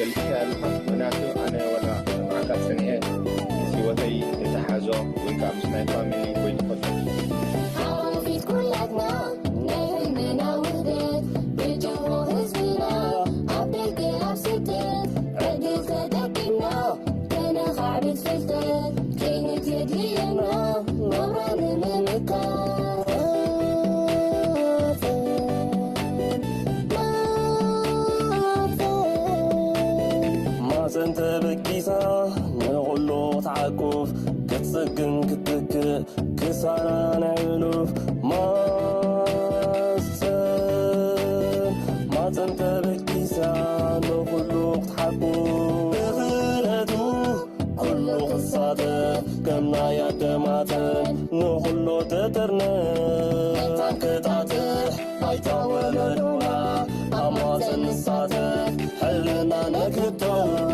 قلتها لها مناتو أنا ولا معك سنة سوتي يتحاجو وينك مش فاميلي ويتفضل عرفت كلنا نهمنا وحدات بجوه هزبنا عبيت عبستات عدل تدكنا كان خعبت فلتات كانت يدينا نوران الملكات انت بكيسا نغلو تعقوف كتسقن كتك كسارا نعلوف ما انت بكيسا نغلو تعقوف بغلتو كله قصاته كمنا يا دماتن نغلو تترنا كتاتح بايتا ولدونا أمازن الصاتح حلنا نكتو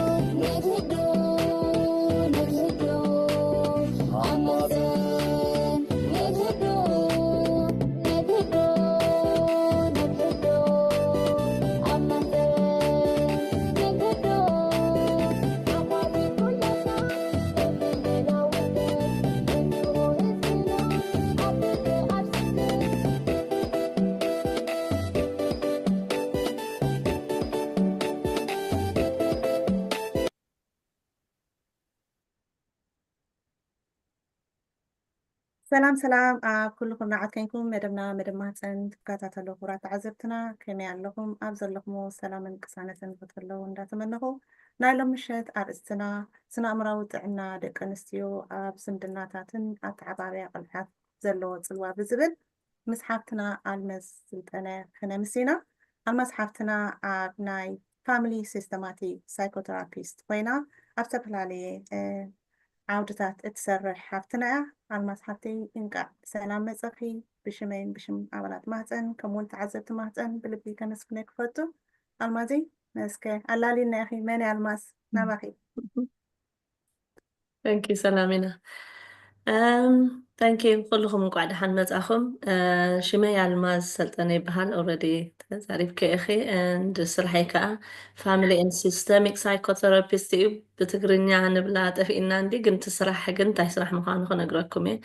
سلام كلكم نعتكنكم مدمنا مدماتن تكاتاتلو خورات عزبتنا كمي لكم أبزر لكم سلام كسانة فتلو نداتمنه نايلو مشت أرستنا سنا أمراوت عنا دك أنستيو أب سندناتاتن أتعباري قلحات زلو تلوا بزبل مسحابتنا المز سلطانة خنامسينا المسحابتنا ناي family systematic psychotherapist وينا أبتبلالي عودتات اتسرح حافتنا على المسحتي إنقع سلام مزخي بشمين بشم عملات مهتن كمون تعزبت مهتن بلبي كنس فنك فتو المازي نسكي اللالي ناخي ماني الماس نباخي Thank you سلامينا. Thank you كلكم قاعد حنمت أخم شمي الماز سلطنة بحال already تعرف كأخي and سرحي كأ family and systemic psychotherapist بتقرني عن بلاد في إن عندي قنت سرح قنت يسرح مخانه خنا أقرأكم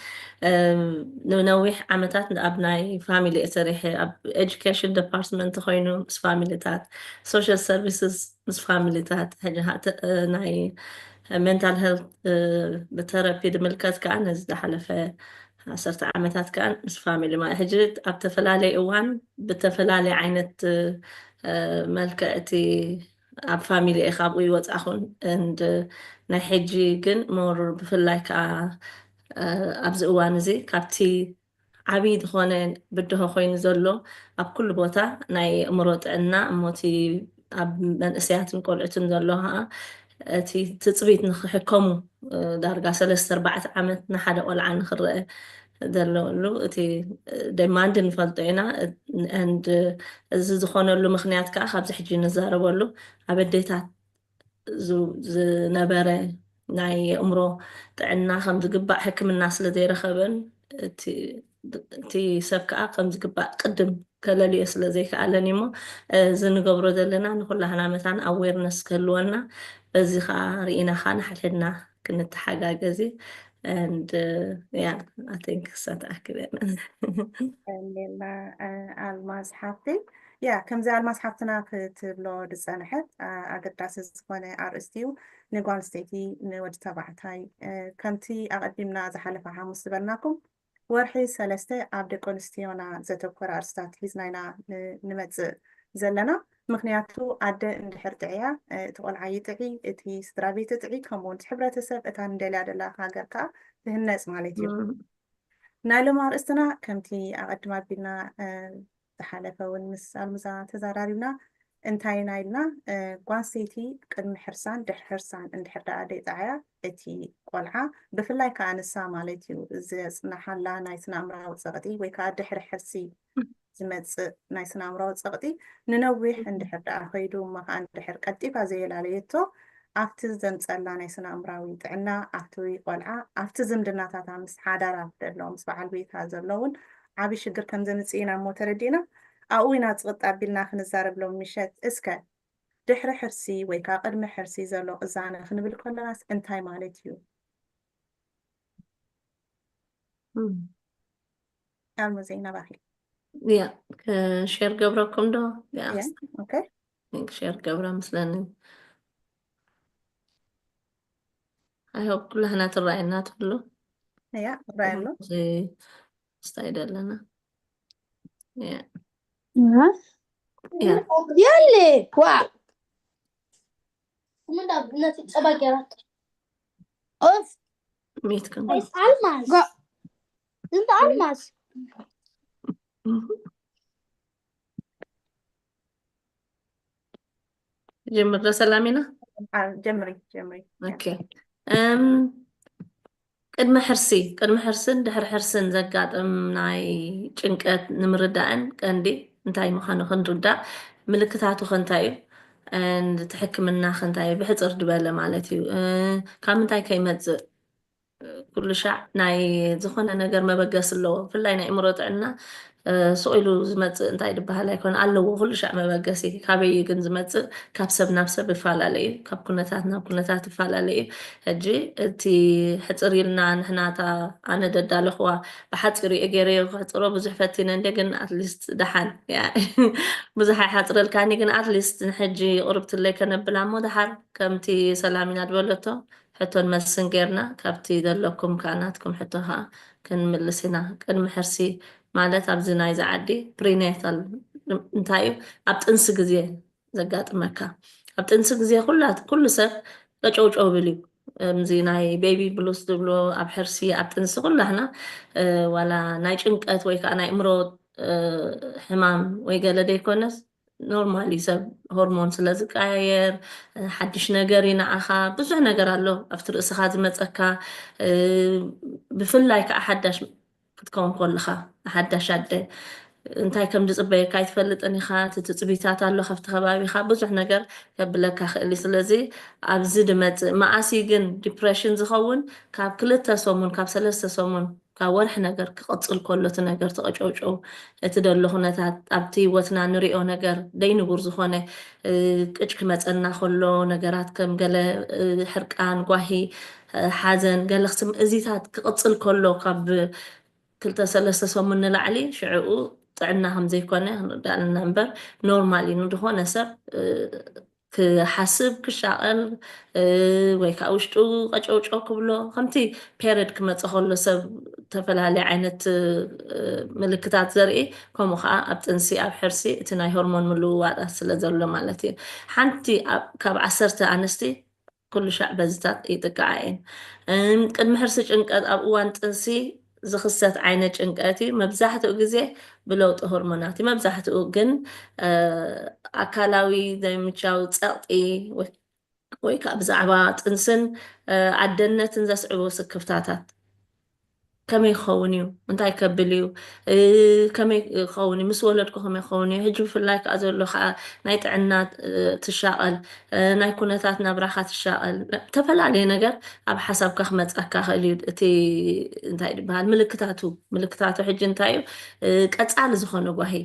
نوح عمتات أبناء family أسرحي education department خوينو مس family تات social services مس family تات هجهات ناي mental health بثيرابي دملكات كأن نزد حلفة عشرة عامات كأن مش فاميلي ما هجرت أبتفلالي أوان بتفلالي عينة ملكأتي أب فاميلي إخاب ويوت أخون and نحجي جن مور بفلاك أبز أوان زي كابتي عبيد خونين بدها خوين زلو أب كل بوتا ناي مرات أنا موتي أب من أسيات نقول زلوها أتي تثبيت نحكمه دارجة 3-4 عامات نحد ولا عن خرق دلو أتي demand نفلتينا and زخون له مخنيات كأخذ حجي نزار ولو عبديتها نبرة ناي أمره تعنا خمس قبع حكم الناس الذي رخبن تي سبكة خمس قبع قدم كلالي أصل زي كألني مو زن قبره دلنا نقول لها مثلا awareness كلونا بزي رأينا خان حلنا كنت حاجة جزي and yeah I think ستأكد لما الماس حافتي يا كم زي الماس حافتنا كتبلو دسانحت أقدر سكوني أرستيو نقول ستيتي نود تبعت هاي كنتي أقدمنا زحلفة حمص بلناكم ورحي سلسته عبد كونستيونا زتوكر أرستات هزناينا نمت زلنا مخنياتو عدة اندحر تعيا تقول عاي تعي اتي سترابي تتعي كمون تحبرة تسب اتان ديلا دلا خاقركا تهنا اسماليتيو نايلو مارستنا كمتي أقدم بنا تحالفة والمس المزا تزارارينا انتاي نايلنا قوانسيتي قدم حرسان دح حرسان اندحر دعادي تعيا اتي قولعا بفلاي كان الساماليتيو زيزنا حالا نايسنا أمراو صغتي ويكا دحر حرسي زمت نايسنا أمراو صغتي ننوح اندحر دعاخيدو مكا اندحر قديفا زي الاليتو أفتز زمت ألا نايسنا أمراوي تعنا أفتوي قولعا أفتزم دناتاتا مس حادارا بدلو مس بعال بيت هازلون عابي شقر كم زمت إينا موتردينا أوينا تغط أبيلنا خنزارب لو مشات إسكا ድሕሪ ሕርሲ ወይ ከዓ ቅድሚ ሕርሲ ዘሎ ቅዛነ ክንብል ከለናስ እንታይ ማለት እዩ? አልሙዜና ባኺ ያ ሼር ገብረኩም ዶ ያ ያ ኦኬ ሼር ገብረ ምስለኒ አይ ሆፕ ኩላህና ትራእየና ትብሉ ያ ራይሎ استعيدلنا يا يلي واو من ده بنتي تبقى اوف ميتكم بس الماس انت الماس جمر سلامينا جمري اوكي ቅድሚ ሕርስን ድሕሪ ሕርስን ዘጋጥም ናይ ጭንቀት ንምርዳእን ቀንዲ እንታይ ምዃኑ ክንርዳእ ምልክታቱ ከንታይ እዩ እቲ ሕክምና ከንታይ እዩ ብሕፅር ድበለ ማለት እዩ ካብ ምንታይ ከይመፅእ ኩሉ ሻዕ ናይ ዝኾነ ነገር መበገስ ኣለዎ ብፍላይ ናይ እምሮ ጥዕና ስኢሉ ዝመፅእ እንታይ ድበሃል ኣይኮነ ኣለዎ ኩሉ ሻዕ መበገሲ ካበይ ግን ዝመፅእ ካብ ሰብ ናብ ሰብ ይፈላለዩ ካብ ኩነታት ናብ ኩነታት ይፈላለዩ ሕጂ እቲ ሕፅር ኢልና ንሕናታ ኣነ ደዳለኽዋ ብሓፂር እየ ገይረዮ ክሕፅሮ ብዙሕ ፈቲነ እንደ ግን ኣትሊስት ደሓን ብዙሕ ኣይሓፅረልካኒ ግን ኣትሊስት ንሕጂ ቁርብትለይ ከነብላ እሞ ድሓር ከምቲ ሰላሚና ድበለቶ ሕቶን መስን ጌርና ካብቲ ዘለኩም ካናትኩም ሕቶ ከዓ ክንምልስ ኢና ቅድሚ ሕርሲ ማለት ኣብዚ ናይ ዝዓዲ ፕሪኔታል እንታይ እዩ ኣብ ጥንሲ ግዜ ዘጋጥመካ ኣብ ጥንሲ ግዜ ኩሉ ሰብ ተጨውጨው ብል እዩ እምዚ ናይ ቤቢ ብሉስ ዝብሎ ኣብ ሕርሲ ኣብ ጥንሲ ኩላህና ዋላ ናይ ጭንቀት ወይ ከዓ ናይ እምሮ ሕማም ወይ ገለ ደይኮነስ ኖርማሊ ሰብ ሆርሞን ስለ ዝቀያየር ሓድሽ ነገር ይንዓኻ ብዙሕ ነገር ኣሎ ኣብቲ ርእስኻ ዝመፀካ ብፍላይ ከዓ ሓዳሽ ክትከውን ከለኻ ሓዳሽ ኣደ እንታይ ከም ዝፅበየካ ኣይትፈልጥን ኢኻ እቲ ትፅቢታት ኣሎ ካብቲ ከባቢኻ ብዙሕ ነገር ከብለካ ክእል ስለዚ ኣብዚ ድመፅእ መዓሲ ግን ዲፕሬሽን ዝኸውን ካብ 2 ሰሙን ካብ 3 ሰሙን ካብ ወርሒ ነገር ክቕፅል ከሎ እቲ ነገር ተቐጨውጨው እቲ ደሎ ኩነታት ኣብቲ ሂወትና ንሪኦ ነገር ደይንቡር ዝኾነ ቅጭ ክመፀና ከሎ ነገራት ከም ገለ ሕርቃን ጓሂ ሓዘን ገለ እዚታት ክቕፅል ከሎ ካብ 2-3 ሰሙን ንላዕሊ ሽዑኡ ጥዕና ከም ዘይኮነ ክንርዳእና እምበር ኖርማሊ ንድኾነ ሰብ ክሓስብ ክሻቐል ወይ ከዓ ውሽጡ ቀጨውጨው ክብሎ ከምቲ ፔሪድ ክመፅእ ከሎ ሰብ ተፈላለየ ዓይነት ምልክታት ዘርኢ ከምኡ ከዓ ኣብ ጥንሲ ኣብ ሕርሲ እቲ ናይ ሆርሞን ምልውዋጣት ስለ ዘሎ ማለት እዩ ሓንቲ ካብ 10 ኣንስቲ ኩሉ ሻዕ በዝታት ይጥቃዓ እየን ቅድሚ ሕርሲ ጭንቀት ኣብ እዋን ጥንሲ ዝኽሰት ዓይነት ጭንቀት እዩ መብዛሕትኡ ግዜ ብለውጢ ሆርሞናት እዩ መብዛሕትኡ ግን ኣካላዊ ዘይምቻው ፀቕጢ ወይ ከዓ ብዛዕባ ጥንስን ኣደነትን ዘስዕቦ ስክፍታታት ከመይ ክኸውን እዩ እንታይ ከብል እዩ ከመይ ክኸውን እዩ ምስ ወለድኩ ከመይ ክኸውን እዩ ሕጂ ብፍላይ ከዓ ዘሎ ከዓ ናይ ጥዕና ትሻቐል ናይ ኩነታት ናብራኻ ትሻቐል ተፈላለየ ነገር ኣብ ሓሳብካ ክመፀካ ክእል እዩ እቲ እንታይ ድበሃል ምልክታቱ ሕጂ እንታይ እዩ ቀፃሊ ዝኾነ ጓሂ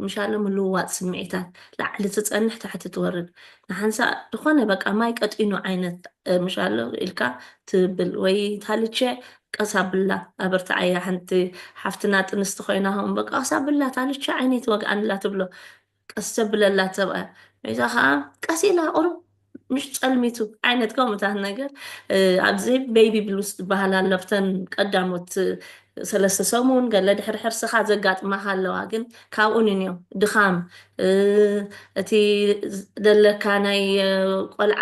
ምሻለ ምልውዋጥ ስምዒታት ላዕሊ ትፀንሕ ታሕቲ ትወርድ ንሓንሳ ዝኾነ በቃ ማይ ቀጢኑ ዓይነት ምሻለ ኢልካ ትብል ወይ ታልቸ ቀሳብላ ኣበርታዓያ ሓንቲ ሓፍትና ጥንስቲ ኮይናኹም በቃ ቀሳብላ ታልቸ ዓይነት ወግኣንላ ትብሎ ቀስ ዘብለላ ሰብኣ እዛ ከዓ ቀሲላ ቁሩብ مش ጸልሚቱ ዓይነት ከምኡታት ነገር ኣብዚ ቤቢ ብሉስ ዝበሃል ኣለፍተን ቀዳሞት 3 ሰሙን ገለ ድሕሪ ሕርስኻ ዘጋጥመካ ኣለዋ ግን ካብኡን እዮም ድኻም እቲ ደለካ ናይ ቆልዓ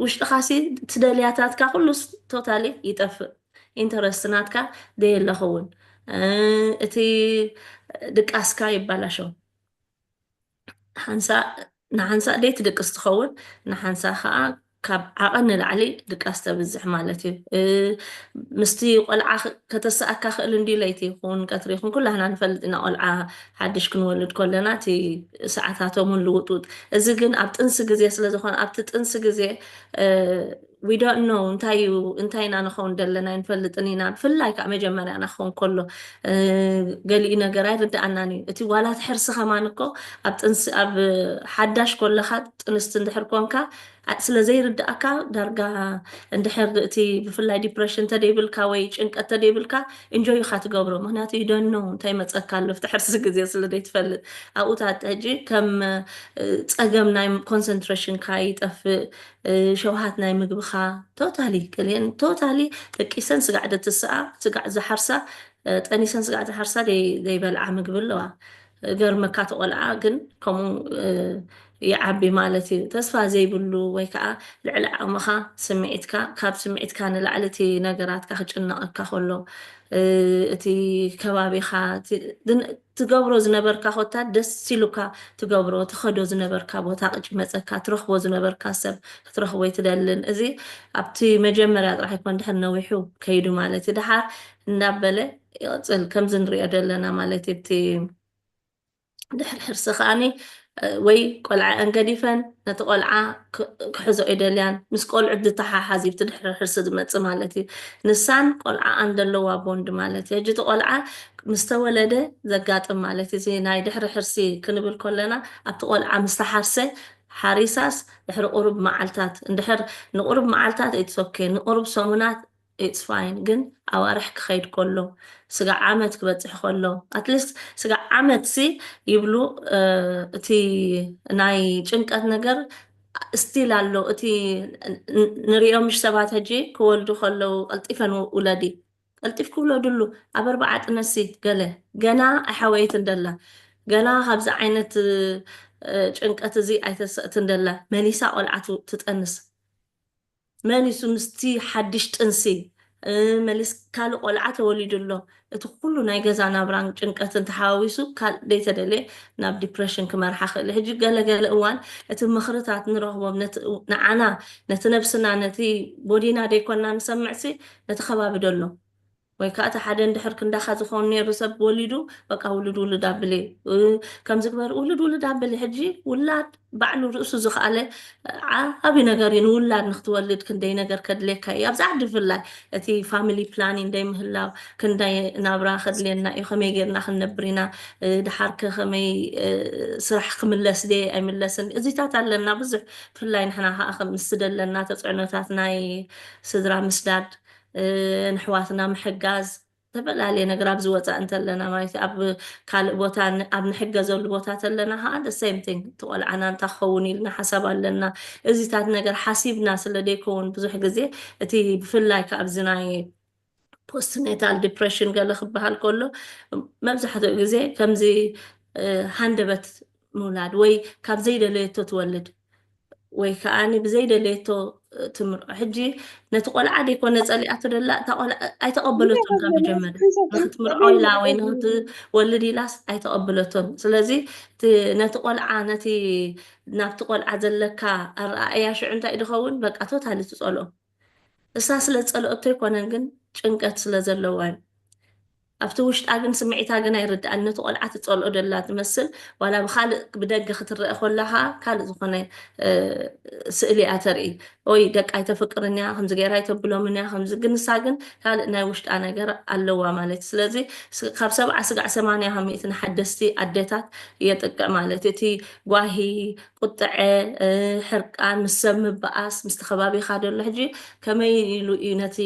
ውሽጥኻሲ ትደልያታትካ ኩሉስ ቶታሊ ይጠፍእ ኢንተረስትናትካ ደየለኸውን እቲ ድቃስካ ይባላሸው ሓንሳ ንሓንሳ ደይ ትድቅስ ትኸውን ንሓንሳ ከዓ ካብ ዓቐን ንላዕሊ ድቃስ ተብዝሕ ማለት እዩ ምስቲ ቆልዓ ከተሰኣካ ክእል እንዲ ለይቲ ይኹን ቀትሪ ይኹን ኩላህና ንፈልጥ ኢና ቆልዓ ሓድሽ ክንወልድ ከለና እቲ ሰዓታቶምን ልውጡጥ እዚ ግን ኣብ ጥንሲ ግዜ ስለ ዝኾነ ኣብቲ ጥንሲ ግዜ we don't know እንታይና ንኸውን ደለና ይንፈልጥን ኢና ብፍላይ ከዓ መጀመርያ ንኸውን ከሎ ገሊኡ ነገር ኣይርዳእናን እዩ እቲ ዋላ ትሕርሲ ኸማን እኮ ኣብ ሓዳሽ ኮለኻ ጥንስቲ እንድሕር ኮንካ ስለ ዘይርዳእካ ዳርጋ እንድሕር እቲ ብፍላይ ዲፕሬሽን ተደይብልካ ወይ ጭንቀት ተደይብልካ እንጆይ ኢኻ ትገብሮ ምክንያቱ ይደኖ እንታይ መፀካ ኣሎ ፍትሕርሲ ግዜ ስለ ዘይትፈልጥ ኣብኡታት ሕጂ ከም ፀገም ናይ ኮንሰንትሬሽንካ ይጠፍእ ሸውሃት ናይ ምግብኻ ቶታሊ ገሊአን ቶታሊ ደቂሰን ስጋዕ ደትስኣ ስጋዕ ዝሓርሳ ጠኒሰን ስጋዕ ዝሓርሳ ዘይበልዓ ምግቢ ኣለዋ ገርመካ ተቆልዓ ግን ከምኡ ይዓቢ ማለት እዩ ተስፋ ዘይብሉ ወይ ከዓ ልዕሊ ዓቕምኻ ስምዒትካ ካብ ስምዒትካ ንላዕሊ እቲ ነገራትካ ክጭነቐካ ከሎ እቲ ከባቢኻ ትገብሮ ዝነበርካ ኮታት ደስ ኢሉካ ትገብሮ ትኸዶ ዝነበርካ ቦታ ቅጭ መፀካ ትረኽቦ ዝነበርካ ሰብ ክትረኽቦ ይትደልን እዚ ኣብቲ መጀመርያ ጥራሕ ይኮን ድሕር ነዊሑ ከይዱ ማለት እዩ ድሓር እንዳበለ ይቕፅል ከምዚ ንሪኦ ዘለና ማለት እዩ እቲ ድሕር ሕርሲ ከዓኒ ወይ ቆልዓ እንገዲፈን ነቲ ቆልዓ ክሕዞ ይደልያን ምስ ቆልዑ ዝተሓሓዚ ብቲ ድሕሪ ሕርሲ ዝመፅእ ማለት እዩ ንሳን ቆልዓን ዘለዋ ቦንድ ማለት እዩ ሕጂ እቲ ቆልዓ ምስ ተወለደ ዘጋጥም ማለት እዩ እዚ ናይ ድሕሪ ሕርሲ ክንብል ከለና ኣብቲ ቆልዓ ምስ ተሓርሰ ሓሪሳስ ድሕሪ ቁሩብ መዓልታት እንድሕር ንቁሩብ መዓልታት ኢትስ ኦኬ ንቁሩብ ሰሙናት ኢትስ ፋይን ግን ኣዋርሕ ክኸይድ ከሎ ስጋዕ ዓመት ክበፅሕ ከሎ ኣትሊስት ስጋዕ ዓመት ሲ ይብሉ እቲ ናይ ጭንቀት ነገር ስቲል ኣሎ እቲ ንሪኦም ምሽ ሰባት ሕጂ ክወልዱ ከለው ቀልጢፈን ውለዲ ቀልጢፍ ክውለድሉ ኣብ 4 ጥነሲ ገለ ገና ኣሓወይት እንደላ ገና ካብዚ ዓይነት ጭንቀት እዚ ኣይተሰእትን ደላ መሊሳ ቆልዓቱ ትጠንስ መሊሱ ምስቲ ሓድሽ ጥንሲ መሊስ ካልእ ቆልዓ ተወሊዱ ኣሎ እቲ ኩሉ ናይ ገዛ ናብራን ጭንቀትን ተሓዋዊሱ ደይተደልየ ናብ ዲፕሬሽን ክመርሓ ክእል ሕጂ ገለገለ እዋን እቲ ምኽርታት ንረኽቦም ንዓና ነቲ ነብስና ነቲ ቦዲና ደይኮንና ንሰምዕሲ ነቲ ከባቢ ደሎ ወይ ከዓ እቲ ሓደ እንድሕር ክንዳኻ ዝኾኑ ነይሩ ሰብ ወሊዱ በቃ ውልድ ውልድ ኣበለ ከም ዝግበር ውልድ ኣበለ ሕጂ ውላድ ባዕሉ ርእሱ ዝኽኣለ ዓብዪ ነገር እዩ ንውላድ ንክትወልድ ክንደይ ነገር ከድልየካ እዩ ኣብዛ ዓዲ ብፍላይ እቲ ፋሚሊ ፕላኒንግ እንደይምህላው ክንደይ ናብራ ከድልየና እዩ ከመይ ጌርና ክንነብር ኢና ድሓርከ ከመይ ስራሕ ክምለስ ደ ኣይምለስን እዚታት ኣለና ብዙሕ ብፍላይ ንሕና ከዓ ከም ምስደለና ተፅዕኖታት ናይ ስድራ ምስዳድ ንሕዋትና ምሕጋዝ ተፈላለየ ነገር ኣብ ዝወፃእ እንተለና ማለት ኣብ ካልእ ቦታ ኣብ ንሕገዘሉ ቦታት ኣለና ከዓ the same thing ትቆልዓና እንታ ክኸውን ኢልና ሓሳብ ኣለና እዚታት ነገር ሓሲብና ስለ ደይከውን ብዙሕ ግዜ እቲ ብፍላይ ካብዚ ናይ ፖስትኔታል ዲፕሬሽን ገለ ክበሃል ከሎ መብዛሕትኡ ግዜ ከምዚ ሃንደበት ምውላድ ወይ ካብ ዘይደለየቶ ትወልድ ወይ ከዓኒ ብዘይደለየቶ ትምርዖ ሕጂ ነቲ ቆልዓ ደይኮነ ፀሊኣቶ ደላ እታ ቆልዓ ኣይተቐበለቶም ካብ መጀመርያ ንክትምርዖ ኢላ ወይ ንክትወልድ ኢላስ ኣይተቐበለቶም ስለዚ ነቲ ቆልዓ ነቲ ናብቲ ቆልዓ ዘለካ ኣረኣእያ ሽዑ እንታይ ድኸውን በቃ ቶታሊ ትፀልኦ እሳ ስለ ዝፀልኦቶ ይኮነን ግን ጭንቀት ስለ ዘለዋ እዩ ኣብቲ ውሽጣ ግን ስምዒታ ግን ኣይርዳእን ነቲ ቆልዓ ትፀልኦ ደላ ትመስል ዋላ ብካልእ ብደገ ክትርአ ከለካ ካልእ ዝኾነ ስእሊ እያ ተርኢ ወይ ደቃ ኣይተፍቅርን እያ ከምዚ ገይራ ኣይተብሎምን እያ ከምዚ ግን ንሳ ግን ካልእ ናይ ውሽጣ ነገር ኣለዋ ማለት እዩ ስለዚ ካብ 70 ስጋዕ 80 ከሚእቲ ንሓደስቲ ኣዴታት የጥቀ ማለት እቲ ጓሂ ቁጥዐ ሕርቃን ምስ ሰብ ምበኣስ ምስቲ ከባቢኻ ደሎ ሕጂ ከመይ ኢሉ እዩ ነቲ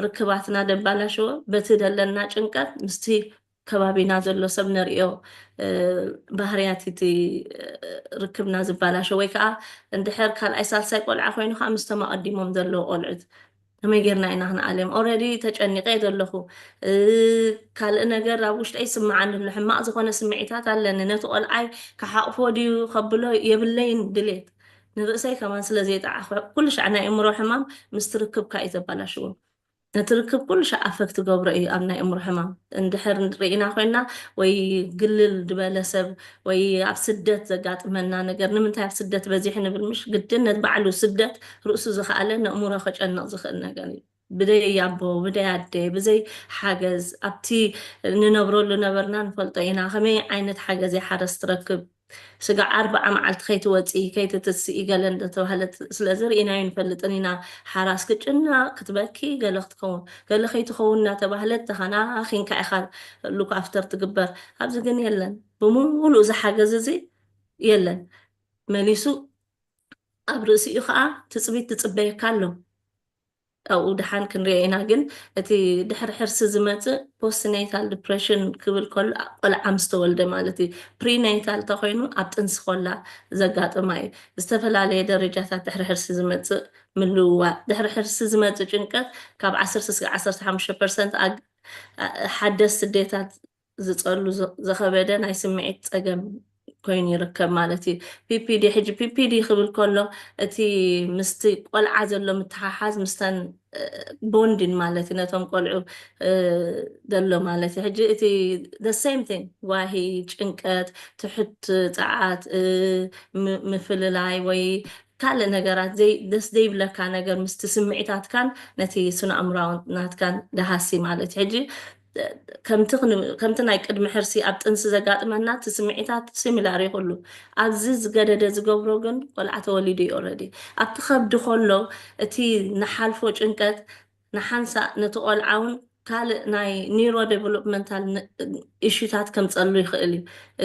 ርክባትና ደባላሽዎ በቲ ደለና ጭንቀት ምስቲ ከባቢና ዘሎ ሰብ ነሪኦ ባህርያት እቲ ርክብና ዝባላሾ ወይ ከዓ እንድሕር ካልኣይ ሳልሳይ ቆልዓ ኮይኑ ከዓ ምስቶም ኣቐዲሞም ዘለዎ ቆልዑት ከመይ ጌርና ኢና ክንኣልዮም ኦልሬዲ ተጨኒቀ ዘለኹ ካልእ ነገር ኣብ ውሽጠይ ይስማዓኒ ኣሎ ሕማቕ ዝኾነ ስምዒታት ኣለኒ ነቲ ቆልዓይ ክሓቕፎ ድዩ ከብሎ የብለይን ድሌት ንርእሰይ ከማን ስለ ዘይጣዓኸ ኩሉ ሻዕ ናይ እምሮ ሕማም ምስ ትርክብካ እዩ ዘባላሽዎ نتركب كل شيء أفكت قبرئي أبناء أمر حمام اندحر رئينا خوينا ويقلل دبالة سب ويعب سدت زقات منا نقر نمنتها عب سدت بزيحنا بالمش قدنا بعلو سدت رؤسو زخالنا أمورها خج أنا زخلنا قالي بدي يعبو بدي يعدي بزي حاجز أبتي ننبرو لنا برنا نفلطينا خمي عينة حاجة زي حارس تركب ስጋዕ 40 መዓልቲ ከይትወፂኢ ከይትትስኢ ገለ እንዳተባሃለት ስለዚ ርኢናዮ ንፈልጥን ኢና ሓራስ ክጭናቕ ክትበኪ ገለ ክትኸውን ገለ ከይትኸውን እናተባህለት ተኸናኺንካ ኢኻ ሉክ ኣፍተር ትግበር ኣብዚ ግን የለን ብሙሉእ ዝሓገዝ እዚ የለን መሊሱ ኣብ ርእሲኡ ከዓ ትፅቢት ትፅበየካ ኣሎ ኣብኡ ድሓን ክንሪኦ ኢና ግን እቲ ድሕሪ ሕርሲ ዝመፅእ ፖስትናታል ዲፕሬሽን ክብል ከሎ ቆልዓ ምስ ተወልደ ማለት እዩ ፕሪናታል እንተኮይኑ ኣብ ጥንሲ ኮላ ዘጋጥማ እዩ ዝተፈላለየ ደረጃታት ድሕሪ ሕርሲ ዝመፅእ ምልውዋጥ ድሕሪ ሕርሲ ዝመፅእ ጭንቀት ካብ 10-15% ሓደስቲ ዴታት ዝፀሉ ዝኸበደ ናይ ስምዒት ፀገም ኮይኑ ይርከብ ማለት እዩ ፒፒዲ ሕጂ ፒፒዲ ክብል ከሎ እቲ ምስቲ ቆልዓ ዘሎ ምትሓሓዝ ምስተን ቦንድን ማለት እዩ ነቶም ቆልዑ ዘሎ ማለት እዩ ሕጂ እቲ the same thing ዋሂ ጭንቀት ትሕት ፀዓት ምፍልላይ ወይ ካልእ ነገራት ደስ ዘይብለካ ነገር ምስቲ ስምዒታትካን ነቲ ስነ ኣእምሮዊ ናትካን ደሃሲ ማለት እዩ ሕጂ ከምቲ ናይ ቅድሚ ሕርሲ ኣብ ጥንሲ ዘጋጥመና እቲ ስምዒታት ሲሚላር ይኹሉ ኣብዚ ዝገደደ ዝገብሮ ግን ቆልዓ ተወሊዱ እዩ ኦልሬዲ ኣብቲ ከብዲ ከሎ እቲ ንሓልፎ ጭንቀት ንሓንሳእ ነቲ ቆልዓ እውን ካልእ ናይ ኒውሮ ዴቨሎፕመንታል ኢሹታት ከምፀሉ ይኽእል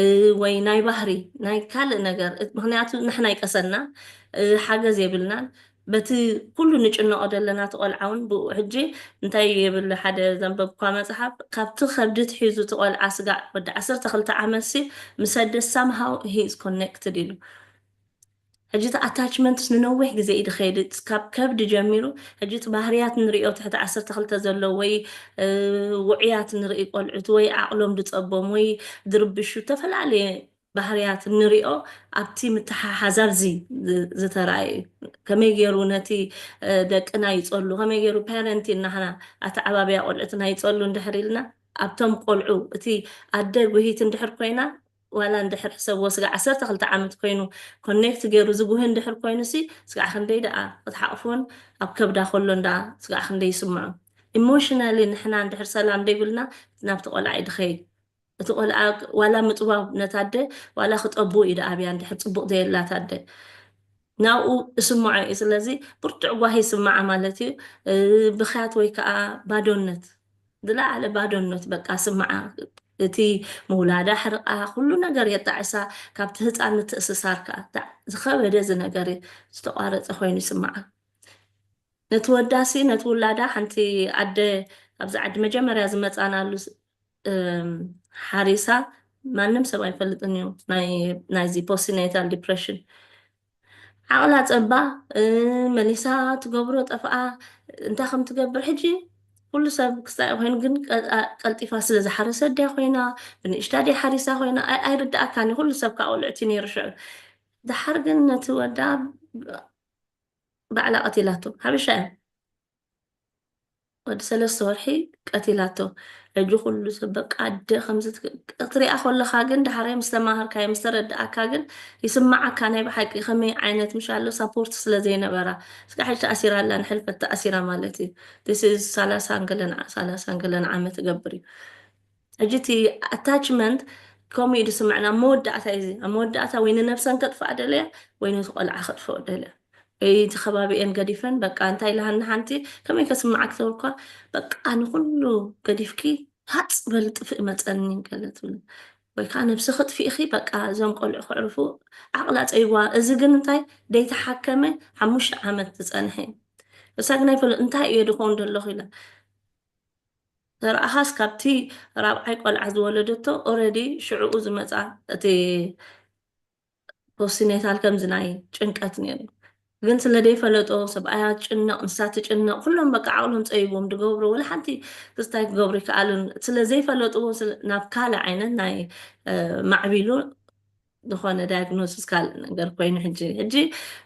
እዩ ወይ ናይ ባህሪ ናይ ካልእ ነገር ምክንያቱ ንሕና ይቀሰና ሓገዝ የብልናን በቲ ኩሉ ንጭነቆ ዘለና ተቆልዓውን ብኡ ሕጂ እንታይ የብል ሓደ ዘንበብኳ መፅሓፍ ካብቲ ከብዲ ትሒዙ ተቆልዓ ስጋዕ ወዲ 12 ዓመት ሲ ምስ ኣደስ somehow he is connected ኢሉ ሕጂ እቲ ኣታችመንትስ ንነዊሕ ግዜ እዩ ድኸይድ ካብ ከብዲ ጀሚሩ ሕጂ እቲ ባህርያት ንሪኦ ትሕቲ 12 ዘሎ ወይ ውዕያት ንርኢ ቆልዑት ወይ ዓቕሎም ድፀቦም ወይ ድርብሹ ተፈላለየ ባህርያት ንሪኦ ኣብቲ ምትሓሓዝ ኣብዚ ዝተረኣዩ ከመይ ገይሩ ነቲ ደቅና ይፀሉ ከመይ ገይሩ ፓረንቲ እናሕና ኣተዓባብያ ቆልዑትና ይፀሉ እንድሕር ኢልና ኣብቶም ቆልዑ እቲ ኣደ ጉሂት እንድሕር ኮይና ዋላ እንድሕር ሕሰብዎ ስጋዕ 12 ዓመት ኮይኑ ኮኔክት ገይሩ ዝጉህ እንድሕር ኮይኑ ሲ ስጋዕ ክንደይ ደኣ ክትሓቕፎን ኣብ ከብዳ ከሎ እንዳ ስጋዕ ክንደይ ይስምዖ ኢሞሽናሊ ንሕና እንድሕር ሰላም ደይብልና ናብቲ ቆልዓ እዩ ድኸይድ እቲ ቆልዓ ዋላ ምጥባብ ነታደ ዋላ ክጠቡ ኢደ ኣብያ እንድሕር ፅቡቅ ዘየላ ታደ ናብኡ እስምዖ እዩ ስለዚ ብርቱዕ ጓሂ ይስማዓ ማለት እዩ ብኽያት ወይ ከዓ ባዶነት ዝለዓለ ባዶነት በቃ ስማዓ እቲ ምውላዳ ሕርቃ ኩሉ ነገር የጣዕሳ ካብቲ ህፃን ምትእስሳር ከዓ ዝኸበደ እዚ ነገር ዝተቋረፀ ኮይኑ ይስማዓ ነቲ ወዳሲ ነቲ ውላዳ ሓንቲ ኣደ ኣብዚ ዓዲ መጀመርያ ዝመፃናሉ ሓሪሳ ማንም ሰብ ኣይፈልጥን እዩ ናይዚ ፖስትናታል ዲፕሬሽን ዓቕላ ፀባ መሊሳ ትገብሮ ጠፍኣ እንታይ ከም ትገብር ሕጂ ኩሉ ሰብ ክስታይ ኮይኑ ግን ቀልጢፋ ስለ ዝሓረሰ ድያ ኮይና ብንእሽታ ድያ ሓሪሳ ኮይና ኣይርዳእካኒ ኩሉ ሰብ ካብ ቆልዑቲ ነይሩ ሽዑ ድሓር ግን ነቲ ወዳ ባዕላ ቀቲላቶ ሓበሻ እያ ወዲ 3 ወርሒ ቀቲላቶ ሕጂ ኩሉ ሰብ በቃ ኣደ ከምዚ ክትሪኣ ከለካ ግን ድሓረይ ምስ ተማሃርካዮ ምስ ተረዳእካ ግን ይስማዓካ ናይ ብሓቂ ከመይ ዓይነት ምሻሎ ሳፖርት ስለዘይነበራ እስካዕ ሕጂ ተኣሲራ ኣላ ንሕልፈት ተኣሲራ ማለት እዩ 30 ገለን ዓመት ትገብር እዩ ሕጂ እቲ ኣታችመንት ከምኡ እዩ ድስምዕና መወዳእታ እዩ ኣብ መወዳእታ ወይ ንነብሰን ከጥፍኣ ደለያ ወይ ነቲ ቆልዓ ከጥፍኦ ደለያ እቲ ከባቢአን ገዲፈን በቃ እንታይ ኢልሃኒ ሓንቲ ከመይ ከስማዓክ ተብልኳ በቃ ንኩሉ ገዲፍኪ ሃፅ በል ጥፍእ መፀኒ ገለ ትብል ወይ ከዓ ነብሲ ክጥፊእኺ በቃ እዞም ቆልዑ ክዕርፉ ዓቕላ ፀይዋ እዚ ግን እንታይ ደይተሓከመ 5 ዓመት ዝፀንሐ እሳ ግን ኣይፈለጥ እንታይ እየ ድኾን ደለኹ ኢላ ተረኣኻስ ካብቲ ራብዓይ ቆልዓ ዝወለደቶ ኦልሬዲ ሽዑኡ ዝመፃ እቲ ፖስትናታል ከምዚ ናይ ጭንቀት ነይሩ ግን ስለደይፈለጦ ሰብኣያ ትጭነቕ ንሳ ትጭነቕ ኩሎም በቃ ዓቕሎም ፀይቦም ድገብሩ ወላ ሓንቲ ክስታይ ክገብሩ ይከኣሉን ስለዘይፈለጥዎ ናብ ካልእ ዓይነት ናይ ማዕቢሉ ዝኾነ ዳያግኖሲስ ካልእ ነገር ኮይኑ ሕጂ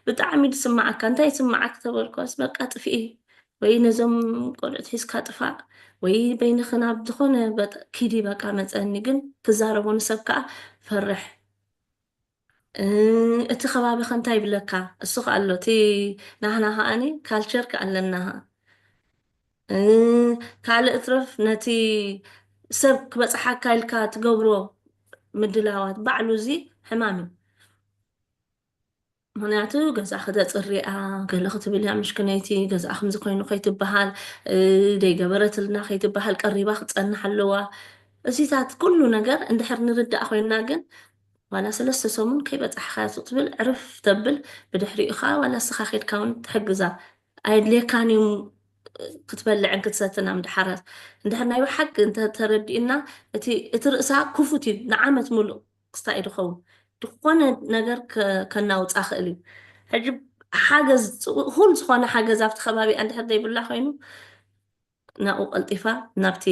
ብጣዕሚ ድስማዓካ እንታይ ይስማዓክ ተበልኳስ በቃ ጥፍኢ ወይ ነዞም ቆልዑት ሒዝካ ጥፋእ ወይ በይንኽናብ ዝኾነ ኪዲ በቃ መፀኒ ግን ክዛረቦ ንሰብ ከዓ ፈርሕ እቲ ከባቢኸ እንታይ ይብለካ እሱ ከኣሎ እቲ ናህና ከዓኒ ካልቸር ከኣለናሃ ካልእ እትረፍ ነቲ ሰብ ክበፅሓካ ኢልካ ትገብሮ ምድላዋት ባዕሉ እዚ ሕማም እዩ ምክንያቱ ገዛእ ክተፅሪኣ ገለ ክትብል እያ ምሽክነይቲ ገዛእ ከምዚ ኮይኑ ከይትበሃል ደይገበረትልና ከይትበሃል ቀሪባ ክፀንሕ ኣለዋ እዚታት ኩሉ ነገር እንድሕር ንርዳእ ኮይንና ግን ዋላ 3 ሰሙን ከይበፃሕካ ትብል ዕርፍ ተብል ብድሕሪኡ ከዓ ዋላ ስኻ ኬድካ እውን ትሕግዛ ኣየድልየካን እዩ ክትበልዕን ክትሰትን ምድሓራት እንድሕር ናይ ብሓቂ እንተተረዲእና እቲ ርእሳ ክፉት እዩ ንዓመት ሙሉእ ክስታይ ድኸውን ድኾነ ነገር ከናውፃ ክእል እዩ ሕጂ ሓገዝ ኩል ዝኾነ ሓገዝ ኣብቲ ከባቢኣ እንድሕር ዘይብላ ኮይኑ ናብኡ ቀልጢፋ ናብቲ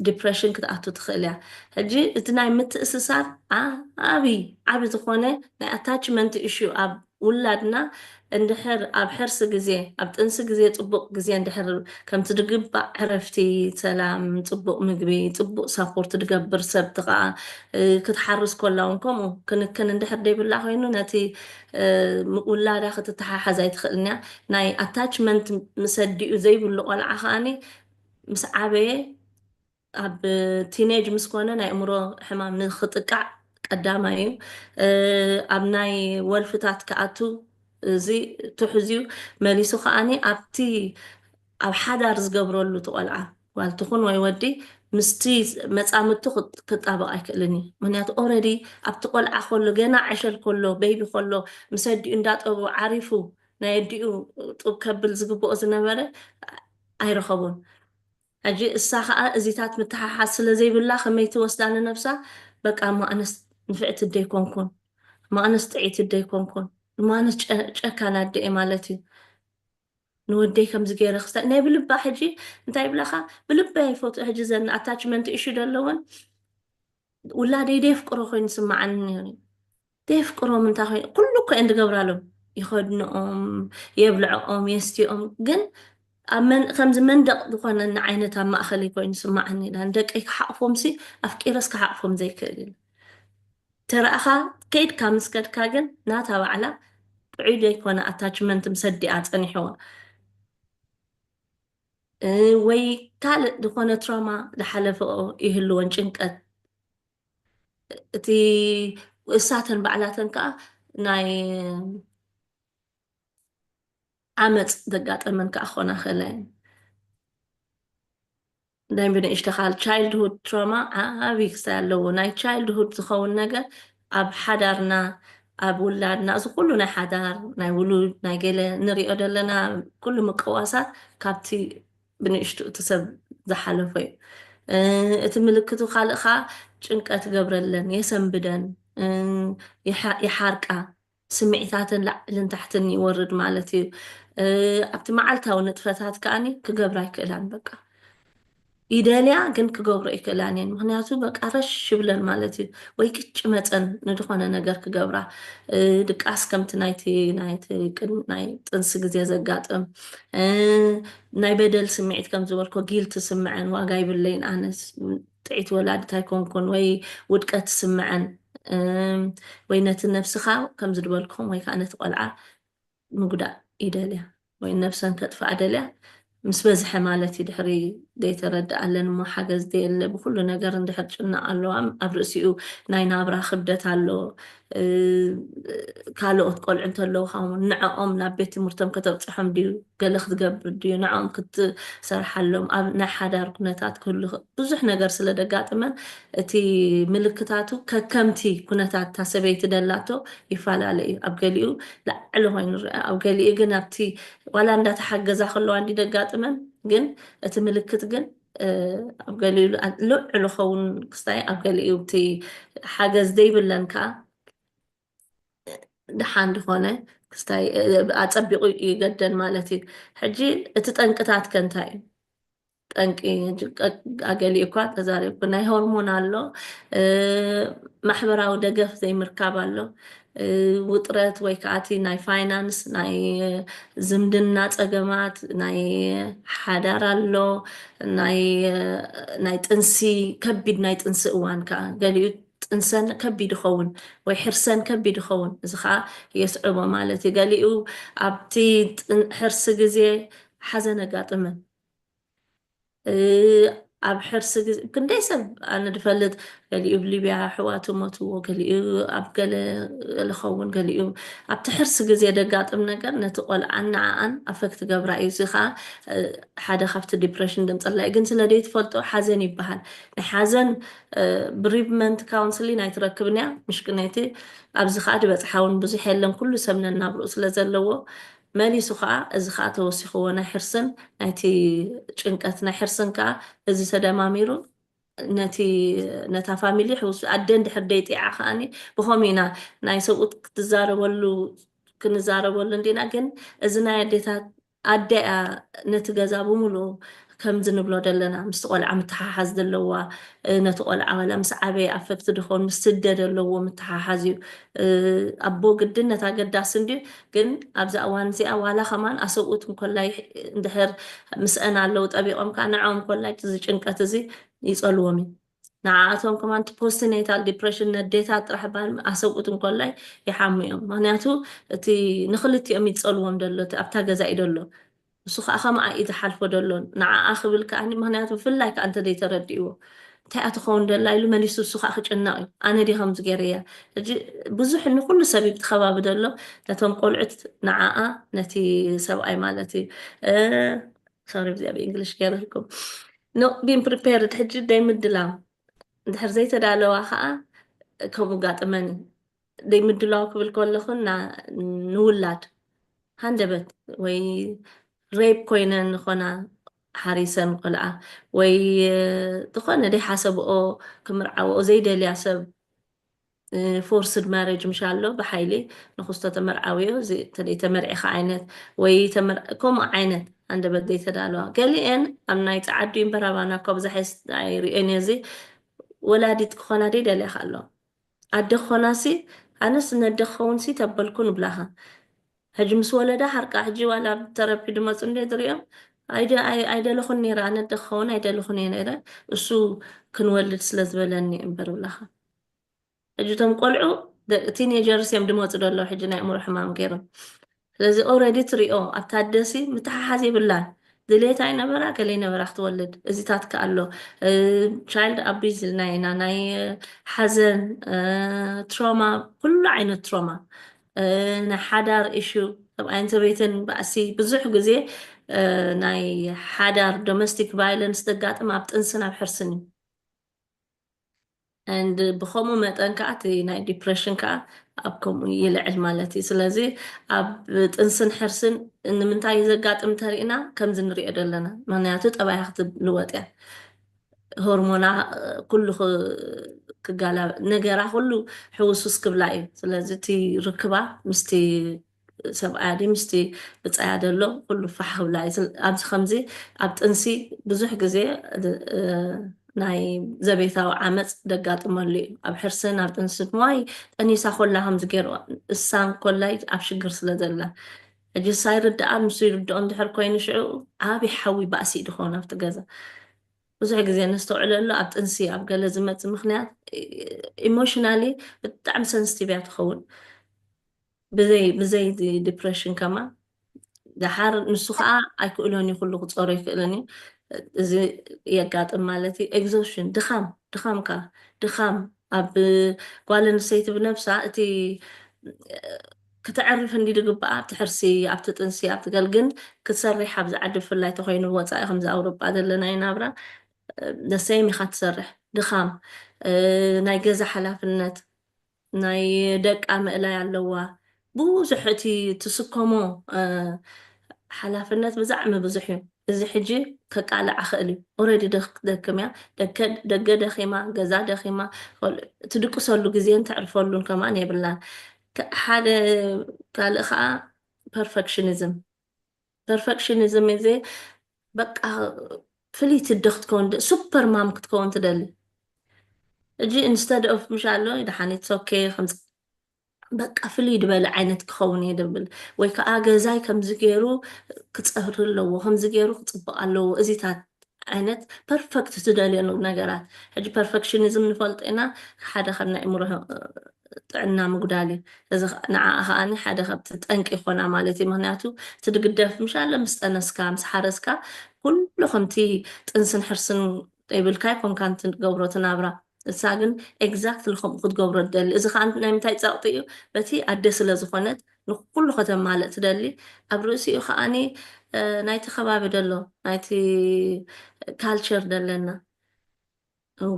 ዲፕሬሽን ክትኣቱ ትኽእል እያ ሕጂ እቲ ናይ ምትእስሳር ዓብይ ዝኾነ ናይ ኣታችመንት እሹ ኣብ ውላድና እንድሕር ኣብ ሕርሲ ግዜ ኣብ ጥንሲ ግዜ ፅቡቅ ግዜ እንድሕር ከምቲ ድግባእ ዕረፍቲ ሰላም ፅቡቅ ምግቢ ፅቡቅ ሰፖርት ትገብር ሰብቲ ከዓ ክትሓርስ ከላ እውን ከምኡ ክንክን እንድሕር ደይብላ ኮይኑ ነቲ ውላዳ ክትተሓሓዝ ኣይትኽእልን እያ ናይ ኣታችመንት ምሰዲኡ ዘይብሉ ቆልዓ ከዓኒ ምስ ዓበየ ኣብ ቲኔጅ ምስ ኮነ ናይ እምሮ ሕማም ንክጥቃዕ ቀዳማይ እዩ ኣብ ናይ ወልፍታት ክኣቱ እዚ ትሕዝዩ መሊሱ ከዓኒ ኣብቲ ኣብ ሓዳር ዝገብረሉ ትቆልዓ ዋልትኹን ወይ ወዲ ምስቲ መፃምቱ ክጣበቕ ኣይክእልን እዩ ምክንያቱ ኦረዲ ኣብቲ ቆልዓ ከሎ ገና ዕሸል ከሎ በይቢ ከሎ ምስ ኣዲኡ እንዳጠቡ ዓሪፉ ናይ ኣዲኡ ጡብ ከብል ዝግብኦ ዝነበረ ኣይረኸቡን ሕጂ እሳ ከዓ እዚታት ምትሓሓዝ ስለዘይብላ ከመይ ትወስዳ ንነብሳ በቃ ማኣነስ ንፍዕቲ ደይኮንኩን ማኣነስ ጥዒት ደይኮንኩን ማኣነስ ጨካና ደአ ማለት እዩ ንወደይ ከምዚ ገይረ ክስታይ ናይ ብልባ ሕጂ እንታይ ብለኻ ብልባ ይፈቱ ሕጂ ዘና ኣታችመንት እሹ ደለዎን ውላደይ ደይፍቅሮ ኮይኑ ስማዓኒ ደይፍቅሮም እንታይ ኮይኑ ኩሉ እኮ እንድገብራሎም ይኸድንኦም የብልዖም የስትኦም ግን ከምዚ መንደቕ ዝኾነ ዓይነት ኣብ ማእኸል ኮይኑ ስማዓኒ ኢላ ንደቀይ ክሓቕፎም ሲ ኣፍቂረስ ክሓቕፎም ዘይክእል ኢሉ ተረእኻ ከይድካ ምስ ከድካ ግን ናታ ባዕላ ጥዑይ ዘይኮነ ኣታችመንት ምሰዲኣ ፀኒሕዋ ወይ ካልእ ዝኾነ ትራማ ዝሓለፈኦ ይህልዎን ጭንቀት እቲ እሳተን ባዕላተን ከዓ ናይ ዓመፅ ዘጋጠመን ከዓ ክኾና ክእላ እየን ናይ ብንእሽተኻል ቻይልድሁድ ትራማ ዓብይ ክስታይ ኣለዎ ናይ ቻይልድሁድ ዝኸውን ነገር ኣብ ሓዳርና ኣብ ውላድና እዚ ኩሉ ናይ ሓዳር ናይ ውሉድ ናይ ገለ ንሪኦ ዘለና ኩሉ ምቅዋሳት ካብቲ ብንእሽቱ እቲ ሰብ ዝሓለፈ እዩ እቲ ምልክቱ ካልእ ከዓ ጭንቀት ገብረለን የሰንብደን ይሓርቃ ስምዒታትን ላዕልን ታሕትን ይወርድ ማለት እዩ ኣብቲ መዓልታዊ ንጥፈታት ከዓኒ ክገብራ ይክእላን በቃ ይደልያ ግን ክገብሮ ይክእላን እየን ምክንያቱ በቃ ረሽ ይብለን ማለት እዩ ወይ ቅጭ መፀን ንድኾነ ነገር ክገብራ ድቃስ ከምቲ ናይ ጥንሲ ግዜ ዘጋጥም ናይ በደል ስምዒት ከም ዝበልኮ ጊልቲ ስምዐን ዋጋ ይብለይን ኣነስ ጥዒት ወላዲት ኣይኮንኩን ወይ ውድቀት ስምዐን ወይ ነቲ ነፍስኻ ከም ዝድበልኩም ወይ ከዓ ነቲ ቆልዓ ምግዳእ ይደልያ ወይ ነፍሰን ከጥፋእ ደልያ ምስ በዝሐ ማለት እዩ ድሕሪ ዘይተረድኣለን እሞ ሓገዝ ደየለ ብኩሉ ነገር እንድሕር ጭናቕ ኣለዋ ኣብ ርእሲኡ ናይ ናብራ ክብደት ኣሎ ካልኦት ቆልዑ እንተለዉ ከዓ ንዕኦም ናብ ቤት ትምህርቶም ከተብፅሖም ድዩ ገለ ክትገብር ድዩ ንዕኦም ክትሰርሓሎም ኣብ ናይ ሓዳር ኩነታት ክህሉ ብዙሕ ነገር ስለ ደጋጥመን እቲ ምልክታቱ ከከምቲ ኩነታት እታ ሰበይቲ ደላቶ ይፈላለ እዩ ኣብ ገሊኡ ላዕሊ ኮይኑ ንሪአ ኣብ ገሊኡ ግን ኣብቲ ዋላ እንዳተሓገዛ ከለዋ እንዲ ደጋጥመን ግን እቲ ምልክት ግን ኣብ ገሊኡ ልዑል ኸውን ክስታይ ኣብ ገሊኡ እቲ ሓገዝ ዘይብለን ከዓ ድሓን ድኾነ ክስታይ ኣፀቢቑ ይገደን ማለት እዩ ሕጂ እቲ ጠንቅታት ከ እንታይ እዩ ጠንቂ ኣገሊኡ እኳ ተዛሪብኩ ናይ ሆርሞን ኣሎ ማሕበራዊ ደገፍ ዘይምርካብ ኣሎ ውጥረት ወይ ከዓቲ ናይ ፋይናንስ ናይ ዝምድና ፀገማት ናይ ሓዳር ኣሎ ናይ ጥንሲ ከቢድ ናይ ጥንሲ እዋን ከዓ ገሊኡ ጥንሰን ከቢድ ይኸውን ወይ ሕርሰን ከቢድ ይኸውን እዚ ከዓ የስዕቦ ማለት እዩ ገሊኡ ኣብቲ ሕርሲ ግዜ ሓዘን ኣጋጥመን ኣብ ሕርሲ ግዜ ክንደይ ሰብ ኣነ ድፈልጥ ገሊኡ ብሊብያ ኣሕዋቱ ሞትዎ ገሊኡ ኣብ ገለ ዝኸውን ገሊኡ ኣብቲ ሕርሲ ግዜ ደጋጥም ነገር ነቲ ቆልዓ ንዓኣን ኣፈክት ገብራ እዩ እዚ ከዓ ሓደ ካብቲ ዲፕሬሽን ድምፅላይ ግን ስለ ዘይትፈልጦ ሓዘን ይበሃል ናይ ሓዘን ብሪቭመንት ካውንስሊን ኣይትረክብን እያ ምሽክነይቲ ኣብዚ ከዓ ድበፅሓ እውን ብዙሕ የለን ኩሉ ሰብ ነናብርኡ ስለ ዘለዎ መሊሱ ከዓ እዚ ከዓ ተወሲኽዎ ናይ ሕርስን ናይቲ ጭንቀት ናይ ሕርስን ከዓ እዚ ተደማሚሩ ነታ ፋሚሊ ሕውስ ኣደን ድሕር ደይጢዓ ከዓኒ ብኸምኡ ኢና ናይ ሰብኡት ክንዛረበሉ እንዲና ግን እዚ ናይ ኣዴታት ኣደያ ነቲ ገዛ ብምሉእ ከምዚ ንብሎ ዘለና ምስ ቆልዓ ምትሓሓዝ ዘለዋ ነቲ ቆልዓ ወላ ምስ ዓበየ ኣፈክቲ ድኾን ምስ ስደድ ኣለዎ ምትሓሓዝ እዩ ኣቦ ግድነት ኣገዳሲ እንድዩ ግን ኣብዚ እዋን እዚኣ ዋላ ከማን ኣሰብኡት እንኮላይ እንድሕር ምስአን ኣለው ጠቢቖም ከዓ ንዖም ኮላይ እዚ ጭንቀት እዚ ይፀልዎም እዩ ንዓኣቶም ከማን ፖስትኔታል ዲፕሬሽን ነዴታት ጥራሕ ባል ኣሰብኡት እንኮላይ ይሓሙ እዮም ምክንያቱ እቲ ንክልቲኦም ይፀልዎም ደሎ ኣብታ ገዛ እዩ ደሎ እሱ ከዓ ከመኣ እዩ ዝሓልፎ ደሎ ንዓኣ ክብል ከዓኒ ምክንያቱ ብፍላይ ከዓ እንተ ዘይተረዲእዎ እንታይ እትኸውን ደላ ኢሉ መሊሱ እሱ ከዓ ክጭነቕ እዩ ኣነ ዲ ከምዚ ገይረ እያ ሕጂ ብዙሕ ንኩሉ ሰብ ብትኸባቢ ደሎ ነቶም ቆልዑት ንዓኣ ነቲ ሰብኣይ ማለት እዩ ሶሪ ብዚኣ ብእንግሊሽ ገይረልኩም ኖ ቢን ፕሪፔርድ ሕጂ ደይምድላው እንድሕር ዘይተዳለዋ ከዓ ከምኡ ጋጥመኒ ደይምድላው ክብል ከለኹ ንውላድ ሃንደበት ወይ ሬፕ ኮይነን ንኾና ሓሪሰን ቆልዓ ወይ ዝኾነ ደይሓሰብኦ ክምርዓውኦ ዘይደልያ ሰብ ፎርስድ ማሬጅ ምሻ ኣሎ ብሓይሊ ንክስቶ ተመርዓዊዮ ተመርዒኻ ዓይነት ወይ ከምኡ ዓይነት ሃንደበት ዘይተዳለዋ ገሊአን ኣብ ናይ ፀዓዱ እምበራባና ካብዛሓ ሪአን እዚ ወላዲት ክኾና ደይደልያኻ ኣሎ ኣደ ክኾናሲ ኣነስ ነደ ክኸውንሲ ተበልኩ ንብላኻ ሕጂ ምስ ወለዳ ሓርቃ ሕጂ ዋላ ተረፒ ድመፁ እንደ ዝሪኦም ኣይደለኹን ነይረ ኣነ ደ ክኸውን ኣይደለኹን እየ ነይረ እሱ ክንወልድ ስለ ዝበለኒ እምበር ብላኻ ሕጂ እቶም ቆልዑ ቲኔጀርስ እዮም ድመፁ ደሎ ሕጂ ናይ እምሮ ሕማም ገይሮም ስለዚ ኦልሬዲ ትሪኦ ኣብታ ኣደሲ ምትሓሓዝ የብላን ድሌታ ይነበራ ገለይ ነበራ ክትወልድ እዚታት ከኣሎ ቻይልድ ኣቢዝ ኢልና ኢና ናይ ሓዘን ትሮማ ኩሉ ዓይነት ትሮማ ናይ ሓዳር ኢሹ ሰብኣይን ሰበይትን ባእሲ ብዙሕ ግዜ ናይ ሓዳር ዶሜስቲክ ቫይለንስ ዘጋጥም ኣብ ጥንስን ኣብ ሕርስን እዩ and بخمو متن كعتي ناي ديبريشن كع أبكم يلعب مالتي سلازي أب تنسن حرسن إن من تاي زقات مترينا كم زنري أدلنا معناته تبع يخطب لواتي هرمونا كله كجالا نجارة كله حوسوس كبلاي سلازي تي ركبة مستي سبعادي مستي بتساعد له كله فحولاي أبز خمزي أبتنسي بزح جزء ناي زبيثا عمت دقات مالي أبحرسن أبتنسد ماي أني سأخول لهم زجروا السام كلاي أبشجر سلدلا أجي صاير الدعم مصير بدون دحر كوين شعو عابي حوي بأسي دخونا في تجازا بزح جزء نستوعب له أبتنسي أبقى لازم تمخنيات emotionally بتعم sensitive تخون بزي depression كمان دحر نسخة أيكولوني كله قصوري كلني زي يقعد مالتي exhaustion دخام أب قال نسيت بنفسها أتي كتعرف إني دقبقى بتحرسي أبتتنسي أبتقلقن كتسرح أبز عدف الله تخين الواتساق خمسة أوروبا هذا اللي ناينابرا نسيمي خاتسرح دخام نايقزة حلافنت ناي دق أمئلا يعلوا بوزحتي تسكمو حلافنت بزعم بزحيو إذا حجي كقالع أخلي أوريدي دكميا دق دخيمة جزا دخيمة تدقوا صلوا جزين تعرفوا لون كمان يبلان هذا قال خا perfectionism إذا بقى فليت الدخت كون سوبر مام تكون تدل أجي instead of مش عارفة إذا حنيت أوكي خمس بقى فلي دبل عينت كخوني دبل ويكا زي كم زجيرو كتصهر له وهم زجيرو كتصبق له إزيتات عينت perfect تدل إنه نجارات هجي perfectionism نفلت أنا حدا خلنا إمره عنا مقدالي إذا نعاها أنا حدا خبت تنك إخوانا مالتي مهناتو تدقدف مش على مستأنس كام سحرس كا كل خمتي تنسن حرسن ጠይብልካይ ኮንካ እንትገብሮ ትናብራ እሳ ግን ኤግዛክትሊ ከምኡ ክትገብሮ ትደሊ እዚ ከዓ ናይ ምንታይ ፀቕጢ እዩ በቲ ኣደ ስለ ዝኾነት ንኩሉ ከተማልእ ትደሊ ኣብ ርእሲኡ ከዓኒ ናይቲ ከባቢ ደሎ ናይቲ ካልቸር ደለና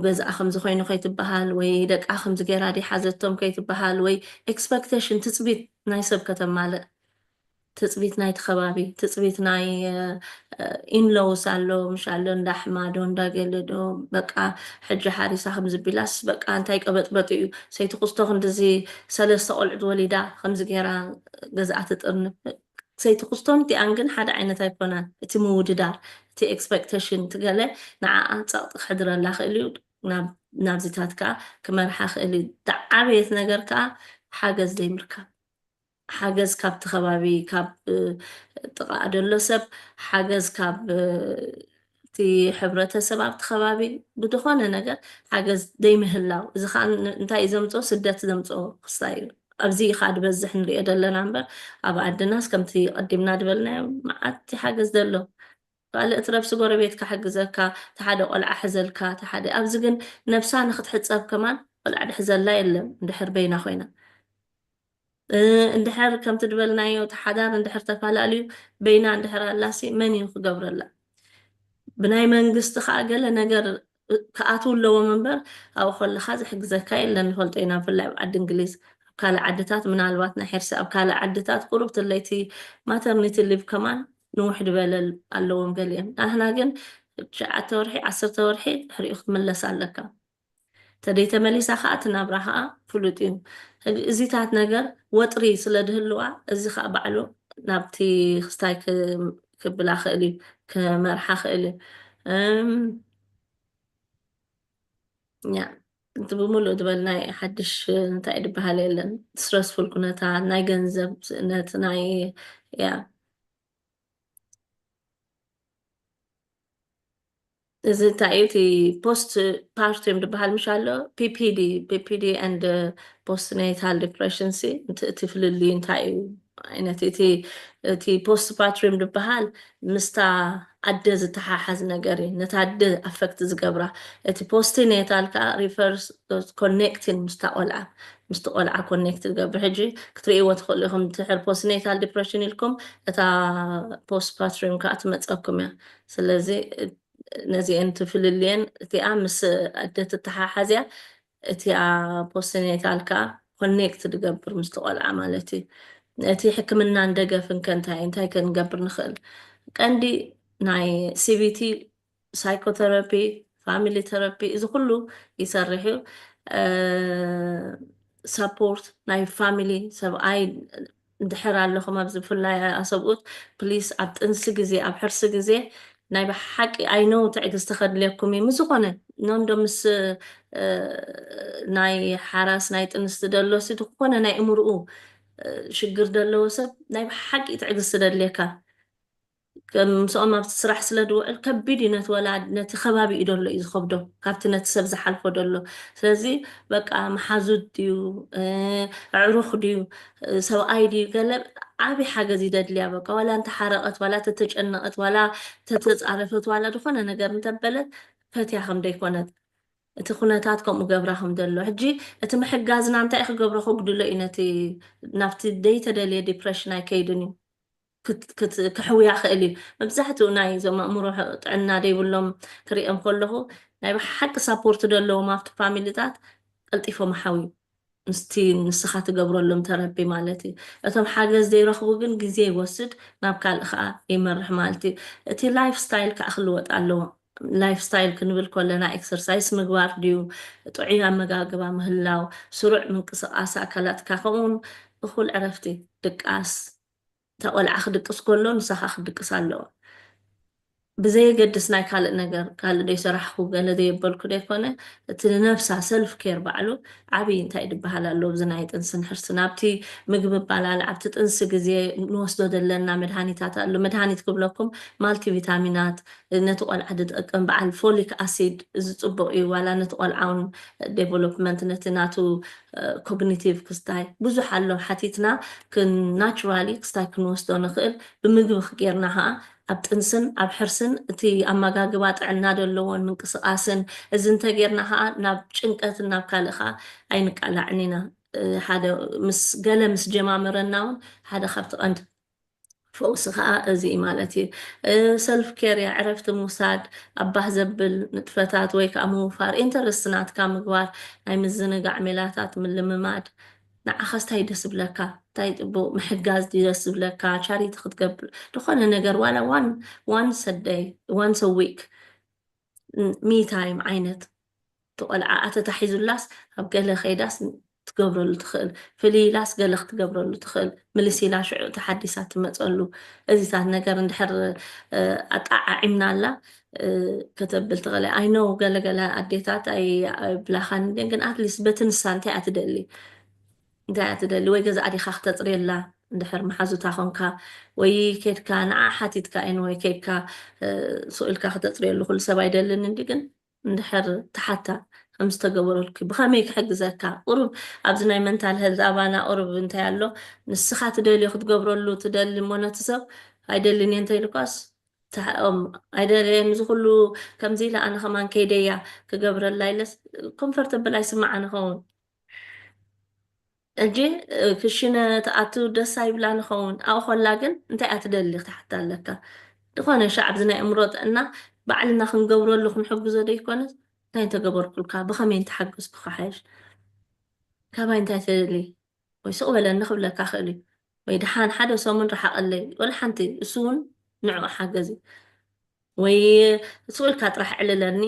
ገዛኣ ከምዚ ኮይኑ ከይትበሃል ወይ ደቃ ከምዚ ገይራ ዲ ሓዘቶም ከይትበሃል ወይ ኤክስፔክቴሽን ትፅቢት ናይ ሰብ ከተማልእ ትፅቢት ናይቲ ከባቢ ትፅቢት ናይ ኢንሎውስ ኣሎ ምሽ ኣሎ እንዳሕማዶ እንዳገለዶ በቃ ሕጂ ሓሪሳ ከምዝቢላስ በቃ እንታይ ቀበጥበጥ እዩ ሰይቲ ክስቶ ክንድዚ ሰለስተ ቆልዑት ወሊዳ ከምዚ ገይራ ገዛኣ ትጥርንፍ ሰይቲ ክስቶን እቲኣን ግን ሓደ ዓይነት ኣይኮናን እቲ ምውድዳር እቲ ኤክስፔክቴሽን ትገለ ንዓኣ ፀቕጢ ክሕድረላ ክእል እዩ ናብዚታት ከዓ ክመርሓ ክእል እዩ ዓበየት ነገር ከዓ ሓገዝ ዘይምርካብ ሓገዝ ካብቲ ከባቢ ካብ ጥቓ ደሎ ሰብ ሓገዝ ካብ እቲ ሕብረተሰብ ኣብቲ ከባቢ ብዝኾነ ነገር ሓገዝ ዘይምህላው እዚ ከዓ እንታይ እዩ ዘምፅኦ ስደት ዘምፅኦ ክስታይ እዩ ኣብዚ ከዓ ድበዝሕ ንሪኦ ዘለና እምበር ኣብ ዓድናስ ከምቲ ቀዲምና ድበልናዮ መዓት ሓገዝ ዘሎ ካልእ እትረብሲ ጎረቤት ክሕግዘካ ተሓደ ቆልዓ ሕዘልካ ተሓደ ኣብዚ ግን ነብሳ ንክትሕፀብ ከማን ቆልዓ ድሕዘላ የለን እንድሕር በይና ኮይና እንድሕር ከምቲ ድበልናዮ ተሓዳር እንድሕር ተፈላለዩ በይና እንድሕር ኣላሲ መን እዩ ክገብረላ ብናይ መንግስቲ ከዓ ገለ ነገር ክኣትው ኣለዎም እምበር ኣብኡ ከለካ ዝሕግዘካ የለን ንፈልጦ ኢና ብፍላይ ኣብ ዓዲ እንግሊዝ ኣብ ካልእ ዓድታት ምናልባት ናይ ሕርሲ ኣብ ካልእ ዓድታት ቁሩብ ትለይቲ ማተርኒቲ ሊቭ ከማን ንውሕ ድበለል ኣለዎም ገሊኦም ንሕና ግን 9 ወርሒ 10 ወርሒ ድሕሪኡ ክትምለስ ኣለካ ተደይተመሊሳ ከዓ ትናብራ ከዓ ፍሉጥ እዩ እዚታት ነገር ወጥሪ ስለ ድህልዋ እዚ ከዓ ባዕሉ ናብቲ ክስታይ ክብላ ክእል እዩ ክመርሓ ክእል እዩ ያ እንት ብምሉእ ድበል ናይ ሓድሽ እንታይ ድበሃል የለን ስትረስፉል ኩነታት ናይ ገንዘብ ስእነት ናይ ያ እዚ እንታይ እዩ እቲ ፖስት ፓርቲም ድበሃል ምሽ ኣሎ ፒፒዲ and ፖስት ናታል ዲፕሬሽን ሲ እቲ ፍልልዩ እንታይ እዩ ዓይነት እቲ ፖስት ፓርቲም ድበሃል ምስታ ኣደ ዝተሓሓዝ ነገር እዩ ነታ ኣደ ኣፈክት ዝገብራ እቲ ፖስት ናታል ከዓ ሪፈርስ ኮኔክቲን ምስታ ቆልዓ ምስቲ ቆልዓ ኮኔክት ዝገብር ሕጂ ክትርእይዎ ትኽእሉ ኢኹም ድሕር ፖስት ናታል ዲፕሬሽን ኢልኩም እታ ፖስት ፓርቲም ከዓ ትመፀኩም እያ ስለዚ ነዚአን ትፍልልየን እቲኣ ምስ ኣደ ትተሓሓዝያ እቲኣ ፖስት ናታል ከዓ ኮኔክት ዝገብር ምስቲ ቆልዓ ማለት እዩ እቲ ሕክምና እንደገፍን ከንታይ ክንገብር ንኽእል ቀንዲ ናይ ሲቢቲ ሳይኮቴራፒ ፋሚሊ ቴራፒ እዚ ኩሉ ይሰርሕ እዩ ሰፖርት ናይ ፋሚሊ ሰብኣይ እንድሕር ኣለኹም ኣብዚ ብፍላይ ኣሰብኡት ፕሊስ ኣብ ጥንሲ ግዜ ኣብ ሕርሲ ግዜ ናይ ብሓቂ ኣይኖ ትዕግስቲ ከድልየኩም እዩ ምዝኾነ ኖንዶ ምስ ናይ ሓራስ ናይ ጥንስቲ ደሎሲ ዝኾነ ናይ እምርኡ ሽግር ዘለዎ ሰብ ናይ ብሓቂ ትዕግስቲ ደድልየካ ከምስኦም ኣብቲ ስራሕ ስለ ድውዕል ከቢድ እዩ ነቲ ወላድ ነቲ ከባቢ እዩ ደሎ እዩ ዝከብዶ ካብቲ ነቲ ሰብ ዝሓልፎ ደሎ ስለዚ በቃ መሓዙት ድዩ ኣዕሩኽ ድዩ ሰብኣይ ድዩ ገለ ዓብይ ሓገዝ ይደድልያ በቃ ዋላ እንተሓረቐት ዋላ ተተጨነቐት ዋላ ተተፃረፈት ዋላ ዝኾነ ነገር እንተበለት ፈትያ ከም ደይኮነት እቲ ኩነታት ከምኡ ገብራ ከም ደሎ ሕጂ እቲ ምሕጋዝና እንታይ ክገብሮ ከጉድሎ እዩ ነቲ ናብቲ ደይተደልየ ዲፕሬሽን ኣይከይድን እዩ ክሕውያ ክእል እዩ መብዛሕትኡ ናይ ዞም ኣእምሮ ጥዕና ደይብሎም ክሪኦም ከለኹ ናይ ብሓቂ ሳፖርት ደለዎም ኣብቲ ፋሚሊታት ቀልጢፎም ሓውዩ ምስቲ ንስኻ ትገብረሎም ተረቢ ማለት እዩ እቶም ሓገዝ ዘይረኽቡ ግን ግዜ ይወስድ ናብ ካልእ ከዓ ይመርሕ ማለት እዩ እቲ ላይፍ ስታይል ከዓ ክልወጥ ኣለዎ ላይፍ ስታይል ክንብል ከለና ኤክሰርሳይዝ ምግባር ድዩ ጥዑይ ኣመጋግባ ምህላው ስሩዕ ምንቅስቃስ ኣካላትካ ከምኡውን እኹል ዕረፍቲ ድቃስ ተቆልዓ ክድቅስ ከሎ ንስኻ ክድቅስ ኣለዎ ብዘየገድስ ናይ ካልእ ነገር ካልእ ደይሰራሕኩ ገለ ዘየበልኩ ደይኮነ እቲ ነፍሳ ሰልፍ ኬር ባዕሉ ዓብይ እንታይ ድበሃል ኣሎ እዚ ናይ ጥንስን ሕርስን ኣብቲ ምግቢ ባላል ኣብቲ ጥንሲ ግዜ ንወስዶ ዘለና መድሃኒታት ኣሎ መድሃኒት ክብለኩም ማልቲ ቪታሚናት ነቲ ቆልዓ ዝጠቅም በዓል ፎሊክ ኣሲድ እዚ ፅቡቅ እዩ ዋላ ነቲ ቆልዓውን ዴቨሎፕመንት ነቲ ናቱ ኮግኒቲቭ ክስታይ ብዙሕ ኣሎ ሓቲትና ናቹራሊ ክስታይ ክንወስዶ ንኽእል ብምግቢ ጌርና ከዓ ኣብ ጥንስን ኣብ ሕርስን እቲ ኣመጋግባ ጥዕና ዘለዎን ምንቅስቃስን እዚ እንተጌርና ከዓ ናብ ጭንቀትን ናብ ካልእ ከዓ ኣይንቃላዕን ኢና ሓደ ምስ ገለ ምስ ጀማምረና እውን ሓደ ካብቲ ቀንዲ ፈውሲ ከዓ እዚ እዩ ማለት እዩ ሰልፍ ኬር እያ ዕረፍቲ ምውሳድ ኣባህ ዘብል ንጥፈታት ወይ ከዓ ምውፋር ኢንተረስት ናትካ ምግባር ናይ ምዝንጋዕ ሜላታት ምልምማድ ንዓኻ እንታይ ደስ ዝብለካ እንታይ ፅቡቅ ምሕጋዝ ደስ ዝብለካ ቻሪቲ ክትገብር ዝኾነ ነገር ዋላ ዋንስ ዴይ ዋንስ ዊክ ሚ ታይም ዓይነት ተቆልዓ ኣተታሒዙላስ ኣብ ገለ ኸይዳስ ትገብረሉ ትኽእል ፍልይላስ ገለ ክትገብረሉ ትኽእል ምልሲላ ሽዑ ተሓዲሳ ትመፀሉ እዚታት ነገር እንድሕር ኣጣዓዒምና ኣላ ከተብል ትኽእል ኣይኖ ገለገለ ኣዴታት ኣይብላኻን ግን ኣትሊስት በትንሳ እንታይ እያ ትደሊ እንታይ እያ ትደሊ ወይ ገዛ ኣዲኻ ክተፅርየላ እንድሕር መሓዙታ ኮንካ ወይ ከድካ ንዓ ሓቲትካ ወይ ከድካ ስእልካ ክተፅርየሉ ኩሉ ሰብ ኣይደልን እንዲ ግን እንድሕር ተሓታ ከም ዝተገበረልኩ ብኸመይ ክሕግዘካ ቁሩብ ኣብዚ ናይ መንታል ሄልዝ ኣባና ቁሩብ እንታይ ኣሎ ንስኻ ትደልዮ ክትገብረሉ ትደሊ እሞ ነቲ ሰብ ኣይደልን እየ እንተይልኳስ ኣይደልየን እዚ ኩሉ ከምዚ ኢለ ኣነ ከማን ከይደያ ክገብረላ ኢለስ ኮምፈርተብል ኣይስማዓን ይኸውን እጂ ክሽነ ተኣቱ ደስ ኣይብላ ንኸውን ኣብኡ ኮላ ግን እንታይ እያ ትደሊ ክትሓታ ኣለካ ዝኾነ ሻዕብ ዝናይ እምሮ ጥዕና ባዕልና ክንገብረሉ ክንሕግዞ ዶ ይኮነስ እንታይ እንተገበርኩልካ ብኸመይ እንተሓገዝኩ ሓይሽ ካባይ እንታይ ትደሊ ወይ ስቕ በለኒ ክብለካ ክእል እዩ ወይ ድሓን ሓደ ሰሙን ረሓቐለይ ወላ ሓንቲ እሱ እውን ንዕኡ ሓገዝ ወይ ስእልካ ጥራሕ ዕልለኒ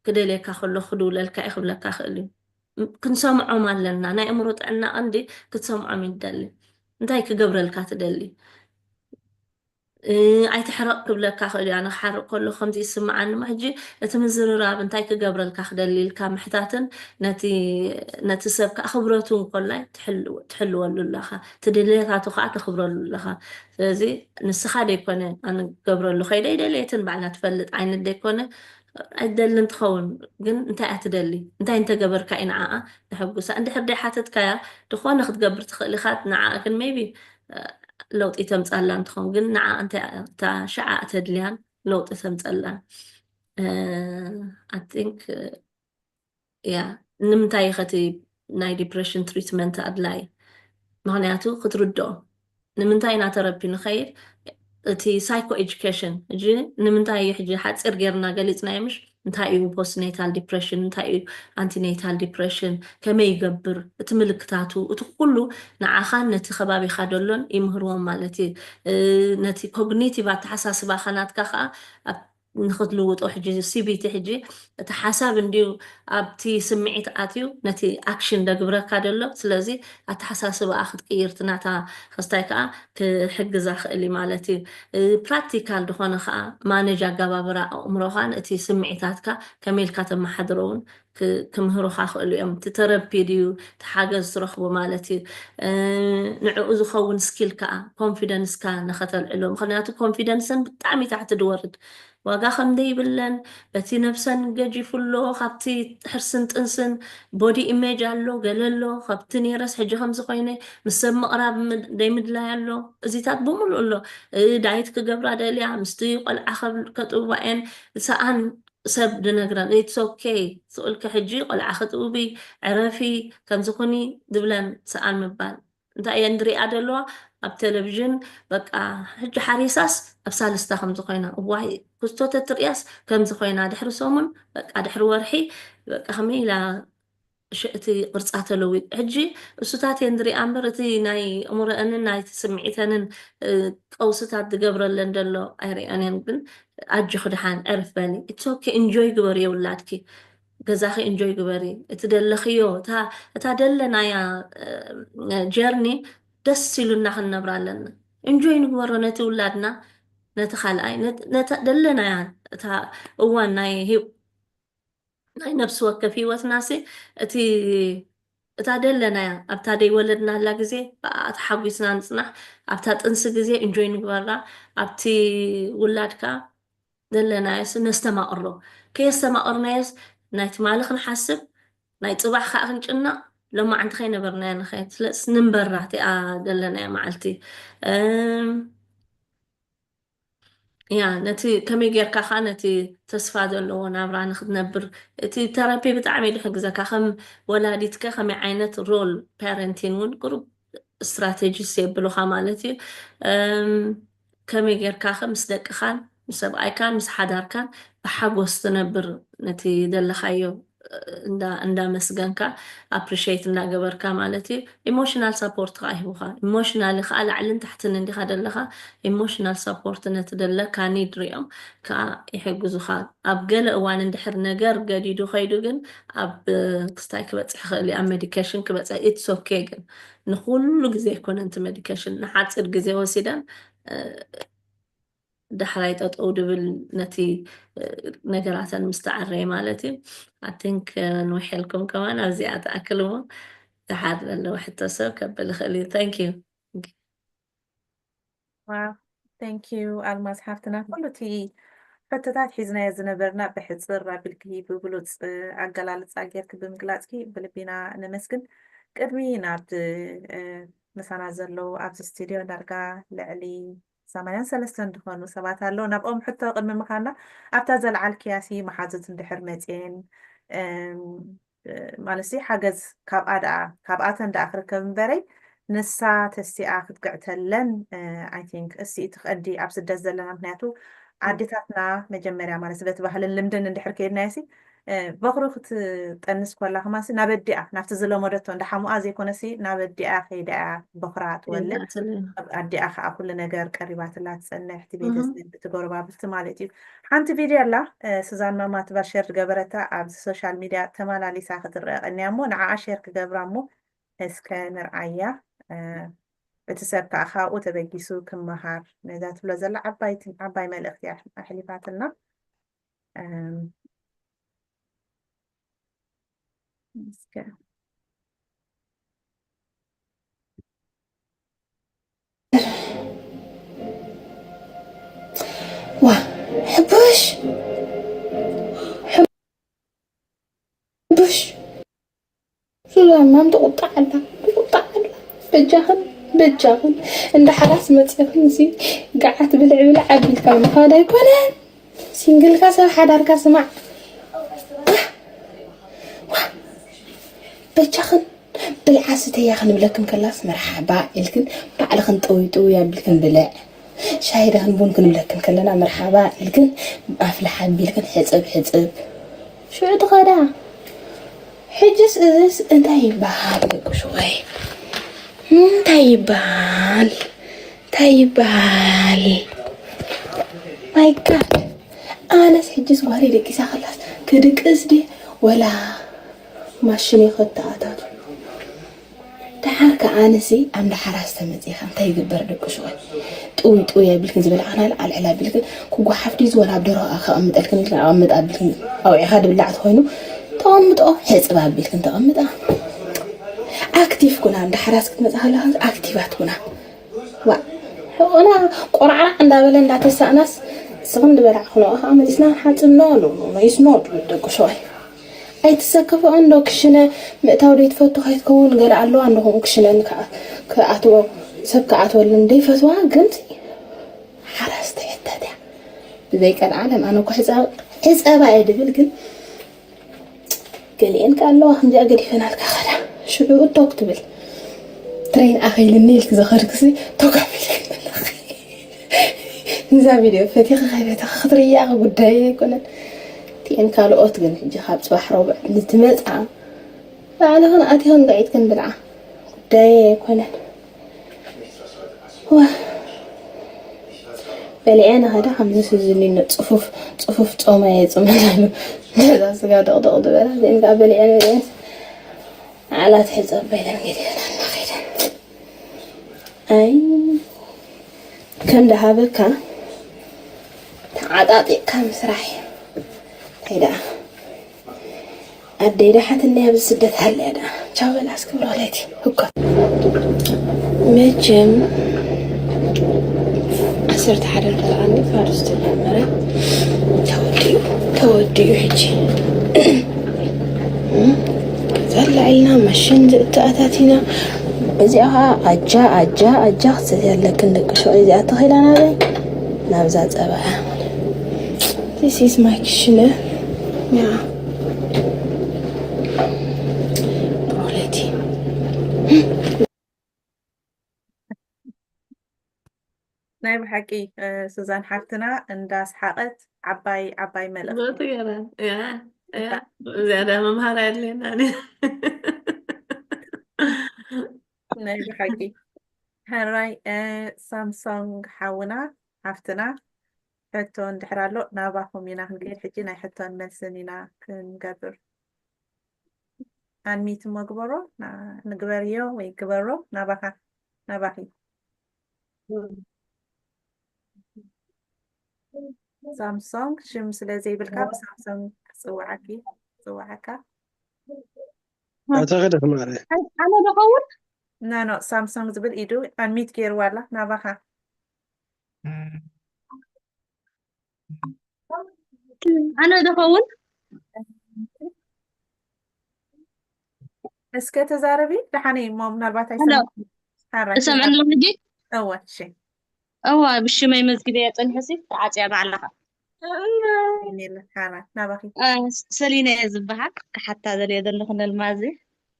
ክደልየካ ከሎ ክድውለልካ ይኽብለካ ክእል እዩ ክንሰምዖም ኣለና ናይ እምሮ ጥዕና ቀንዲ ክትሰምዖም ይደሊ እንታይ ክገብረልካ ትደሊ ኣይትሕረቕ ክብለካ ክእል ኣነ ክሓርቕ ከሎ ከምዚ ይስምዓኒ ማ ሕጂ እቲ ምዝርራብ እንታይ ክገብረልካ ክደሊ ኢልካ ምሕታትን ነቲ ሰብ ከዓ ክብረቱ እንከላይ ትሕልወሉ ኣለኻ ትድልየታቱ ከዓ ተኽብረሉ ኣለኻ ስለዚ ንስኻ ደይኮነ ኣነ ክገብረሉ ከይደ ይደልየትን ባዕላ ትፈልጥ ዓይነት ደይኮነ ኣይደሊ እንትኸውን ግን እንታይ እያ ትደሊ እንታይ እንተገበርካ እዩ ንዓኣ ንሕጉሳ እንድሕር ደይ ሓተትካያ ድኾነ ክትገብር ትኽእል ኢኻ ንዓኣ ግን ሜቢ ለውጢ ተምፃላ እንትኸውን ግን ንዓ እንታይ እታ ሸዓ እተድልያን ለውጢ ተምፀላን ኣይ ቲንክ ያ ንምንታይ ኸቲ ናይ ዲፕሬሽን ትሪትመንት ኣድላይ ምክንያቱ ክትርድኦ ንምንታይ ኢና ተረፒ ንኸይድ እቲ ሳይኮ ኤጁኬሽን እጂ ንምንታይ እዩ ሕጂ ሓፂር ጌርና ገሊፅና ምሽ እንታይ እዩ ፖስትኔታል ዲፕሬሽን እንታይ እዩ አንቲኔታል ዲፕሬሽን ከመይ ይገብር እቲ ምልክታቱ እቲ ኩሉ ንዓኻን ነቲ ከባቢኻ ደሎን ይምህርዎም ማለት እዩ ነቲ ኮግኒቲቭ ኣተሓሳስባ ኸናትካ ከዓ ንኽትልውጦ ሕጂ ሲቢቲ ሕጂ እቲ ሓሳብ እንድዩ ኣብቲ ስምዒት ኣትዩ ነቲ ኣክሽን ደግብረካ ደሎ ስለዚ ኣተሓሳስባኣ ክትቅይርቲ ናታ ክስታይ ከዓ ክሕግዛ ክእል ማለት እዩ ፕራክቲካል ዝኾነ ከዓ ማነጅ ኣገባብራ ኣእምሮኻን እቲ ስምዒታትካ ከመይልካ ተመሓድሮ እውን ክምህሩኻ ክእሉ እዮም እቲ ተረፒ ድዩ ተሓገዝ ትረኽቦ ማለት እዩ ንዕኡ ዝኸውን ስኪል ከዓ ኮንፊደንስካ ንኸተልዕሎ ምክንያቱ ኮንፊደንስን ብጣዕሚ ታሕቲ ድወርድ ዋጋ ከምደይ ይብለን በቲ ነፍሰን ገጂፉሎ ካብቲ ሕርስን ጥንስን ቦዲ ኢሜጅ ኣሎ ገለሎ ካብቲ ነረስ ሕጂ ከምዚ ኮይነ ምስ ሰብ ምቕራብ ደይምድላይ ኣሎ እዚታት ብምሉእ ኣሎ ዳይት ክገብራ ደልያ ምስቲ ቆልዓ ከጥብባኤን ሰኣን ሰብ ድነግረን ኢትስ ኦኬ ስእልኪ ሕጂ ቆልዓ ክትውቢ ዕረፊ ከምዚ ኩኒ ድብለን ሰኣን ምባል እንታይ እየ ንሪኣ ደለዋ ኣብ ቴሌቭዥን በቃ ሕጂ ሓሪሳስ ኣብ ሳልስታ ከምዚ ኮይና እዋይ ክስቶተ ትርያስ ከምዚ ኮይና ድሕሪ ሰሙን በቃ ድሕሪ ወርሒ በቃ ከመይ ኢላ እቲ ቅርፃ ተለዊጥ ሕጂ እሱታት እየ ንሪኣ እምበር እቲ ናይ እምሮአንን ናይ ስምዒተንን ቀውስታት ዝገብረለን ደሎ ኣይርአን እየን ግን ኣጅ ክድሓን ዕርፍ በሊ ኢትስ ኦኬ እንጆይ ግበሪ የውላድኪ ገዛኺ እንጆይ ግበሪ እቲ ደለኽዮ እታ ደለናያ ጀርኒ ደስ ኢሉና ክንነብራ ኣለና እንጆይ ንግበሮ ነቲ ውላድና ነቲ ካልኣይ ደለናያ እታ እዋን ናይ ነብሲ ወከፍ ሂወትናሲ እቲ እታ ደለናያ ኣብታ ደይወለድና ኣላ ግዜ ተሓጒስና ንፅናሕ ኣብታ ጥንሲ ግዜ እንጆይ ንግበራ ኣብቲ ውላድካ ደለናየስ ነስተማቕሮ ከየስተማቕርናየስ ናይቲ ማሊ ክንሓስብ ናይ ፅባሕ ከዓ ክንጭናቕ ሎማዓንቲ ከይነበርናያ ንኸይድ ስለዚ ንንበራ እቲኣ ደለናያ መዓልቲ يا نتي كمي جيركا خا نتي تصفى دلو نابرا نخدنبر تي ترابي بتعمل حجزك خم ولادتك خم عينة رول بارنتين ون قرب استراتيجي سيبلو خمالتي كمي جيركا خم مصدق خان مسبقاي كان مس حدار كان بحبوس تنبر نتي دلخايو እንዳ መስገንካ appreciate እንዳገበርካ ማለት እዩ ኢሞሽናል ሰፖርት ካ ይሁኻ ኢሞሽናል ካ ላዕልን ታሕትን እንዲኻ ደለኻ ኢሞሽናል ሰፖርት ነትደለካ ኒድ ሪኦም ከዓ ይሕግዙኻ ኣብ ገለ እዋን እንድሕር ነገር ገዲዱ ኸይዱ ግን ኣብ ክስታይ ክበፅሕ ክእል ኣብ ሜዲኬሽን ክበፅሕ ኢትስ ኦኬ ግን ንኩሉ ግዜ ኣይኮነን እቲ ሜዲኬሽን ንሓፂር ግዜ ወሲደን دحراي تطو دبل نتي نجراتن مستعرة مالتي I think نوحي لكم كمان أو زيادة أكلمه تحاد لو حتى سو كبل خلي thank you wow thank you ألماس حفتنا كله تي فتتات حزنا يزنبرنا بحصر بالكي ببلوت عجلالة عجيرك بمقلاتكي بلبينا نمسكن قدمي نابد مثلا زلو عبد استوديو درجة لعلي سامعين سلسلة دخانو سبعة لو نبقوم حتى قدم مكاننا أبتزل على الكياسي محازة اندحر متين مالسي حاجز كاب دا آخر كمبري نسا تستي آخد قعتلن I think السي تخدي أبس الدزل لنا بناتو عدتاتنا مجمرة مالسي بتبهل اللمدن اندحر كير ناسي بغروخ تأنس كولا خماسي نابدي نفتزلو مدتو اندحامو آزي كونسي نابدي خيدا بخرات ولا أدي أخ أقول نجار قريبات الله تسألنا احتبيت بتجربة بالتمالتي حنت فيديو الله سوزان ما تبشر جبرتها على السوشيال ميديا تمال على ساخة الرقني أمو نعاشر كجبرامو إسكانر عيا بتسبق أخا وتبجيسو كم مهار نذات بلزل عباي ما الاختيار حليفات لنا حبوش سلام تقطع لها بجاهن عند حراس متسخن زي قعدت بالعبل عبل كان هذا يكون سينجل كاس حدار كاس مع بجاهن بالعاسة يا خن بلكن كلاس مرحبا يلكن بعد خن طوي يا بلكن بلا شايده هنبون كن بلكن كلنا مرحبا يلكن افلح بلكن حصب شو عد غدا حجس إذس انتي بحال شوي تايبال ماي جاد أنا سحجز واري لك خلاص كدك أسدي ولا ماشيني خطاتات تعارك أنسي أم لحراس تمزي خم تايجبر لك شوي طوي بلكن زبل أنا على العلاب بلكن كوجو حفتيز ولا بدر أخ أمد ألكن لا أمد أبلكن أو إخاد بالله تخينو تأمد حسب بلكن تأمد أكتيف كنا عند حراس كنت مثلا أكتيفات كنا وأنا قرعة عند بلن دات السأناس سقم دبر عقله أما إسنا حاتم نالو ما يسنود بدك شوي أي تسكف عنده كشنا متوريد فتو خيط كون قال علو عندهم كشنا كأتو سبك أتو لندي فتوى قلت حراس تحتها بذيك العالم أنا كحس أبا عيد بلقن قال لي إنك الله هم جاء قدي فينا الكخرة شو تكتبل ترين أخي للنيل كذا كسي تقابل نزا فيديو فتيخ خيبة خطرية أخي قدايا كنا تين كالو أتقن جخاب صباح ربع نتمتع فعلا هنا أتيهن قاعد كن بلعة قدايا كنا هو بلي أنا هذا خمسة سجلين صفوف صومية صومية هذا سجاد دغدغ دبلا زين قابلي أنا بس على تحزب بين الجديد أنا خير أي كم ذهب كان تعاطي كم سرحي هيدا أدي حتى اللي بسدت هلا ده شاول أسكبر عليتي هكذا مجم أسرت حدا الآن فارس تجمرة تودي حجي زال عينا مشين تأتاتنا بزيها أجا خسيت لكن لك شو إذا أتخيل أنا لي ናብዛ ፀባያ This is my kitchen. Yeah. Quality. ናይ ብሓቂ ሱዛን ሓፍትና እንዳስሓቀት ዓባይ መልእክቲ بطيرة يا زيادة ممهرة لنا ናይ ብሓቂ ሃራይ ሳምሶንግ ሓውና ሓፍትና ሕቶ እንድሕር ኣሎ ናባኹም ኢና ክንከይድ ሕጂ ናይ ሕቶን መልስን ኢና ክንገብር አንሚት መግበሮ ንግበርዮ ወይ ግበሮ ናባኺ ሳምሶንግ ሽም ስለዘይብልካ ብሳምሶንግ ፅዋዓካ أعتقد معي أنا بقول ናኖ ሳምሶንግ ዝብል ኢዱ አንሚት ገይርዋላ ናባኻ أنا بقول እስከ ተዛረቢ ድሓኒ እሞ ምናልባት هلا ሃራይ سمعنا لهجي እወ እሺ أو بالشمي مزقدة يطنحسي تعاتي بعلها ይኔለ ሃራይ ናባኺ سلينا يزبحك حتى ذا اللي يدلخنا المازي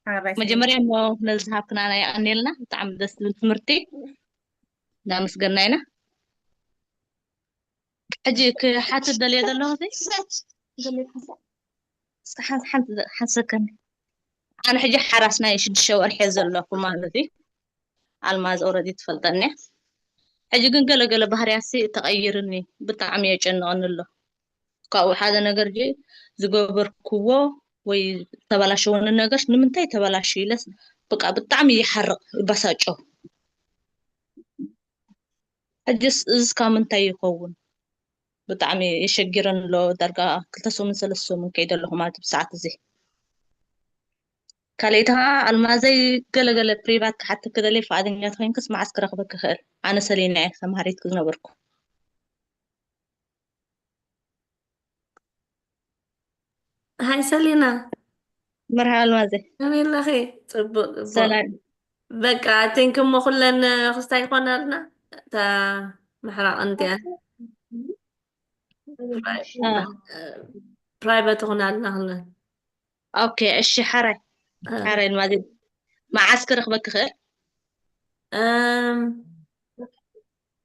ሃራይ مجمريا ما نزهاب كنا يقنيلنا تعم دس تمرتي لا مسقناينا أجيك حتى ذا اللي يدلخ زي حسكن أنا حجي حراسنا يشد شوار حيزل لكم مالذي الماز أوريدي تفلتني حجي قل بهرياسي تغيرني بطعم يجنن له كاو هذا نجر جي زجبر كوو وي تبلاشون النجش نمنتي تبلاشي لس بقى بطعم يحرق بساجو حجس إز كامنتي يكون بطعم يشجرن له درجة كلتسو من سلسو من كيد لهم مالت بساعة زي كاليتها المازي قل بريبات حتى كده لي فادين ياتخين كس مع عسكر أخبك خير أنا سلينا سمهريت كذا بركو هاي سلينا مرحبا المازي جميل أخي صبو سلام بقى تنكم كلن خستاي يكون لنا تا محرق أنت برايفت هنا لنا اوكي ايش حري الماضي مع عسكر اخبك خير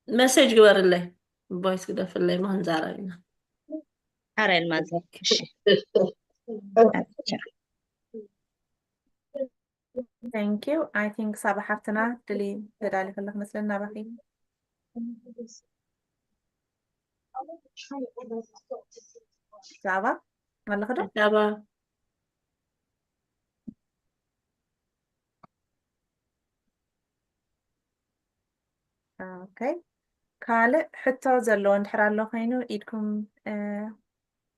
مسج قبر اللي فويس كده في اللي ما هنزعلنا حري الماضي ايش Thank you. I think صباح حفتنا دلي ذلك الله مثلنا بخي. جابا ولا خده؟ جابا اوكي. كالي حتى زلو انحرا له خينو ايدكم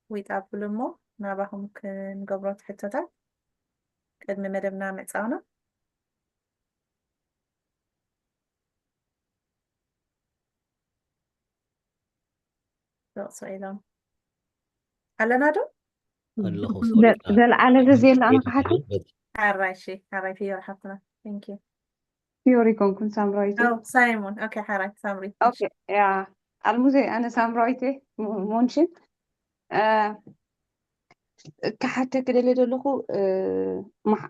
ويتقبلوا مو نابهم كنقبرات حتى تا قدم مدبنا متساونا سؤالهم على نادو؟ زلعالة زي اللي أنا قحتي حرايشي حراي فيه حطنا thank you يوريكم كنت سامرايتي أو سايمون أوكي حراي سامري أوكي يا الموزي أنا سامرايتي مونشن كحتى كده اللي دلقوا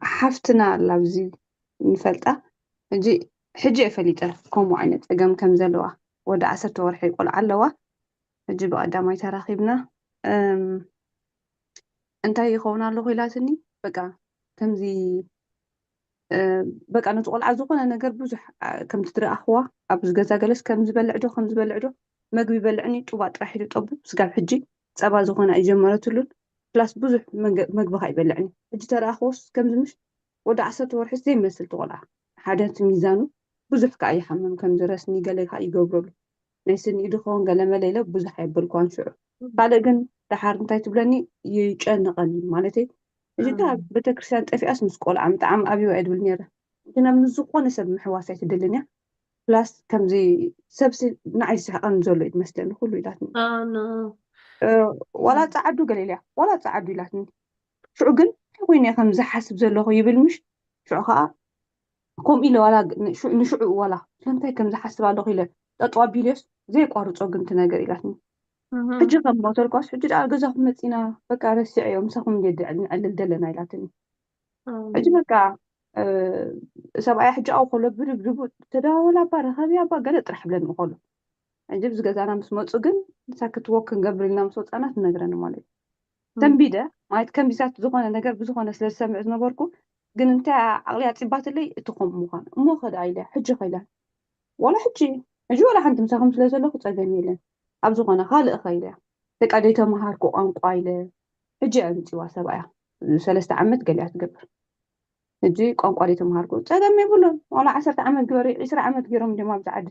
حفتنا لابزي نفلتة حجي فليتة كومو عينت أقام كم زلوا ودا عسرت ورحي يقول علوا حجي بقى دامي تراخيبنا انتي يخونا له خلاتني بقى كمزي بقى نتقول عزوقنا أنا قرب بزح كم تدري أخوة أبز جزا جلس كم زبلعدو خم زبلعدو ما قبي بلعني طوبات راح يطب بس قال حجي سبعة زوقنا أجمرت له بلاس بزح ما قبي خاي بلعني حجي ترى أخوس كم زمش ودا عسرت ورحي زي مثل تقولها حدث ميزانه بزح كأي حمام كم درسني قال لك هاي جبرل نيسني يدخون قال ما ليلة بزح يبلكون شو بعد جن تحار انتي تبلني يجنقني مالتي جدا بتكرسان في اسم سكول عم ابي وعد بالنيره كنا من الزقون سب محواسات الدنيا بلاس كم زي سبسي نعيس ان زول يتمثل كله يلاتني انا ولا تعدوا قليلا ولا تعدوا يلاتني شو قل وين يا كم زحسب زلو يبل مش شو خا قوم الى ولا شو نشو ولا فهمتي كم زحسب على غيله تطوا بيلس ዘይቋርፆ ግን እቲ ነገር ኢላትኒ ሕጂ ከም ሞተልኳስ ሕጂ ዳኣ ገዛኹም መፂና በቃ ረሲዐዮ ምሳኹም ንዕልል ዘለና ኢላትኒ ሕጂ በቃ ሰብኣያ ሕጂ ኣብኡ ከሎ ብድብድቡ ተደዋወላ ባ ረኸብያ ባ ገለ ጥራሕ ብለን ከሎ ሕጂ ብዚ ገዛና ምስ መፁ ግን ሳክትዎ ክንገብር ኢልና ምስ ወፃና ትነግረኒ ማለት እዩ ተንቢደ ማለት ከምቢሳት ዝኾነ ነገር ብዝኾነ ስለ ዝሰምዕ ዝነበርኩ ግን እንታይ ዓቕልያ ፅባትለይ እቲ ከምኡ ምዃኑ እሞ ኸዳ ኢለ ሕጂ ኸኢላ ዋላ ሕጂ ወላ ሓንቲ ምሳኹም ስለ ዘለኹ ፀገም የለን ኣብ ዝኾነ ካልእ ኸኢለ ደቃ ደይተመሃርኩ ቋንቋ ኢለ ሕጂ ኣምፂዋ ሰብኣያ 3 ዓመት ገሊኣ ትገብር ሕጂ ቋንቋ ደይተመሃርኩ ፀገም የብሉን ዋላ 10 ዓመት ግበሪ 20 ዓመት ገይሮም ድማ ኣብዛ ዓዲ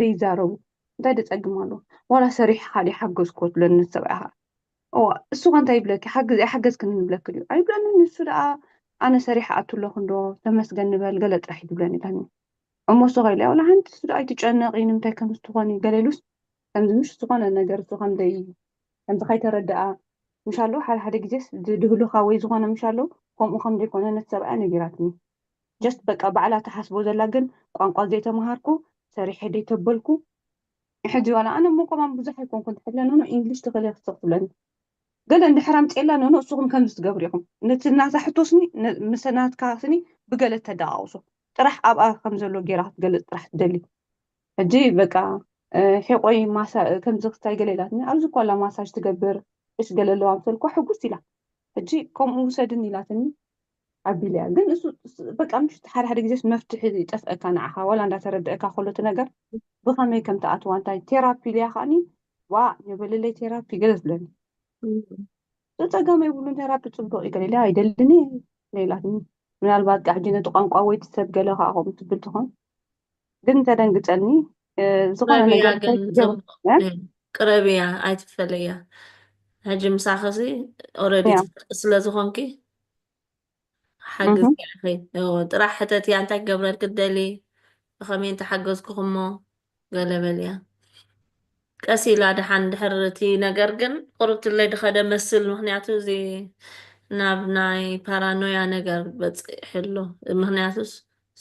ደይዛረቡ እንታይ ደፀግም ኣሎ ዋላ ሰሪሕ ካዲ ሓገዝኮ ትብለኒ ሰብኣያ እሱ ኸ እንታይ ይብለኪ ሓገዝክን ንብለክ ድዩ ኣይብለኒ ንሱ ደኣ ኣነ ሰሪሕ ኣትለኹ ዶ ተመስገን ንበል ገለ ጥራሕ ይብለኒ ኢላኒ እሞ እሱ ኸኢለ ዋላ ሓንቲ እሱ ደኣ ኣይትጨነቂ ንምንታይ ከም ዝትኾኒ ገለ ኢሉስ ከምዚ ምሽ ዝኾነ ነገር እሱ ከምዚ ከይተረድኣ ምሻ ኣለዉ ሓደ ግዜስ ድህሉኻ ወይ ዝኾነ ምሻ ኣለዉ ከምኡ ከም ዘይኮነ ነቲ ሰብኣያ ነጊራትኒ ጀስት በቃ ባዕላ ተሓስቦ ዘላ ግን ቋንቋ ዘይተመሃርኩ ሰሪሐ ደይተበልኩ ሕጂ ዋላ ኣነ እሞ ቆማን ብዙሕ ኣይኮንኩን ትሕብለኒ ኖ እንግሊሽ ትኽእለ ክስቕ ትብለኒ ገለ እንድሕር ኣምፂአላ ኖ እስኹም ከምዚ ትገብሩ ኢኹም ነቲ ናታ ሕቶስኒ ምስ ናትካ ስኒ ብገለ ተደቃቕሶ ጥራሕ ኣብኣ ከም ዘሎ ጌራ ክትገልፅ ጥራሕ ትደሊ ሕጂ በቃ ሕቆይ ከምዚ ክስታይ ገለ ኢላትኒ ኣብዚ ኮላ ማሳጅ ትገብር እሽ ገለ ኣለዋ ምሰልኳ ሕጉስ ኢላ ሕጂ ከምኡ ውሰድን ኢላትኒ ኣቢልያ ግን እሱ በቃ ምሽቲ ሓደ ግዜስ መፍትሒ ይጠፍአካ ንዓኻ ዋላ እንዳተረድአካ ከሎቲ ነገር ብኸመይ ከም ተኣትዋ እንታይ ቴራፒ ልያ ከዓኒ ዋ የበለለይ ቴራፒ ገለ ዝብለኒ ፀገም የብሉን ቴራፒ ፅቡቅ እዩ ገለ ኢላ ኣይደልኒ ኢላትኒ ምናልባት ከዓ ሕጂ ነቲ ቋንቋ ወይ ትሰብ ገለ ከዓ ከምኡ ትብል ትኾን ግን ተደንግፀኒ ዝኾነ ነገር ቅረብያ ኣይትፈለያ ሕጂ ምሳኸሲ ኦልሬዲ ስለ ዝኾንኪ ሓገዝ ኢኺ ጥራሕ ሕተት እያ እንታይ ክገብረል ክደሊ ብኸመይ እንተሓገዝኩኹሞ ገለ በልያ ቀሲ ኢላ ድሓን ድሕር እቲ ነገር ግን ቁርብትለይ ድኸደ መስል ምክንያቱ እዚ ናብ ናይ ፓራኖያ ነገር በፂሕሎ ምክንያቱስ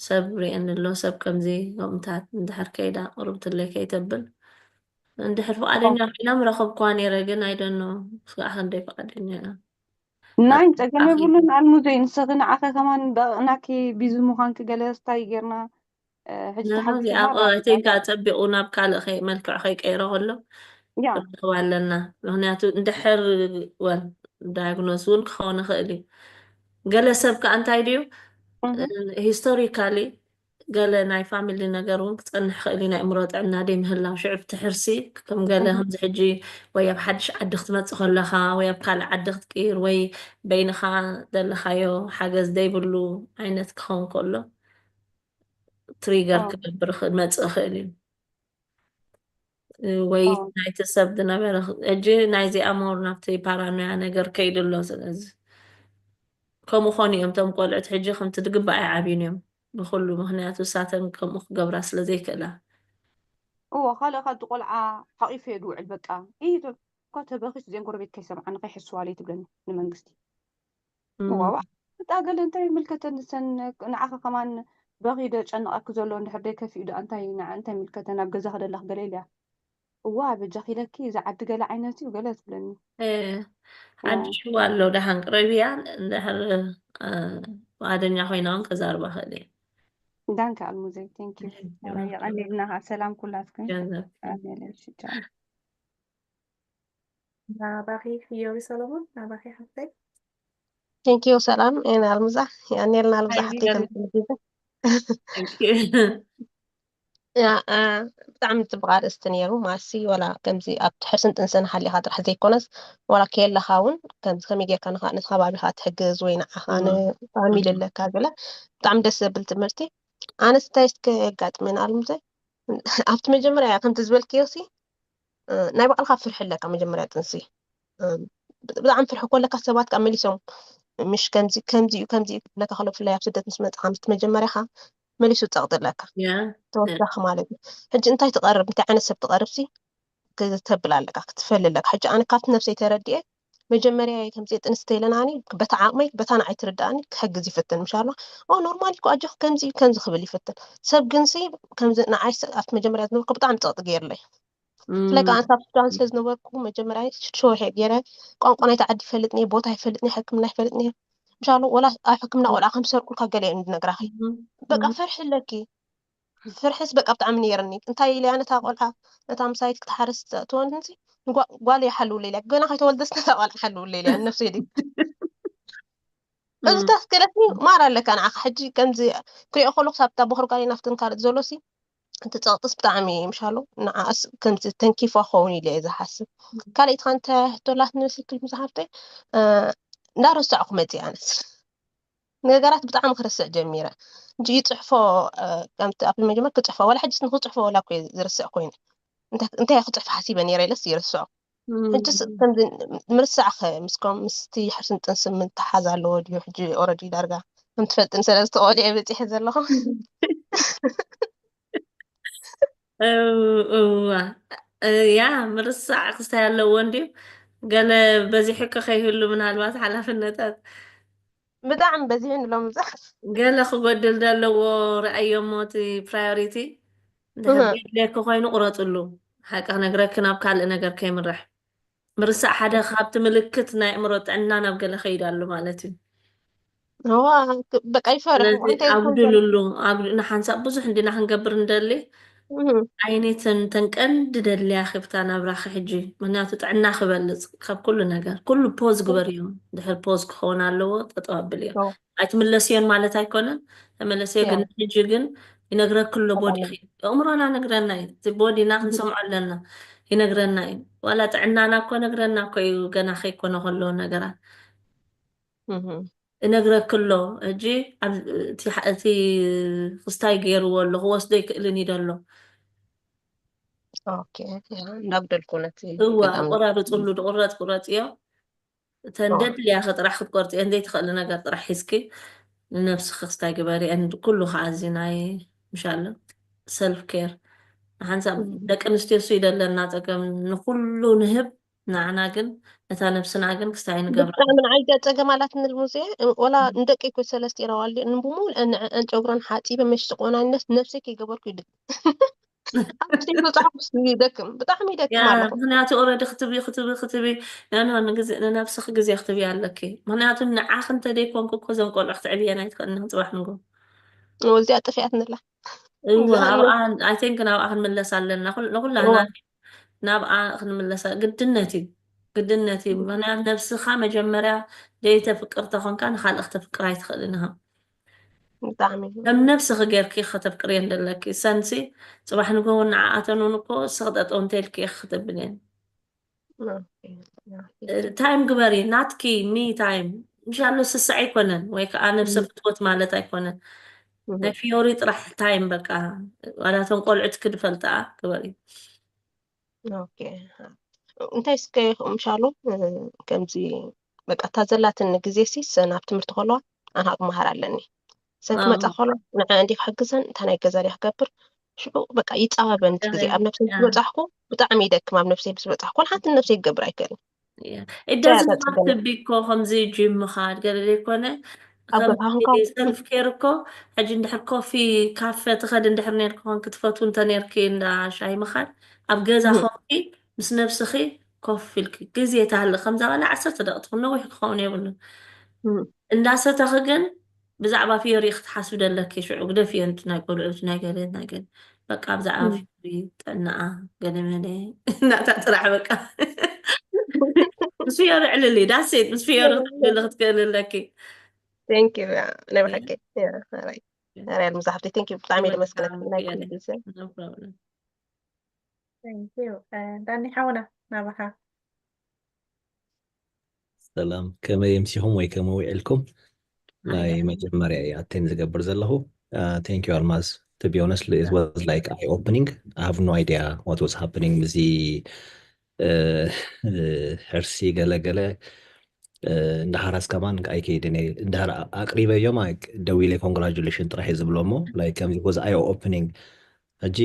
ሰብ ሪአኒ ኣሎ ሰብ ከምዚ ከምታት እንድሕር ከይዳ ቁርብትለይ ከይተብል እንድሕር ፈቃደኛ ኮይና ምረኸብኳ ነይረ ግን ኣይደኖ ክሳዕ ክንደይ ፈቃደኛ ናይ ፀገም የብሉን ኣልሙዘይ ንስኺ ንዓኸ ከማን ናኪ ቢዚ ምዃንኪ ገለ ስታይ ጌርና ሕጂ ተሓጊዝካ ፀቢቑ ናብ ካልእ መልክዕ ከይቀይሮ ከሎ ክረኽባ ኣለና ምክንያቱ እንድሕር ወል ዳያግኖስ እውን ክኸውን ይኽእል እዩ ገለ ሰብ ከዓ እንታይ ድዩ ሂስቶሪካሊ ገለ ናይ ፋሚሊ ነገር እውን ክፀንሕ ክእል ናይ እምሮ ጥዕና ደይምህላው ሽዑ ትሕርሲ ከም ገለ ከምዚ ሕጂ ወይ ኣብ ሓድሽ ዓዲ ክትመፅእ ከለኻ ወይ ኣብ ካልእ ዓዲ ክትቅይር ወይ በይንኻ ዘለኻዮ ሓገዝ ዘይብሉ ዓይነት ክኸውን ከሎ ትሪገር ክገብር ክመፅእ ክእል እዩ ወይ ናይቲ ሰብ ዝነበረ ሕጂ ናይዚኣ ሞር ናብቲ ፓራኖያ ነገር ከይድሎ ስለዚ ከምኡ ኾኑ እዮም እቶም ቆልዑት ሕጂ ከምቲ ድግባእ ኣይዓብዩን እዮም ብኩሉ ምክንያቱ ሳተን ከምኡ ክገብራ ስለ ዘይክእላ ካልእ ካልቲ ቆልዓ ሓቂፈ የድውዕል በቃ እኮ ተበኺስ እዚአን ጎረቤት ከይሰምዓኒ ከይሕስዋለይ ትብለኒ ንመንግስቲ ዋዋ እታ ገለ እንታይ ምልከተን ሰን ንዓኸ ከማን በኺደ ጨንቃክ ዘሎ እንድሕር ደይ ከፊኡ ዶ እንታይ ምልከተን ኣብ ገዛ ክደላክ ገለ ኢልያ እዋ በጃኺለኪ እዚ ዓዲ ገለ ዓይነት እዩ ገለ ትብለኒ ሓድሽ ኣሎ ዳሃን ቅረብያ እንድሕር ፈቃደኛ ኮይና እውን ከዛርባ ክእል እየ ዳንከ ኣልሙዘይ ቴንክ ዩ የቐኒልናኻ ሰላም ኩላትኩኝ ናባኺ ህየዊ ሰለሞን ናባኺ ሓፍተይ ቴንክ ዩ ሰላም እኔ ኣልሙዛ ያኔልና ኣልሙዛ ሓፍተይ ከምትልግዘ ብጣዕሚ ፅቡቅ ኣርእስቲ ነይሩ ማሲ ዋላ ከምዚ ኣብ ትሕርስን ጥንስን ሓሊኻ ጥራሕ ዘይኮነስ ዋላ ከየለኻ እውን ከምዚ ከመይ ጌርካ ነቲ ከባቢኻ ትሕግዝ ወይ ንዓኻ ንፋሚሊ ኣለካ ገለ ብጣዕሚ ደስ ዘብል ትምህርቲ ኣነስ እንታይ የጋጥመና ኣልሙዘይ ኣብቲ መጀመርያ ከምቲ ዝበልክዮሲ ናይ ባዕልካ ፍርሒ ኣለካ መጀመርያ ጥንሲ ብጣዕሚ ፍርሒ ኮለካ ሰባት ከዓ መሊሶም ምሽ ከምዚ እዩ ብለካ ከሎ ብፍላይ ኣብ ስደት ምስ መፅኻ ምስቲ መጀመርያኻ መሊሱ ፀቕጥለካ ተወሳኺ ማለት እዩ ሕጂ እንታይ ትቐርብ እንታይ ዓይነት ሰብ ትቐርብሲ ክትተብል ኣለካ ክትፈሊ ኣለካ ሕጂ ኣነ ካብቲ ነፍሰይ ተረዲአ መጀመርያ ከምዚ ጥንስተ ኢለናኒ በታ ዓቕመይ በታ ንዓይ ትርዳእኒ ክሕግዝ ይፍትን ምሻሎ ኖርማሊ እኮ ኣጆኽ ከምዚ ክብል ይፍትን ሰብ ግንሲ ከምዚ ንዓይ ኣብቲ መጀመርያ ዝነበርኩ ብጣዕሚ ፀቕጢ ገይሩለይ فلك أنا صار فرنسا زنبركو مجمرة شو هيك يعني قان تعدي فلتني بوتا فلتني حكمنا فلتني إن شاء الله ولا حكمنا ولا خمسة كل كجلي عندنا جراحي بقى فرح لكي فرحس بقى بطعم نيرني انت اللي انا تاقولها انت مسايت تحرس تون انت قال يحلوا لي لك قلنا خيت ولدسنا تاقول حلوا لي لان نفسي دي بس تذكرتني ما راه لك انا حجي كنزي كري اخلق سابتا بخر قال نفتن كارت زولوسي انت تقطس بطعمي مشالو نعاس كنت تنكيف اخوني لي اذا حاسب قال انت انت تولات نسيت المزحفتي دار سعق متي انس ነገራት ብጣዕሚ ክርስዕ ጀሚረ እንጂ ይፅሕፎ ከምቲ ኣብ መጀመር ክፅሕፎ ወላ ሕጂ ንክፅሕፎ ወላ ኮ ዝርስዕ ኮይኑ እንታይ ክፅሕፎ ሓሲበ ነይረ ኢለስ ይርስዖ ሕጂስ ከምዚ ምርሳዕ ምስኮም ምስቲ ሕርስን ጥንስን ምትሓዝ ኣለዎ ድዩ ሕጂ ኦረዲ ዳርጋ ከም ትፈልጥን ሰለስተ ቆልዑ በፂሐ ዘለኹ ያ ምርሳዕ ክስታይ ኣለዎ እንድዩ ገለ በዚሑ ከይህሉ ምናልባት ሓላፍነታት ብጣዕሚ በዚሕ ንብሎም ብዙሕ ገለ ክጎድል ዘለዎ ረኣዮሞ እቲ ፕራዮሪቲ ድሕር ኮይኑ ቁረፅሉ ሓቂ ክነግረክ ናብ ካልእ ነገር ከይምራሕ ምርሳዕ ሓደ ካብቲ ምልክት ናይ ኣእምሮ ጥዕና ናብ ገለ ከይድ ኣሎ ማለት እዩ هو بقى يفرح وانت ኣጉድልሉ ንሓንሳብ ብዙሕ እንዲና ክንገብር እንደሊ ዓይነትን ተንቀንዲ ደልያ ክብታ ናብራኺ ሕጂ ምክንያቱ ጥዕና ክበልፅ ካብ ኩሉ ነገር ኩሉ ፖዝ ግበር እዩ ድሕር ፖዝ ክኸውን ኣለዎ ጠጠው ኣብል እዮ ኣይትምለስዮን ማለት ኣይኮነን ተመለስዮ ግን ሕጂ ግን ይነግረክሎ ቦዲኺ ኣእምሮና ነግረና እዩ እቲ ቦዲና ክንሰምዖ ኣለና ይነግረና እዩ ዋላ ጥዕናና እኮ ነግረና እኮ እዩ ገና ከይኮነ ከለዎ ነገራት እነግረክሎ ሕጂ እቲ ክስታይ ገይርዎ ኣሎ ክወስዶ ይክእልን ይደሎ اوكي نقدر كونت هو ቆራርፅሉ ድቁረፅ ቁረፅ እዮ ተንደድልያ ጥራሕ ክትቆርፅ እየ እንዘይ ትኽእል ነገር ጥራሕ ሒዝኪ ንነብስኺ ክስታይ ግበሪ ኩሉ ከዓ እዚ ናይ ምሻሎ ሰልፍ ኬር ሓንሳብ ደቂ ኣንስትዮ ሱ ይደለና ፀገም ንኩሉ ንህብ ንዓና ግን ነታ ነብስና ግን ክስታይ ንገብራ من عايزة ፀገማላት ንልሙዚየ ወላ እንደቂ ኮ ሰለስተ ይራዋል ንብሙል እንጨጉረን ሓፂበ መሽቆና ነፍሰክ ይገበርኩ ይድ ይደክም ብጣዕሚ ይደክም ኣሎ ምክንያቱ ኦረዲ ክትቢ ንነብስኺ ግዜ ክትቢ ኣለኪ ምክንያቱ ንዓኽ እንተደይኮንኩ እኮ እዞም ቆልዑ ክትዕብየና ይትኽእልና ፅባሕ ንጎ ወልዚኣ ጥፊኣት ንላ ኣይ ቲንክ ናብኣ ክንምለስ ኣለና ንኩላና ናብኣ ክንምለስ ግድነት እዩ ግድነት እዩ ምክንያቱ ነብስኻ መጀመርያ ደይተፍቅር ተኾንካ ንካልእ ክተፍቅር ኣይትኽእልን ኢኻ ብጣዕሚ ከም ነብስኺ ጌርኪ ከተፍቅር እየ እንደለኪ ሰንሲ ፅባሕ ንጎ እውን ንዓኣተን እውን እኮ ስኽጠጠው እንተይልኪ ክትብል እየን ታይም ግበሪ ናትኪ ሚ ታይም እንሻሎ ስሳዕ ኣይኮነን ወይ ከዓ ነብሲ ፍትወት ማለት ኣይኮነን ናይ ፊዮሪ ጥራሕ ታይም በቃ ዋላቶም ቆልዑት ክድፈልጥኣ ግበሪ ኦኬ እንታይ እስከ ምሻሎ ከምዚ በቃ ታዘላትን ግዜ ሲ ሰናብ ትምህርቲ ከለዋ ኣና ክመሃር ኣለኒ ሰንክ መፃ ከሎ ንዓ እንዲ ክሕግዘን እንታ ናይ ገዛ ዲያ ክገብር ሽዑ በቃ ይፃባበን እቲ ግዜ ኣብ ነፍሰይ ዝበፃሕኩ ብጣዕሚ ይደክም ኣብ ነፍሰይ ዝበፃሕኩ ሓንቲ ነፍሰይ ክገብር ኣይክእልን እዳዝማትቢ እኮ ከምዚ ጂም ምኻድ ገለ ዘይኮነ ሰልፍ ኬር እኮ ሕጂ እንድሕር ኮፊ ካፈ ትኸድ እንድሕር ነርካ ኮንክ ትፈትው እንተ ነርኪ እንዳ ሻሂ ምኻድ ኣብ ገዛ ኮፍኪ ምስ ነብስኺ ኮፍ ኢልኪ ግዜ ታሃልቕ ከምዛ በላ 10 ደቂቃ ክነዊሕ ክኸውን የብሉን እንዳሰተኺ ግን ብዛዕባ ፊዮሪ ክትሓስብ ደለኪ ሽዑ ግደፍዮ ናይ ቆልዑት ናይ ገለ በቃ ብዛዕባ ፊዮሪ ጥዕናኣ ገለመለ እናታ ጥራሕ በቃ ምስ ፊዮሪ ዕልሊ ዳሴት ምስ ፊዮሪ ክትክእል ኣለኪ ثانك يو انا بحكي انا المزحفتي ثانك يو بطعمي لمسكنك no problem thank you داني حاونا نابها ሰላም ከመይ የምሲኹም ወይ ከመይ ውዕልኩም ናይ መጀመርያ እያ ኣቴን ዝገብር ዘለኹ thank you almaz to be honest it was like eye opening I have no idea what was happening with the ሕርሲ ገለገለ እንዳሃራስ ከማን ኣይከይድን እንዳሃር ኣቅሪበዮም ደዊለ ኮንግራጁሌሽን ጥራሕ ዝብሎሞ like it was eye opening ሕጂ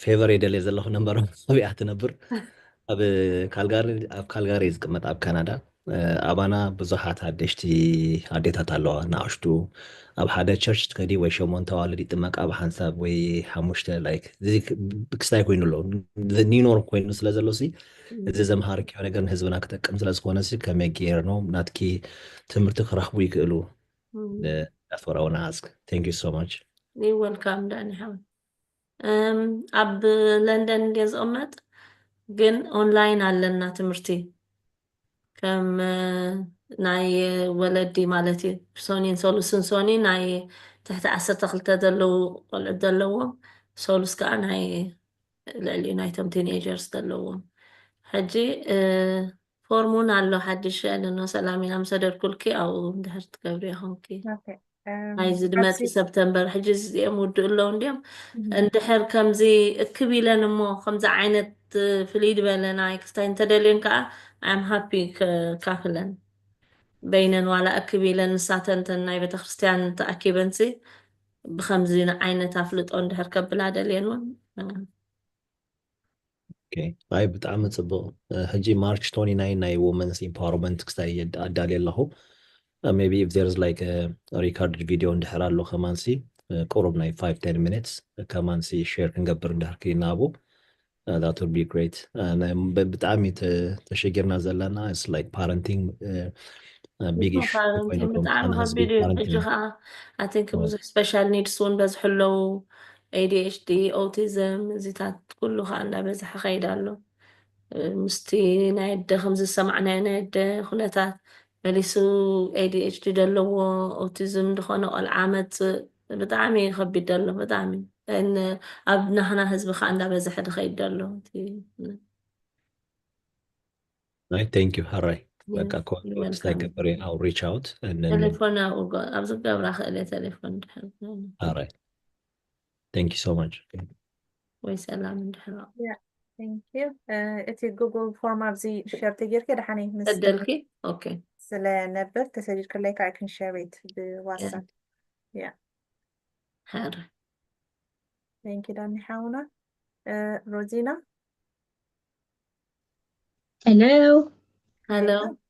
ፌቨር የደለ ዘለኹ ነበር ኣብያ ትነብር ኣብ ካልጋሪ ዝቅመጥ ኣብ ካናዳ ኣባና ብዙሓት ሓደሽቲ ኣዴታት ኣለዋ ንኣሽቱ ኣብ ሓደ ቸርች ትከዲ ወይ 8 ኣዋልድ ይጥመቃ ብሓንሳብ ወይ 5 ላይክ እዚ ክስታይ ኮይኑ ኣሎ ኒኖር ኮይኑ ስለ ዘሎ ሲ እዚ ዘምሃርክዮ ነገር ንህዝብና ክጠቅም ስለ ዝኾነ ሲ ከመይ ጌርኖም ናትኪ ትምህርቲ ክረኽቡ ይክእሉ that's what I want to ask. Thank you so much. You're welcome, Danny Howard. ኣብ ለንደን ገዝኦመጥ ግን ኦንላይን ኣለና ትምህርቲ ከም ናይ ወለዲ ማለት እዩ ሶኒን ሶሉስን ሶኒ ናይ ትሕቲ 12 ዘለዉ ቆልዑት ዘለዎም ሶሉስ ከዓ ናይ ልዕሊኡ ናይቶም ቲኔጀርስ ዘለዎም ሕጂ ፎርሙን ኣሎ ሓድሽ ያለኖ ሰላም ኢና ምሰደድኩልኪ ኣብኡ እንድሕር ትገብሪ ኢኹምኪ Okay. ናይ ዝድመፅ ሰፕተምበር ሕጂ እዚኦም ውድእ ኣለዉ እንዲኦም እንድሕር ከምዚ እክብ ኢለን እሞ ከምዚ ዓይነት ፍልይ ዝበለ ናይ ክስታይ እንተደልየን ከዓ I'm happy ካፍለን በይነን ዋላ እክብ ኢለን ንሳተንተን ናይ ቤተክርስትያን ተኣኪበንሲ ብከምዚ ዓይነት ኣፍልጦ እንድሕር ከብላ ደልየን እውን Okay. ኣይ ብጣዕሚ ፅቡቅ ሕጂ ማርች 29 ናይ ወመንስ ኢምፓወርመንት ክስታይ ኣዳልየ ኣለኹ maybe if there's like a recorded video እንድሕር ኣሎ ከማንሲ ቁሩብ ናይ 5-10 minutes ከማንሲ ሼር ክንገብር እንድሕር ክናቦ that would be great ብጣዕሚ ተሸጊርና ዘለና it's like parenting big issue ብጣዕሚ ከቢድ እዩ ሕጂ ከዓ I think ብዙሕ ስፔሻል ኒድስ እውን በዝሕለው ADHD autism እዚታት ኩሉ ከዓ እንዳበዝሐ ከይድ ኣሎ ምስቲ ናይ ደ ከምዚ ዝሰማዕናዮ ናይ ደ ኩነታት መሊሱ ADHD ዘለዎ ኦቲዝም ዝኾነ ቆልዓ መፅእ ብጣዕሚ ከቢድ ኣሎ ብጣዕሚ ኣብ ናህና ህዝቢ ከዓ እንዳበዝሐ ድኸይድ ኣሎ thank you ሃራይ በቃ ክስታይ ገበረ I'll reach out and then ቴሌፎን ኣብ ዝገብራ ክእለ ቴሌፎን ድሕር ሃራይ thank you so much ወይ ሰላም እንድሕር Thank you. It's a Google form of the share تقدر كده حني تدلكي okay سلا نبر تسجل كلك I can share it بواتساب yeah حاضر thank you داني حاونا روزينا hello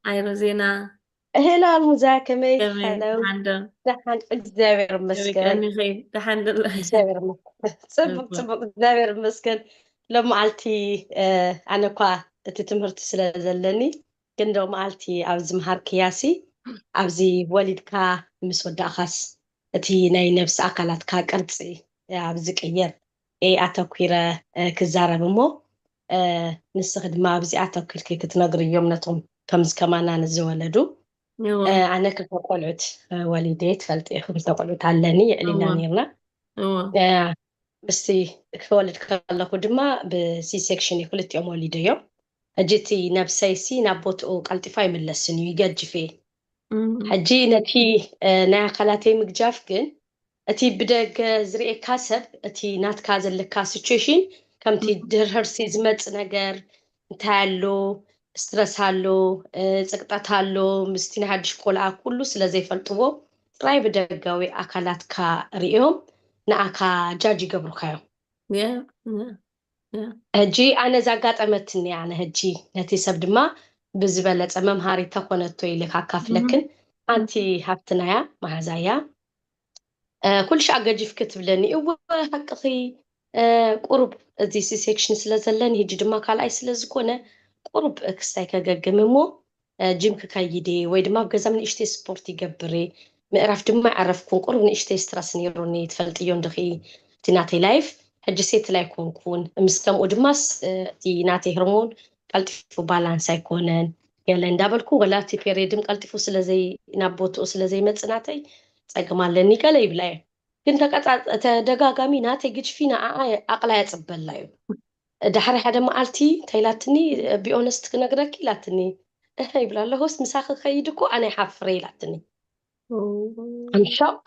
hi روزينا هلا المزاكمة hello عندهم دحن እግዚአብሔር ይመስገን الحمد لله እግዚአብሔር ይመስገን ጽቡቅ እግዚአብሔር ይመስገን ለማዓልቲ ኣነ እኳ እቲ ትምህርቲ ስለ ዘለኒ ግን ደው ማዓልቲ ኣብዚ ምሃርክያሲ ኣብዚ ወሊድካ ምስ ወዳእኻስ እቲ ናይ ነፍሲ ኣካላትካ ቅርፂ ኣብዚ ቅየር ኣተኲረ ክዛረብ እሞ ንስኽ ድማ ኣብዚ ኣተኲርኪ ክትነግርዮም ነቶም ከምዚ ከማና ንዝወለዱ ኣነ ክልተ ቆልዑት ወሊደ ትፈልጢ ክልተ ቆልዑት ኣለኒ የዕሊና ነርና ምስቲ ክወልድ ከለኹ ድማ ብሲ ሴክሽን ክልቲኦም ወሊደዮም ሕጂ እቲ ነብሰይሲ ናብ ቦትኡ ቀልጢፋ ይምለስን እዩ ይገጅፍ ሕጂ ነቲ ናይ ኣካላተይ ምግጃፍ ግን እቲ ብደገ ዝርኤካ ሰብ እቲ ናትካ ዘለካ ሲቹዌሽን ከምቲ ድርህርሲ ዝመፅእ ነገር እንታይ ኣሎ ስትረስ ኣሎ ፀቅጣት ኣሎ ምስቲ ናይ ሓድሽ ቆልዓ ኩሉ ስለ ዘይፈልጥዎ ጥራይ ብደጋዊ ኣካላትካ ሪኦም ንኣካ ጃጅ ይገብሩካዮም ሕጂ ኣነ ዛጋጠመትኒ ኣነ ሕጂ ነቲ ሰብ ድማ ብዝበለፀ መምሃሪ ተኮነቶ ኢለ ካካፍለክን ኣንቲ ሃብትናያ ማሕዛያ ኩልሽ ኣገጂፍ ክትብለኒ እወ ሓቅኺ ቁሩብ እዚ ሲ ሴክሽን ስለ ዘለኒ ሕጂ ድማ ካልኣይ ስለ ዝኮነ ቁሩብ ክስታይ ከገግም እሞ ጂም ክከይደ ወይ ድማ ብገዛ ንእሽተይ ስፖርት ይገብር ምዕራፍ ድማ ዓረፍኩን ቁሩብ ንእሽተይ ስትረስ ነይሩኒ ትፈልጥዮ እንድኺ እቲ ናተይ ላይፍ ሕጂ ሴት ላይ ኮንኩን ምስ ከምኡ ድማስ እቲ ናተይ ህርሞን ቀልጢፉ ባላንስ ኣይኮነን ገለ እንዳበልኩ ወላ እቲ ፔሪድም ቀልጢፉ ስለዘይ ናብ ቦትኡ ስለዘይ መፅእ ናተይ ፀገም ኣለኒ ገለ ይብላ እየ ግን ተደጋጋሚ ናተይ ግጅፊ ንዓኣ ኣቕላ የፅበላ እዩ ድሕሪ ሓደ መዓልቲ እንታይላትኒ ቢኦነስት ክነግረኪ ኢላትኒ ይብላ ኣለሆስ ምሳኺ ከይድ እኮ ኣነ ይሓፍረ ኢላትኒ I'm shock.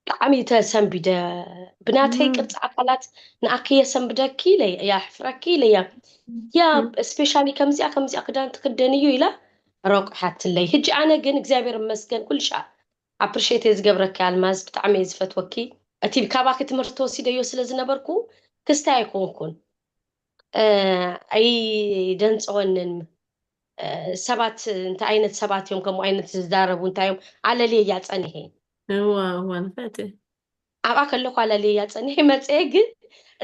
ብጣዕሚ ተሰንቢደ ብናተይ ቅርፂ ኣካላት ንኣክየ ሰንብደኪ ኢለየ ያ ሕፍረኪ ኢለያ ያ ስፔሻሊ ከምዚኣ ክዳን ትክደን እዩ ኢላ ረቑሓትለይ ሕጂ ኣነ ግን እግዚኣብሔር ይመስገን ኩልሻ ኣፕሪሼት ዝገብረኪ ኣልማዝ ብጣዕሚ እየ ዝፈትወኪ እቲ ካባኪ ትምህርቲ ወሲደዮ ስለ ዝነበርኩ ክስታይ ኣይኮንኩን ኣይደንፅወንን ሰባት እንታይ ዓይነት ሰባት እዮም ከምኡ ዓይነት ዝዛረቡ እንታይ እዮም ኣለልየ እያ ፀኒሐ ንፈት ኣብኣ ከለኹ ኣለልየ እያ ፀኒሐ መፅአ ግን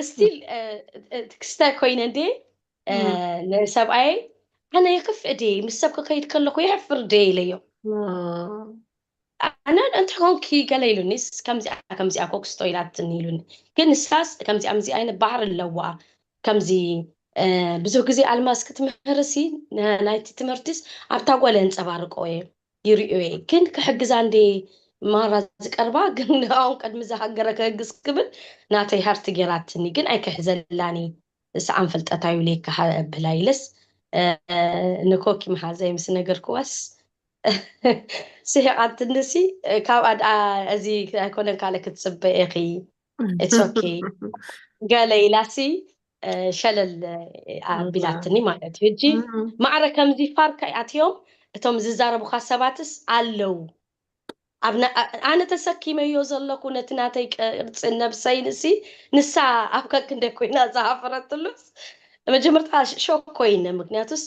እስቲል ክስታይ ኮይነ እንዴ ንሰብኣየ ኣነ የክፍእ ደ ምስ ሰብ ክከይድ ከለኹ የሕፍር ደ ኢለዮም ኣነ እንታይ ኮንኪ ገለ ኢሉኒስ ከምዚኣ ኮክስቶ ኢላትኒ ኢሉኒ ግን ንሳስ ከምዚኣ ምዚኣ ዓይነት ባህር ኣለዋ ከምዚ ብዙሕ ግዜ ኣልማዝ ክትምህርሲ ናይቲ ትምህርትስ ኣብታ ጓል የንፀባርቆ እየ ይርዮ እየ ግን ክሕግዛ እንዴ ማራ ዝቀርባ ግን ንኣውን ቀድሚ ዝሃገረ ክህግዝ ክብል ናተይ ሃርቲ ጌራትኒ ግን ኣይክሕዘላኒ ሰዓን ፍልጠታ ይብለካ ብላ ኢለስ ንኮኪ መሓዘይ ምስ ነገር ክዋስ ስሒቃትንሲ ካብኣ ድኣ እዚ ኣይኮነን ካለ ክትፅበ ኢኺ ኢትስ ኦኬ ገለ ኢላሲ ሸለል ኣቢላትኒ ማለት እዩ ሕጂ ማዕረ ከምዚ ፋርካ ኣትዮም እቶም ዝዛረቡካ ሰባትስ ኣለው ኣነ ተሰኪመዮ ዘለኩ ነቲ ናተይ ቅርፂ ነብሰይ ንሲ ንሳ ኣብ ከክንደይ ኮይና ዝሃፈረትሉስ መጀመርታ ሾክ ኮይነ ምክንያቱስ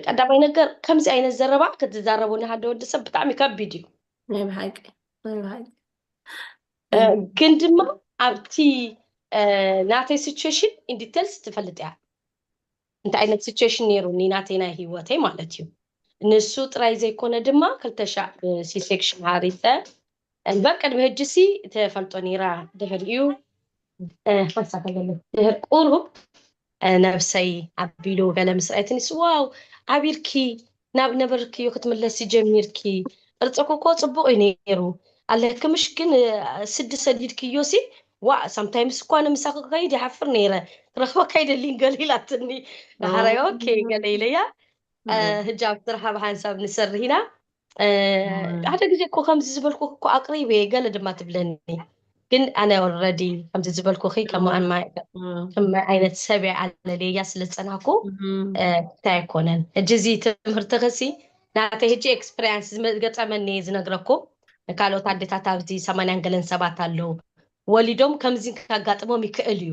ቀዳማይ ነገር ከምዚ ዓይነት ዘረባ ክትዛረቡ ንሓደ ወዲ ሰብ ብጣዕሚ ከቢድ እዩ ግን ድማ ኣብቲ ናተይ ሲቹዌሽን ኢንዲቴልስ ትፈልጥ እያ እንታይ ዓይነት ሲቹዌሽን ነይሩኒ ናተይ ናይ ሂወተይ ማለት እዩ ንሱ ጥራይ ዘይኮነ ድማ 2000 ሲሴክሽን ሃሪሰ በቅድሚ ሕጂሲ ተፈልጦ ነይራ ድሕር እዩ ድሕር ቁሩብ ነብሰይ ኣቢሉ ገለ ምስ ረኣይትኒስ ዋው ዓቢርኪ ናብ ነበርክዮ ክትምለሲ ጀሚርኪ ቅርፅኩ እኮ ፅቡቅ እዩ ነይሩ ኣለክምሽ ግን ስዲ ሰዲድክዮሲ ዋ ሳምታይምስ እኳ ንምሳኺ ከይድ ይሓፍር ነይረ ክረኽበካ ይደሊን ገለ ኢላትኒ ድሓራይ ኦኬ ገለ ኢለያ ህጃብ ስራሕ ብሓንሳብ ንሰርሕ ኢና ሓደ ግዜ እኮ ከምዚ ዝበልኩ እኮ ኣቅሪበ ገለ ድማ ትብለኒ ግን ኣነ ኦልሬዲ ከምዚ ዝበልኩ ከም ዓይነት ሰብያ ኣለለያ ስለፀናኩ እንታይ ኣይኮነን ሕጂ እዚ ትምህርቲ ክሲ ናተይ ሕጂ ኤክስፔሪንስ ዝገፀመኒ ዝነግረኩም ካልኦት ኣዴታት ኣብዚ 80 ገለን ሰባት ኣለው ወሊዶም ከምዚ ካጋጥሞም ይክእል እዩ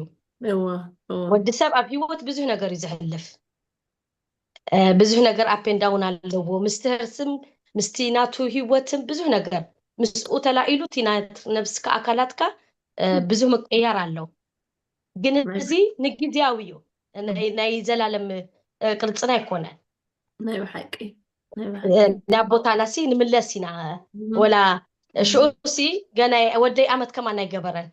ወዲ ሰብ ኣብ ሂወት ብዙሕ ነገር እዩ ዝሕልፍ ብዙሕ ነገር ኣፔንዳውን ኣለዎ ምስቲ ህርስም ምስቲ ናቱ ሂወትን ብዙሕ ነገር ምስኡ ተላኢሉ እቲ ነብስካ ኣካላትካ ብዙሕ ምቅያር ኣለው ግን እዚ ንግዝያዊ እዩ ናይ ዘላለም ቅርፅና ኣይኮነን ናይ ብሓቂ ናብ ቦታናሲ ንምለስ ኢና ወላ ሽኡሲ ገና ወደይ ዓመት ከማን ኣይገበረን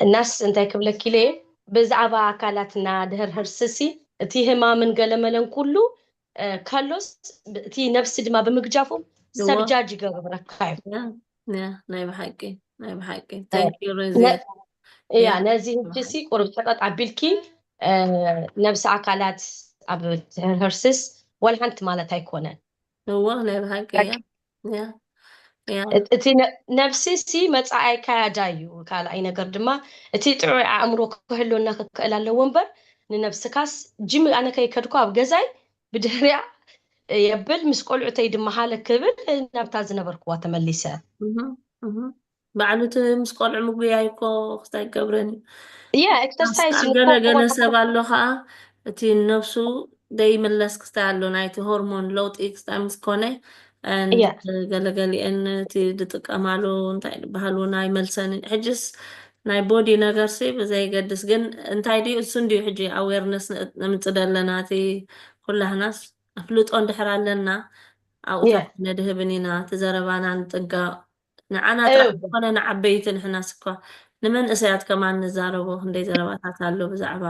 እናስ እንታይ ክብለኪ ኢለ ብዛዕባ ኣካላትና ድህር ህርስሲ እቲ ህማምን ገለመለን ኩሉ ካሎስ እቲ ነብሲ ድማ ብምግጃፉ ሰብጃጅ ይገብረካ እዩ ናይ ብሓቂ እያ ነዚ ህጅሲ ቁርብ ሰቀጥ ኣቢልኪ ነብሲ ኣካላት ኣብ ህርስስ ወልሓንቲ ማለት ኣይኮነን ናይ ብሓቂ እቲ ነብሲሲ መፃኣይ ካያዳ እዩ ካልኣይ ነገር ድማ እቲ ጥዑይ ኣእምሮ ክህልወና ክክእል ኣለዎ እምበር ንነብስካስ ጅም ኣነ ከይከድኩ ኣብ ገዛይ ብድሕርያ የብል ምስ ቆልዑተይ ድማ ሃለ ክብል ናብታ ዝነበርክዋ ተመሊሰ ባዕሉት ምስ ቆልዑ ምግቢ ኣይኮ ክስታይ ገብረኒ ኤክሰርሳይዝ ገለ ሰብ ኣሎ ከዓ እቲ ነብሱ ደይምለስ ክስታይ ኣሎ ናይቲ ሆርሞን ለውጢ ክስታይ ምስ ኮነ ገለገሊአን እቲ ዝጥቀማሉ እንታይ ዝበሃል እውን ኣይመልሰንን ሕጅስ ናይ ቦዲ ነገርሲ ብዘይገድስ ግን እንታይ ድዩ እሱ እንድዩ ሕጂ ኣዌርነስ ነምፅእ ኣለና እቲ ኩላህናስ ኣፍልጦ እንድሕር ኣለና ኣብኡታት ነድህብን ኢና ትዘረባና ንጥጋእ ንዓና ጥራሕ ዝኾነ ንዓበይቲ ንሕናስ እኳ ንመንእሰያት ከማን ንዛረቦ ክንደይ ዘረባታት ኣሎ ብዛዕባ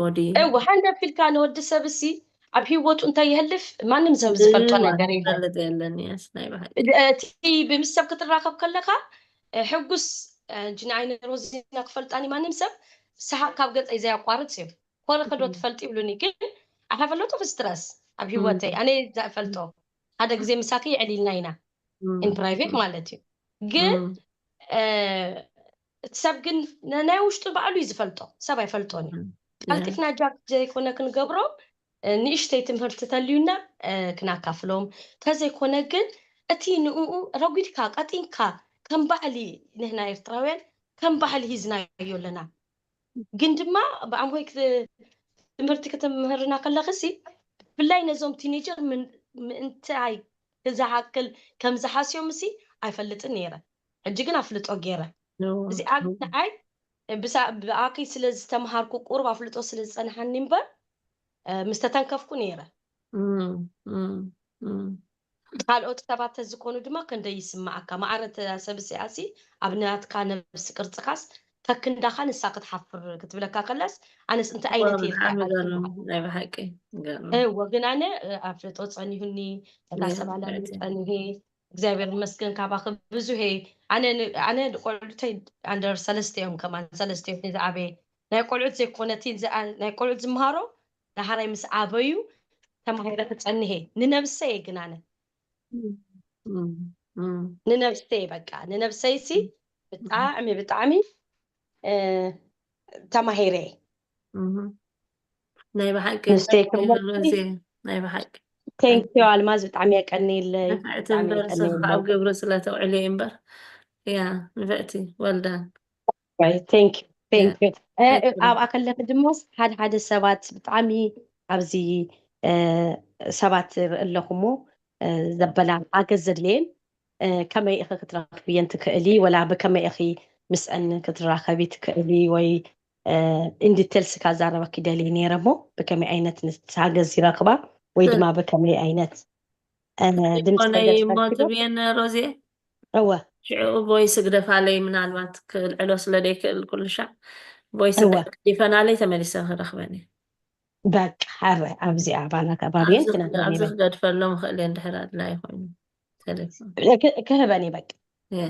ቦዲ ሓንደ ፊልካ ንወዲ ሰብ እሲ ኣብ ሂወቱ እንታይ ይህልፍ ማንም ሰብ ዝፈልጦ ነገር የለን እቲ ብምስ ሰብ ክትራኸብ ከለካ ሕጉስ ጅንዓይነ ሮዚና ክፈልጣኒ ማንም ሰብ ሰሓቅ ካብ ገፀይ ዘያቋርፅ እዩ ኮነ ከዶ ትፈልጥ ይብሉኒ ግን ኣሓፈለጦ ፍስትረስ ኣብ ሂወተይ ኣነ ዘፈልጦ ሓደ ግዜ ምሳኪ ይዕሊልና ኢና ኢን ፕራይቬት ማለት እዩ ግን እቲ ሰብ ግን ናይ ውሽጡ ባዕሉ እዩ ዝፈልጦ ሰብ ኣይፈልጦን እዩ ቃልጢፍና ጃክ ዘይኮነ ክንገብሮ ንእሽተይ ትምህርቲ ተልዩና ክናካፍሎም ተዘይኮነ ግን እቲ ንኡ ረጉድካ ቀጢንካ ከም ባህሊ ንሕና ኤርትራውያን ከም ባህሊ ሂዝናዮ ኣለና ግን ድማ ብኣምሆይ ትምህርቲ ከተምህርና ከለኽሲ ብፍላይ ነዞም ቲኔጀር ምእንታይ ክዝሓክል ከም ዝሓስዮም እሲ ኣይፈልጥን ነይረ ሕጂ ግን ኣፍልጦ ገይረ እዚኣ ንዓይ ብኣከይ ስለ ዝተምሃርኩ ቁሩብ ኣፍልጦ ስለ ዝፀንሐኒ እምበር ምስ ተተንከፍኩ ነይረ ካልኦት ሰባት ተዝኮኑ ድማ ክንደይ ይስማዓካ ማዕረ ሰብ እሲኣሲ ኣብ ናትካ ነብሲ ቅርፅካስ ከክንዳኻ ንሳ ክትሓፍር ክትብለካ ከላስ ኣነስ እንታይ ዓይነት ኢልካ ናይ ብሓቂ ወግን ኣነ ኣፍልጦ ፀኒሁኒ ተላሰባላሉ ፀኒሄ እግዚአብሔር ይመስገን ካባኸ ብዙሄ ኣነ ቆልዑተይ ኣንደር 3 እዮም ከማን 3 እዮም ዝዓበየ ናይ ቆልዑት ዘይኮነቲ ናይ ቆልዑት ዝምሃሮ ዳሓራይ ምስ ዓበዩ ተማሂረ ክፀንሄ ንነብሰይ ግን ኣነ ንነብሰይ በቃ ንነብሰይ ሲ ብጣዕሚ ተማሂረ ናይ ብሓቂ ናይ ብሓቂ ቴንኪዩ ኣልማዝ ብጣዕሚ የቀኒለይ ኣብ ግብሪ ስለ ተውዕል እምበር ያ ንፈእቲ ወልዳን ቴንኪዩ ኣብኣ ከለክ ድሞስ ሓደ ሰባት ብጣዕሚ ኣብዚ ሰባት ኣለኹሞ ዘበላ ሓገዝ ዘድልየን ከመይ ኢኺ ክትረክብየን ትክእሊ ወላ ብከመይ ኢኺ ምስአን ክትራኸቢ ትክእሊ ወይ እንዲቴልስ ካዛረበክ ደልየ ነይረ ሞ ብከመይ ዓይነት ንሓገዝ ይረክባ ወይ ድማ በከመይ ዓይነት ድምፅኮነይ ሞት ብየን ሮዜ እወ ሽዑ ቮይስ ግደፋለይ ምናልባት ክልዕሎ ስለደይክእል ኩሉ ሻዕ ቮይስ ይፈናለይ ተመሊሰ ክረክበኒ በቃ ሓረ ኣብዚኣ ባና ከባቢየን ኣብዚ ክገድፈሎም ክእል እየ እንድሕር ኣድላይ ኮይኑ ቴሌፎን ክህበኒ በቃ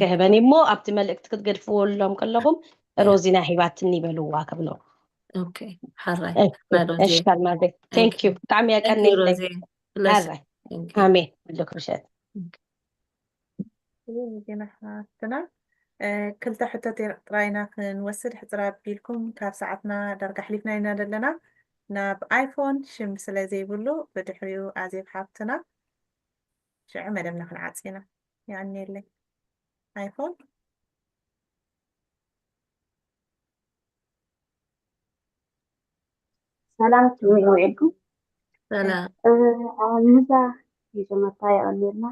ክህበኒ እሞ ኣብቲ መልእክቲ ክትገድፍዎሎም ከለኹም ሮዚና ሂባትኒ ይበልዋ ከብሎ ኦኬ ሓራይ እሽካልማዘ ቴንኪዩ ብጣዕሚ የቀኒለይ ሓራይ ኣሜን ብልክ ብሸት ዜናሓትና ክልተ ሕቶት ጥራይና ክንወስድ ሕፅር ኣቢልኩም ካብ ሰዓትና ዳርጋ ሓሊፍና ኢና ዘለና ናብ ኣይፎን ሽም ስለ ዘይብሉ ብድሕሪኡ ኣዜብ ሓፍትና ሽዑ መደብና ክንዓፂና ያኔለይ ኣይፎን ሰላም ትውዕልኩም ሰላም ምዛ መጀመርታ የቀኒርና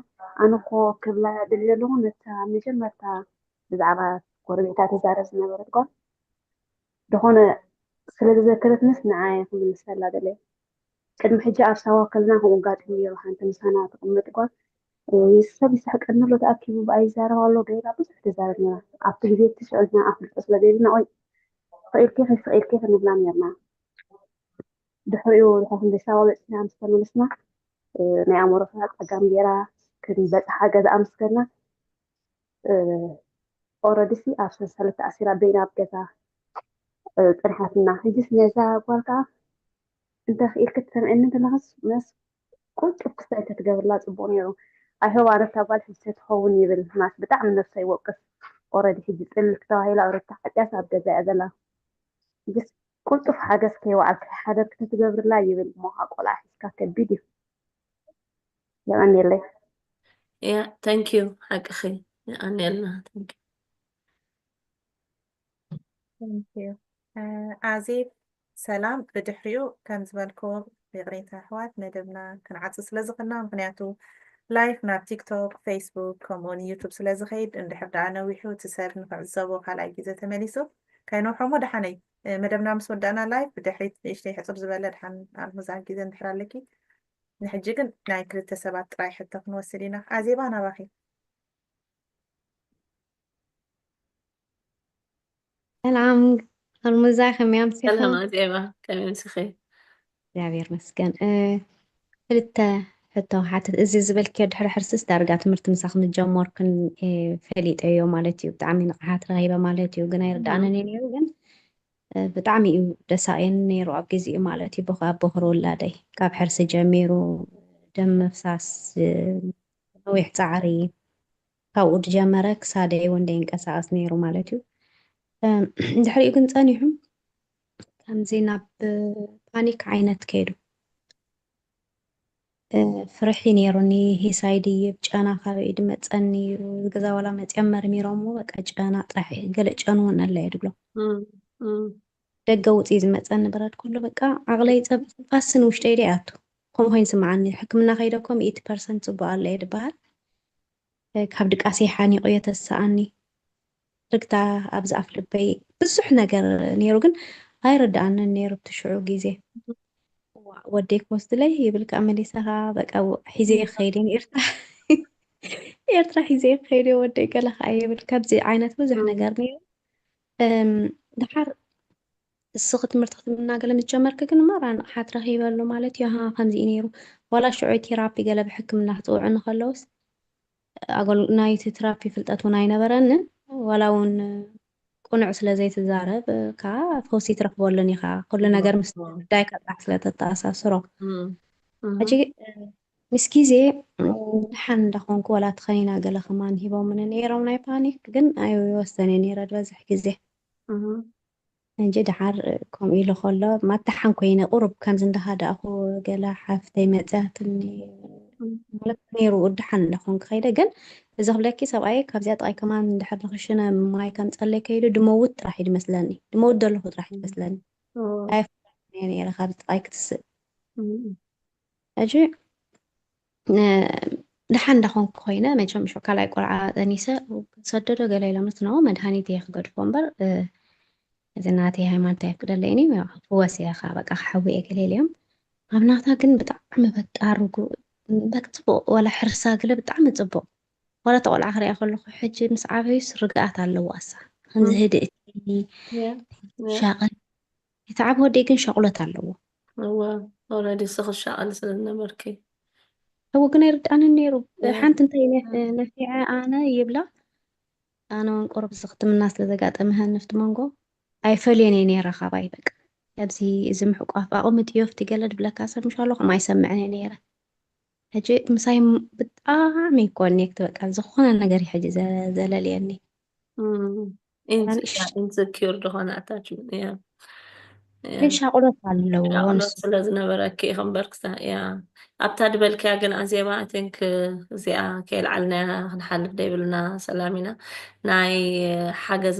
ኣነኮ ክብላ ድልየ ኣለኹ ነታ መጀመርታ ብዛዕባ ጎረቤታ ተዛረብ ዝነበረት ጓል ዝኾነ ስለ ዝዘከረትንስ ንዓይ ክምልሰላ ደለየ ቅድሚ ሕጂ ኣብ ሳዋ ከልና ከምኡ ጋጢሙ ነይሩ ሓንቲ ምሳና ትቕመጥ ጓል ሰብ ይስሕቀኒ ኣሎ ተኣኪቡ ብኣ ይዛረብ ኣሎ ገይራ ብዙሕ ተዛረብ ነራ ኣብቲ ግዜ ትሽዕልና ኣፍልጦ ስለዘይብልና ቆይ ፍቕኢልከ ክንብላ ነርና ድሕሪኡ ክንደይ ሳባ በፂና ምስ ተመለስና ናይ ኣእምሮ ፍርሃት ፀጋም ጌራ ክንበፅሓ ገዛ ኣምስገና ኦረዲሲ ኣብ ሰንሰለት ተኣሲራ በይና ኣብ ገዛ ፀኒሓትና ሕጂስ ነዛ ጓል ከዓ እንተኽኢልክ ትሰምዐኒ እንተለኸስ መስ ቁልጡፍ ክስታይ ተትገብርላ ፅቡቅ ነይሩ ኣይሆብ ኣነታ ጓል ሕጂ ትኸውን ይብል ማስ ብጣዕሚ ነፍሳ ይወቅስ ኦረዲ ሕጂ ፅልል ተባሂላ ኦረዲ ሓጢያት ኣብ ገዛ እያ ዘላ ሕጂስ ቁልጡፍ ሓገዝ ከይወዓልክ ሓደር ክትገብርላ ይብል እሞ ቆልዓ ሒዝካ ከቢድ እዩ የቀኒለይ ያ ታንኪዩ ሓቅኺ የቀኒልና ታንኪዩ ኣዜብ ሰላም ብድሕሪኡ ከም ዝበልክዎም ፍቅሬታ ኣሕዋት መደብና ክንዓፂ ስለዝኽእልና ምክንያቱ ላይፍ ናብ ቲክቶክ ፌስቡክ ከምኡውን ዩቱብ ስለዝኸይድ እንድሕር ደኣ ነዊሑ እቲ ሰብ ንክዕዘቦ ካልኣይ ግዜ ተመሊሱ ከይነውሖሞ ድሓነይ መደብና ምስ ወዳእና ላይፍ ብድሕሪት ንእሽተይ ሕፅር ዝበለ ድሓን ኣብ ምዛን ግዜ እንድሕር ኣለኪ ንሕጂ ግን ናይ ክልተ ሰባት ጥራይ ሕቶ ክንወስድ ኢና ኣዜባ ናባኺ ሰላም ኣልሙዛ ከመይ ኣምሲኹም ሰላም ኣዜባ ከመይ ኣምሲኺ እግዚአብሔር ይመስገን ክልተ ሕቶ ሓትት እዚ ዝበልክዮ ድሕሪ ሕርስስ ዳርጋ ትምህርቲ ምሳኽ ንጀመርክን ፈሊጠዮ ማለት እዩ ብጣዕሚ ንቕሓት ረሂበ ማለት እዩ ግን ኣይርዳእነን ነይሩ ግን ብጣዕሚ እዩ ደሳቅየን ነይሩ ኣብ ግዜኡ ማለት እዩ ኣብ በክሪ ውላደይ ካብ ሕርሲ ጀሚሩ ደም ምፍሳስ ነዊሕ ፃዕሪ ካብኡ ድጀመረ ክሳደይ እውን ደይንቀሳቀስ ነይሩ ማለት እዩ ድሕሪኡ ግን ፀኒሑ ከምዚ ናብ ፓኒክ ዓይነት ከይዱ ፍርሒ ነይሩኒ ሂሳይ ድይብ ጨና ካበይ ድመፀኒ ገዛ ዋላ መፅኦም መርሚሮሞ በቃ ጨና ጥራሕ ገለ ጨኑ እውን ኣለ የድብሎ ደገ ውፅኢ ዝመፀ ንብረት ኩሉ በቃ ዓቕለይ ፋስን ውሽጠይ ደ ኣቱ ከምኡ ኮይኑ ስምዓኒ ሕክምና ከይደኮ 100% ፅቡቅ ኣሎ እየ ድበሃል ካብ ድቃሴ ሓኒቆ እየ ተስኣኒ ርግታ ኣብዚ ኣፍ ልበይ ብዙሕ ነገር ነይሩ ግን ኣይርዳእንን ነይሩ ብትሽዑ ግዜ ወደይ ክወስድለይ ይብልካ መሊሳኻ በቃ ሒዘ ከይደ ኤርትራ ሒዘ ከይደ ወደይ ገለ ከዓ ይብል ካብዚ ዓይነት ብዙሕ ነገር ነይሩ ድሓር እስኺ ትምህርቲ ክትምናገለ ምስ ጀመርክ ግን ማራ ንቕሓት ረኺበሉ ማለት እዩ ከምዚ እዩ ነይሩ ዋላ ሽዑ ቴራፒ ገለ ብሕክምና ክትውዕ ንከለውስ ናይቲ ቴራፒ ፍልጠት እውን ኣይነበረንን ዋላ እውን ቁኑዕ ስለ ዘይትዛረብ ከዓ ፈውሲ ትረክበሉን ኢኻ ኩሉ ነገር ምስ ጉዳይ ከጥራሕ ስለተተኣሳስሮ ሕጂ ምስ ግዜ ድሓን እንዳኾንኩ ዋላ ትኸኒና ገለ ከማን ሂቦምን ነይሮም ናይ ፓኒክ ግን ኣይወሰነ ነይረ ዝበዝሕ ግዜ እንጂ ድሓር ከምኡ ኢሉ ከሎ ማታሓን ኮይነ ቁርብ ከምዚ እንዳሃደኣኹ ገለ ሓፍተይ መፅያትኒ ማለት ነይሩ ድሓን እንዳኾንኩ ከይደ ግን እዚ ክብለኪ ሰብኣይ ካብዚኣ ጥቃይ ከማን እንድሕር ንክሽነ ማይ ከምፀለይ ከይዱ ድመውት ጥራሕ እዩ ድመስለኒ ድመውት ዘለኹ ጥራሕ እዩ ድመስለኒ ኣይፍለጥን ነይረ ካብ ጥቃይ ክትስእ ሕጂ ድሓን እንዳኾንኩ ኮይነ መቸም ሾ ካልኣይ ቆልዓ ጠኒሰ ሰደዶ ገለ ኢሎምስ ነው መድሃኒት እየ ክገድፎ እምበር እዚ ናተይ ሃይማኖታዊ ክደለይኒ ፍወስ እየ ካ በቃ ሓዊየ ገለ ኢሎም ኣብ ናታ ግን ብጣዕሚ በቃ ርጉእ በቃ ፅቡቅ ዋላ ሕርሳ ገለ ብጣዕሚ ፅቡቅ ዋላ ተቆልዓ ክሪኣ ከለኹ ሕጂ ምስ ዓበዩስ ርግኣት ኣለዎ ኣሳ ከምዚ ህድእቲ ሻቐል እቲ ዓብ ወደይ ግን ሸቁለት ኣለዎ ኦልሬዲ ስኽ ሻቐል ስለዝነበርኪ እው ግን ኣይርድኣንን ነይሩ ሓንቲ እንታይ ነፊዐ ኣነ ይብላ ኣነ እውን ቁርብ ዝኽትምና ስለዘጋጠመህን ንፍቲ መንጎ ኣይፈልየን እየ ነይረ ካባይ በቃ ኣብዚ እዚ ምሕቋፍ ኣቕሚ ጥዮፍ ትገለ ድብለካ ሰብ ምሻሎ ከም ኣይሰምዐን እየ ነይረ ሕጂ ምሳይ ብጣዕሚ ኮኔክት በቃ ዝኾነ ነገር እዩ ሕጂ ዘለልየኒ ኢንሰኪር ዝኾነ ኣታችመንት እያ ግን ሻቁረት ኣለዎ ሻቁረት ስለዝነበረኪ ኢኹም በርክሳ እያ ኣብታ ድበልክያ ግን ኣዜማ ቲንክ እዚኣ ከይልዓልና ክንሓልፍ ደይብልና ሰላም ኢና ናይ ሓገዝ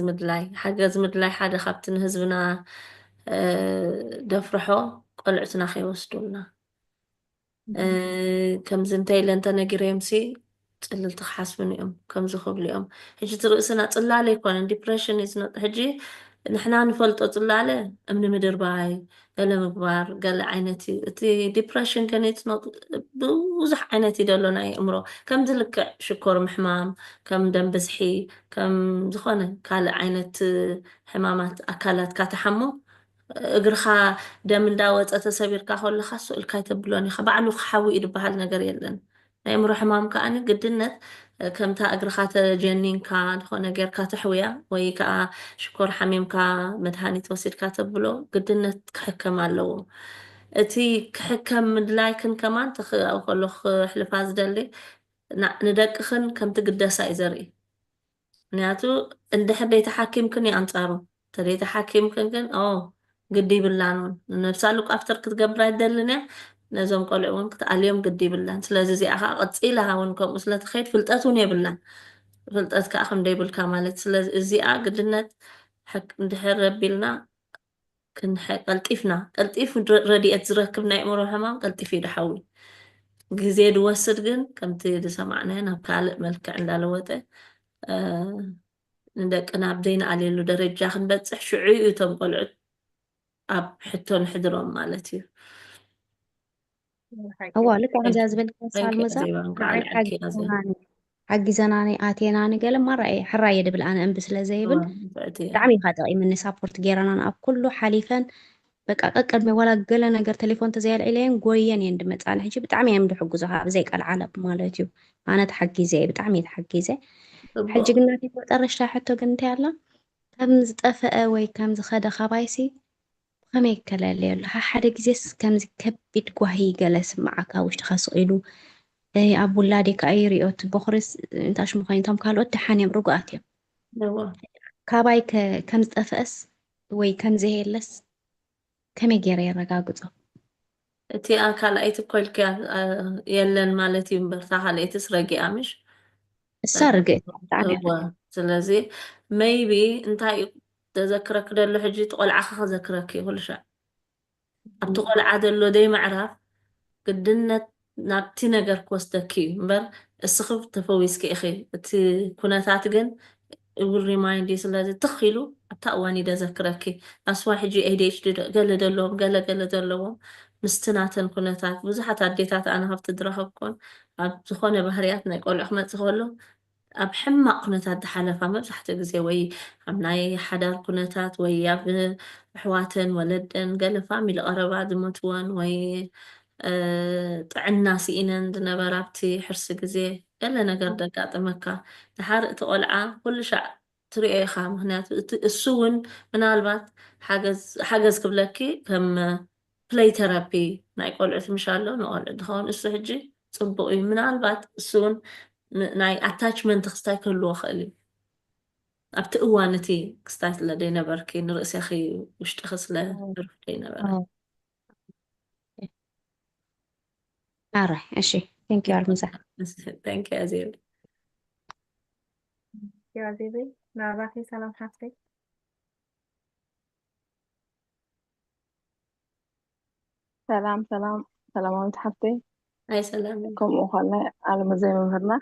ምድላይ ሓደ ካብቲ ንህዝብና ደፍርሖ ቆልዑትና ከይወስዱልና ከምዚ እንታይ ኢለ እንተነጊረዮምሲ ፅልልቲ ክሓስብን እዮም ከምዚ ክብሉ እዮም ሕጂ ትርእስና ፅላለ ይኮነን ዲፕሬሽን ሕጂ ንሕና ንፈልጦ ፅላለ እምኒ ምድርባይ ገለ ምግባር ገለ ዓይነት እዩ እቲ ዲፕሬሽን ከነይት ብዙሕ ዓይነት እዩ ደሎ ናይ እምሮ ከምዚ ልክዕ ሽኮር ምሕማም ከም ደም ብዝሒ ከም ዝኾነ ካልእ ዓይነት ሕማማት ኣካላትካ ተሓሞ እግርኻ ደም እንዳወፀ ተሰቢርካ ከለካ ስእልካ ይተብሎን ኢኻ ባዕሉ ክሓዊ እዩ ዝበሃል ነገር የለን ናይ እምሮ ሕማም ከዓኒ ግድነት ከምታ እግርካ ተጀኒንካ ዝኾነ ጌርካ ተሕውያ ወይ ከዓ ሽኮር ሓሚምካ መድሃኒት ወሲድካ ተብሎ ግድነት ክሕከም ኣለዎ እቲ ክሕከም ምድላይ ክንከማን ኣብ ከለኹ ሕልፋ ዝደሊ ንደቅኽን ከምቲ ግደሳ እዩ ዘርኢ ምክንያቱ እንድሕር ደይተሓኪምክን እዩ ኣንፃሩ ተደይተሓኪምክን ግን ግዲ ይብላን እውን ነብሳሉ ቃፍተር ክትገብር ኣይደልን እያ ነዞም ቆልዑ እውን ክትኣልዮም ግዲ ይብላን ስለዚ እዚኣ ከዓ ቀፂላ እውን ከምኡ ስለትኸይድ ፍልጠት እውን የብላን ፍልጠት ከዓ ከም ደይብልካ ማለት ስለዚ እዚኣ ግድነት እንድሕር ረቢልና ቀልጢፍ ረድኤት ዝረክብ ናይ እምሮ ሕማም ቀልጢፍ እዩ ድሓዊ ግዜ ድወስድ ግን ከምቲ ዝሰማዕናዮ ናብ ካልእ መልክዕ እንዳለወጠ ንደቅና ብዘይንኣልየሉ ደረጃ ክንበፅሕ ሽዑ እዩ እቶም ቆልዑት ኣብ ሕቶ ንሕድሮም ማለት እዩ እዋ ልክዕ ከምዚኣ ዝበልከ ሳልመዛ ሓጊዘናኒ ኣቴና ንገለ ማራይ ሕራየ ድብል ኣነ እምቢ ስለዘይብል ብጣዕሚ ኢኻ ጠቂምኒ ሳፖርት ጌረና ኣብ ኩሉ ሓሊፈን በቃ ቀቀድመ ዋላ ገለ ነገር ቴሌፎን ተዘያልዒለየን ጎየን እየን ድመፃኒ ሕጂ ብጣዕሚ እዮም ድሕጉዙኻ ብዘይ ቀልዓለብ ማለት እዩ ኣነ ተሓጊዘ ብጣዕሚ ተሓጊዘ ሕጂ ግን ናተይ መጨረሻ ሕቶ ግን እንታይ ኣላ ከም ዝጠፍአ ወይ ከም ዝኸደ ካባይሲ ከመይ ይከለለየ ኣሎ ሓደ ግዜስ ከምዚ ከቢድ ጓሂ ገለ ስማዓካ ውሽጢካ ስቂሉ ኣብ ውላዴ ከዓ ይሪኦት በኩሪስ እንታይ ሽሙ ኮይንቶም ካልኦት ድሓን እዮም ርጉኣት እዮም ካባይ ከም ዝጠፍአስ ወይ ከም ዘየለስ ከመይ ገይረ የረጋግፆ እቲ ካልኣይቲ ኮልክያ የለን ማለት እዩ እምበር እታ ካልኣይትስ ረጊኣ ምሽ እሳ ርግእት ብጣዕሚ ስለዚ ሜይቢ እንታይ تذكرك دلو حجي تقول عخ ذكرك كل شيء أبتقول عدلو دي معرف قدنا نابتي نجر كوستكي مبر السخف تفويس كأخي تي كناتات جن will remind you سلازي تخيلو أتأواني دا ذكرك أسوا حجي ADHD قال دلوهم قال دلوهم مستناتن كناتات بزحت عديتات أنا هفت درهبكم بزخونة بهرياتنا يقول أحمد تقولو أب حمق كناتات حلفة ما بزحت جزي وي عمناي حدا كناتات وي أب حواتن ولدن قال فاميل قربا دمتوان وي طعنا سيئنا دنبرابتي حرس جزي قال نقر دقات مكة تحرق تقولعا كل شيء تريئي خام هناك السون منالبات حاجز قبلكي كم بلاي ثيرابي ناي قولعت مشالو نقول دخون السهجي صبقي منالبات السون ناي اتاتشمنت خستاي كله خالي أبت أوانتي خستاي لدينا بركي نرأس يا أخي وش تخص له دينا بركي راح أشي ثانك يو عرمزة ثانك يو عزيزي يا عزيزي نعرفي سلام حفتي سلامات حفتي هاي سلام كم أخلنا على مزاي مهرنا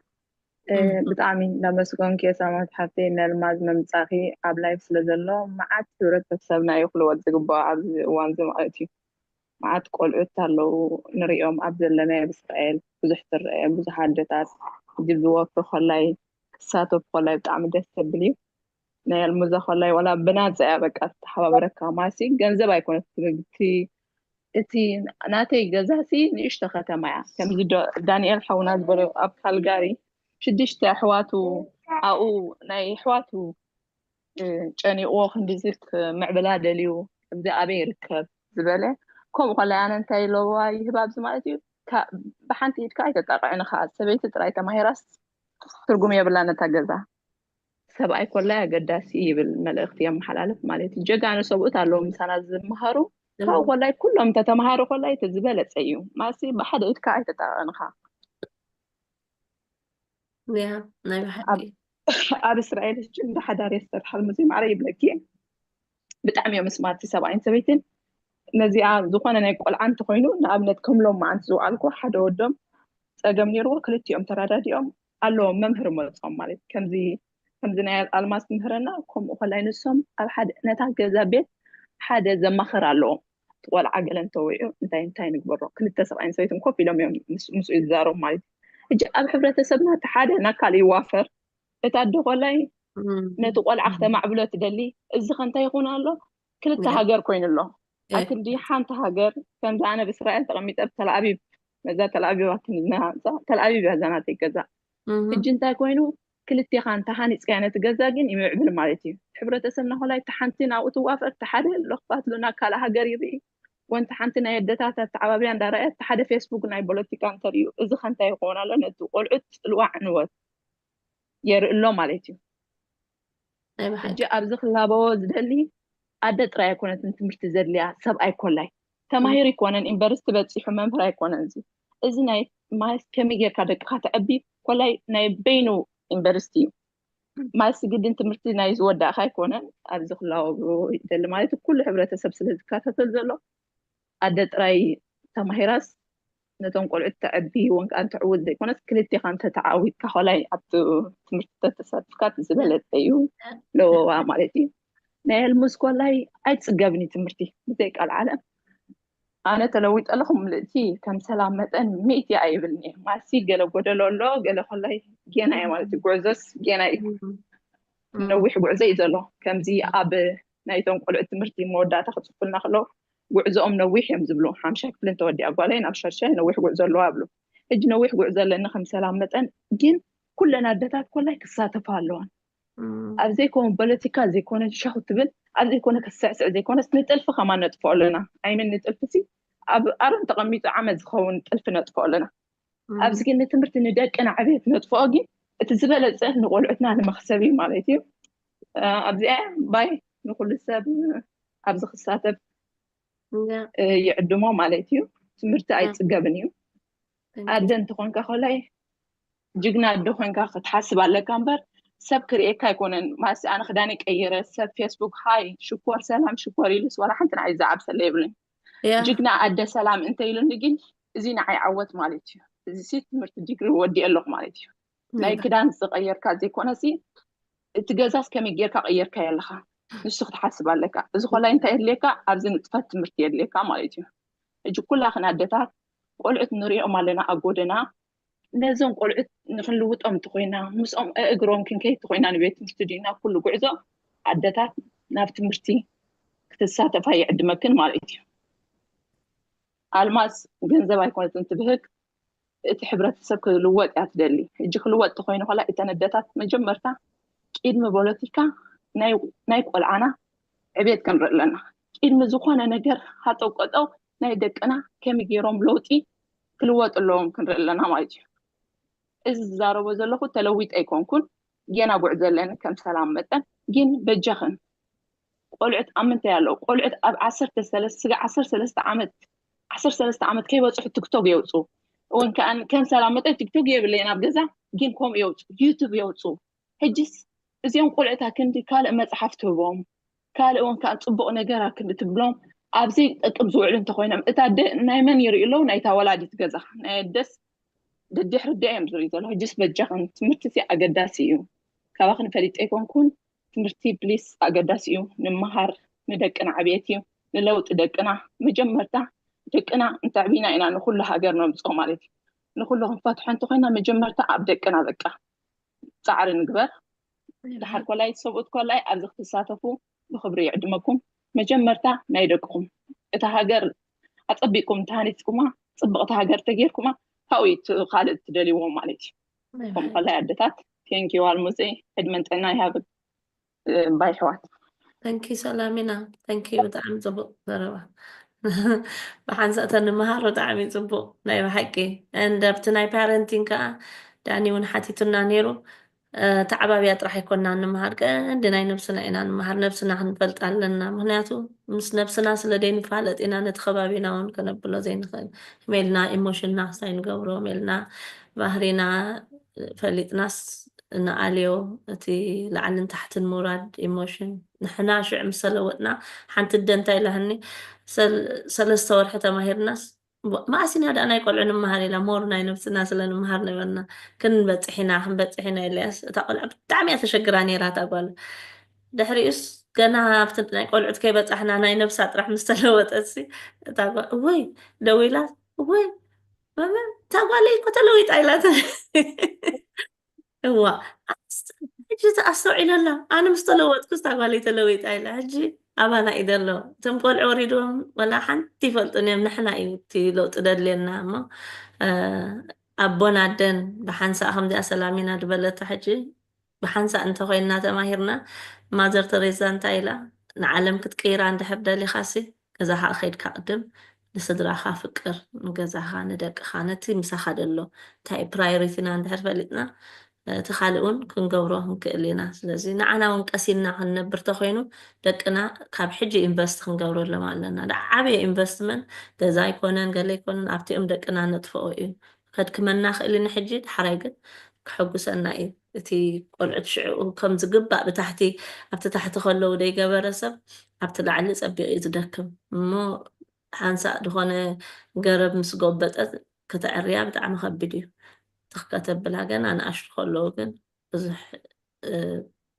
بتعمي لما سكون كي سلامات حفتي إن الماز ممساخي قبل سلزلو معات سورة تسبنا يخلو وتقبع عبد وانزم آتي معات قول أتالو نريهم عبد لنا بإسرائيل بزحت الرئي بزح عدتات جبدوا وقت خلاي ساتو خلاي بتعمي دستبلي نيل المزا خلاي ولا بنات زي أبك حبابركا ماسي جنزة بايكون إتي ناتي جزاسي نشتغل معه كم دانيال حونات برو أبخال جاري شديش تحواتو أو ناي حواتو جاني أوخ بزيك مع بلاد اليو بدي أبيرك زبالة كم قال أنا أنتي لو يهباب زمالتي بحنتي كاي تتقع أنا خاص سبيت تراي تماهرس ترجمي بلا نتجزا سبعي كلها قداسي بالملأ يوم حلالف مالتي جا أنا سويت علىهم سنة زمهارو كاو والله كلهم تتمهاروا والله تزبالة سيو ما سي بحد يتكاي تتعنخا يا ناي بحدي أب إسرائيل جند حدا ريستر حل مزيم عريب لكي بتعمي مسماتي 70 سبيتين نزيعة زخوانا نيقول عن تخوينو نابنتكم لهم عن زوالكو حدا ودهم ساقم نيروا كلتيهم تراداديهم قالوا ممهر ملصهم مالت كمزي نايل ألماس مهرنا كم أخلي نسهم الحد نتاقزا بيت حدا زمخر علوهم ولا عقل انتوي انتي نكبروا كل 70 سنه كوفي لهم يوم مسؤول الزارو مالي اجى اب حبرتسبنا تحاده نكال يوافر اتادو والله نتقول عخته معبلو تدلي از خنتا يكون الله كل هاجر كوين الله اكل دي حانت هاجر كان انا باسرائيل تقميت اب تل ابيب ماذا تل ابيب وكنها تل ابيب هزاناتي كذا الجنتا كوينو كل خانتا هاني كانت جزاجين يمعبل مالتي حبرتسبنا والله تحنتنا وتوافر تحاده لخبات لنا كلا هاجر يبي وانت حنتنا يدتات تعبابين دارات حدا فيسبوك ناي بوليتيكا انتريو اذا خنتا يقونا لنا تقول الوعنوات يرقلو مالتي جاء ابزخ لابوز دلي ادت راي كونت انت مرتزليا سب اي كولاي تماهيري كونن امبرست بتصي حمام راي كونن زي اذا ناي ما كميجا كادك خاتعبي كولاي ناي بينو امبرستي ما سجد انت مرتي ناي زودا خاي كونن ابزخ لابو دل مالتي كل حبرتسب سلازكاتا تزلو أدت رأي تمهيرس نتوم قول التعبي وانك أنت عود ذي كونس كلتي خانت تعاود كحولاي أبتو تمرت تساتفكات زبالة أيو لو عملتي نايل موسك والله أتسقبني تمرتي بذيك العالم أنا تلويت لهم لتي كم سلامة ميتي أي بالني ما سيجا لو قد لو قال والله جينا يا مالتي قعزس جينا نوح قعزي زلو كم زي أب نايتوم قول التمرتي مودا تاخد سفلنا خلو وعزهم نويح يمزبلو حامشاك فلنت ودي أقوالين أبشر شيء نويح وعزر له قبله إج نويح وعزر لأن 5 سلامة جين كلنا الدتات كلها كساتة فالون أبزيكون بوليتيكا زيكون شهو تبل أبزيكون كسعسع زيكون نتألف خمان نتفع لنا أي من نتألفسي أرن تقميت عمز خون نتألف نتفع لنا أبزيكين نتمرت نداك أنا عبيت نتفعجي تزبل الزهن نقول عتنا لمخسبي مالتي أبزي باي نقول الساب أبزخ الساتب يعدمو مالتيو تمرت أي تقبنيو أدن تكون كخلاي جينا دخون كخ تحسب على كامبر سب كريك يكونن ما أنا خداني كيرة سب فيسبوك هاي شكور سلام شكور يلس ولا حتى عايز عبس الليبلين جينا عدى سلام أنت يلون نجين زين عوت مالتي زي سيت مرت ديجري ودي اللغ مالتي ناي كدان صغير كازي كونسي تجازاس كم يجير كغير كيلها نشوف تحسب عليك إذا خلا أنت يدلك أبزين تفت مرت يدلك مالتي يجو كلها خنا عدتها قلعت نري مالنا أقودنا لازم قلعت نخلوت تخوينا مس أجرون كي تخوينا نبيت مستدينا كل قعزة عدتها نافت مرتي كتساتف هاي عد مكان مالتي الماس جنزب يكون تنتبهك تحبرت سبك لوات أتدلي يجيك لوات تخوينا خلا إتندتها مجمرتها إيد مبولتيكا ناي قلعنا عبيد كان رألنا إيد مزخونا نجر هاتو قطو ناي دكنا كم يجيرون بلوتي كلوات اللهم كان رألنا ماجي إذا زارو زلخو تلويت أيكونكن جينا بعد لنا كم سلام متن جين بجخن قلعت أمنت يالو قلعت أب 10 ثلاثة عمد كي وصح تيك توك يوصو وإن كان سلامته تيك توك يبلينا بجزا جين كوم يوصو يوتيوب يوصو هجس زين قلعتها كنتي كال ما صحفته بوم كال وإن كان تطبق نجارة كنت تبلون أبزي أبزوع لين تخوينا إتاد نايمن يريلو نايتا ولادي تجزا نايدس ددي حر دايم زريزو هجس بجخن تمرتي أقداسيو كواخن فريت أيكون كون تمرتي بليس أقداسيو نمهار ندقنا عبيتيو نلوت دقنا مجمرتا دقنا نتعبينا إنا نخل هاجرنا بصوم عليك نخلهم فاتحين تخينا مجمرتا أبدقنا ذكا سعر نقبر دحر كلاي صوت كلاي أبز اختصاصفو بخبري عدمكم مجمرتا ما يدقكم إتهاجر أطبيكم تهانيتكما صبغت هاجر تغيركما هاويت خالد تدليوهم عليك كم قلاي عدتات thank you الموزي خدمت أنا هذا باي حوات thank you سلامينا thank you بتعم زبط ضربة بحنسأت النمهار وتعمي زبط لا يبحكي and بتناي parenting كا داني ونحاتيتنا نيرو تعبابيات راح يكوننا نمهار عندنا نفسنا إنا نمهار نفسنا حنفلت علنا مهناتو مس نفسنا سلدين فعلت إنا نتخبابينا ونكنبلو زين ميلنا إيموشننا ساين قبرو ميلنا بحرينا فليت ناس نقاليو تي لعلن تحت المراد إيموشن نحنا شو مسلوتنا حنت الدنتاي لهني سلسة ورحة ماهر ناس ما أسيني هذا أنا يقول عنهم مهاري لامورنا نفس الناس اللي مهارنا بنا كن بتحنا إلياس تقول تعمي أتشجراني رات أقول دحريس كنا فتنا يقول عد كيف بتحنا أنا نفسها راح مستلوت أسي تقول وي دويلات وي ماما تقول لي قتلويت عيلات هو هجي تأسرع إلى الله أنا مستلوت كنت تقول لي تلويت عيلة هجي أبانا إذا لو تنقول عوريدهم ولا حن تفلتني من إحنا إيتي لو تدللنا ما أبونا دن بحنسا أهم دي أسلامينا دبلت حجي بحنسا أنت خوينا تماهرنا ما زرت ريزان تايلا نعلم كتكير عند حبدا لي خاسي كذا حق خير كقدم لصدرا خافكر نجزا خانة دك خانتي مساخد له تاي برايوريتينا عند حرفلتنا تخالقون كنقبروهم كإلينا سلازي نعنا ونقسينا هنبر تخوينو دقنا كاب حجي إنفست خنقبرو لما لنا دعابي إنفستمن جزاي كونن قالي كونن أبتي دقنا نطفئو إيو خد كمان ناخ إلينا حجي حرايقت كحقو سأنا إيو تي قلعت شعو كم زقبا بتحتي أبت تحت خلو دي قبرسب أبت لعلس أبي إيزدكم مو حانسا دخوني قرب مسقوبت كتعريا بتاع مخبديو تخكتب بلاجن أنا أشتغل لوجن بزح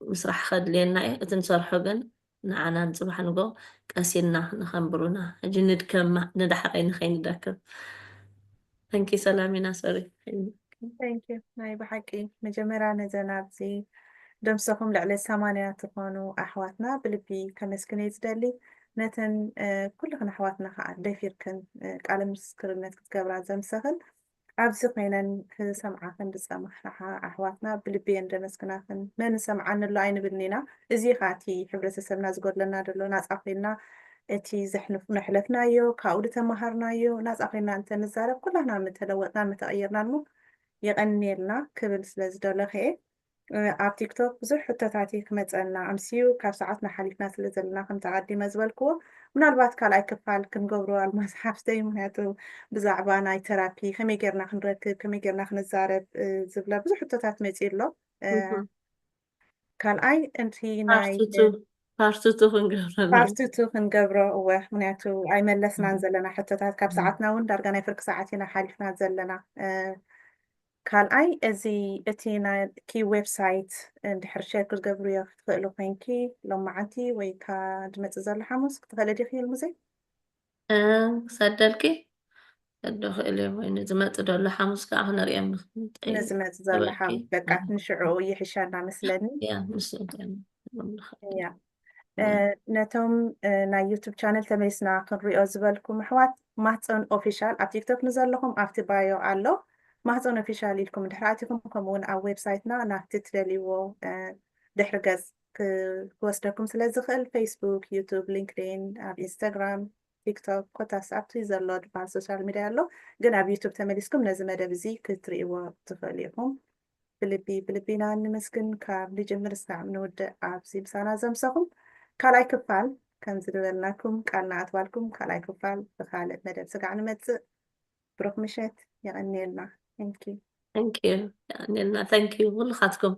مسرح خد لينا تنصرحوا جن نعنا نصبح نقول كاسينا نخبرونا أجي ندكم ندحقين خين ندكم thank you سلامينا سوري thank you ناي بحكي مجمرة نزنا بزي دمسهم لعلى 8 تكونوا أحواتنا بلبي كمسكني تدلي نتن كلنا أحواتنا خا دفيركن على مسكرنا تكبر زمسخن عبزي قينا سمعة كن سمح أحواتنا بلبين دمسكنا كن من سمعنا اللي عين بنينا إزي خاتي حبرة سمنا زقول لنا دلو ناس أخينا إتي زحنف نحلفنا يو كاودة مهرنا يو ناس أخينا أنت نزارب كلنا متلوتنا متغيرنا نمو يغني لنا كبل سلز دولة خي على تيك توك بزح حتى تعطي كمتنا عمسيو كاب ساعتنا حليفنا سلزلنا كم تعدي مزبلكو من البعض كالاي كفال كم قبرو المسحف دايما هاتو بزعبانا اي ترابي كمي قرنا خنركب كمي قرنا خنزارب زبلا بزح حتى تعطي متير له ካልኣይ እንቲ ናይ ፓርትቱ ክንገብረሉ ፓርትቱ ክንገብሮ እወ ምክንያቱ ኣይመለስናን ዘለና ሕቶታት ካብ ሰዓትና እውን ዳርጋ ናይ ፍርቂ ሰዓት ኢና ሓሊፍና ዘለና ካልኣይ እቲ ናይኪ ዌብሳይት እንድሕር ሸር ክትገብሩ እዮ ክትኽእሉ ኮንኪ ሎማዓንቲ ወይ ካ ድመፅእ ዘሎ ሓሙስ ክትኽእለ ዲኺ ሙዘ ክሳደልኪ ክእል እየ ወይ ንዝመፅእ ደሎ ሓሙስ ከዓ ክንሪኦም ንዝመፅእ ዘሎ ሓሙስ በቃ ንሽዑ ይሕሻና መስለኒ ያ ነቶም ናይ ዩቱብ ቻነል ተመሊስና ክንሪኦ ዝበልኩም ኣሕዋት ማህፀን ኦፊሻል ኣብ ቲክቶክ ንዘለኹም ኣብቲ ባዮ ኣሎ ማህፀን ኦፊሻል ኢልኩም እንድሕር ኣቲኩም ከምኡውን ኣብ ዌብሳይትና ናብቲ ትደልይዎ ድሕሪ ገፅ ክወስደኩም ስለ ዝኽእል ፌስቡክ ዩቱብ ሊንክድን ኣብ ኢንስታግራም ቲክቶክ ኮታስ ኣብቲ ዘሎ ድባል ሶሻል ሚድያ ኣሎ ግን ኣብ ዩቱብ ተመሊስኩም ነዚ መደብ እዚ ክትሪእዎ ትኽእል ኢኹም ብልቢና ንምስግን ካብ ንጅምር ስናዕ ንውድእ ኣብዚ ምሳና ዘምሰኹም ካልኣይ ክፋል ከም ዝድበልናኩም ቃልና ኣትዋልኩም ካልኣይ ክፋል ብካልእ መደብ ስጋዕ ንመፅእ ብሩኽ ምሸት ይቐኒየልና ቴንኪዩ ይቐኒየልና ኩልኻትኩም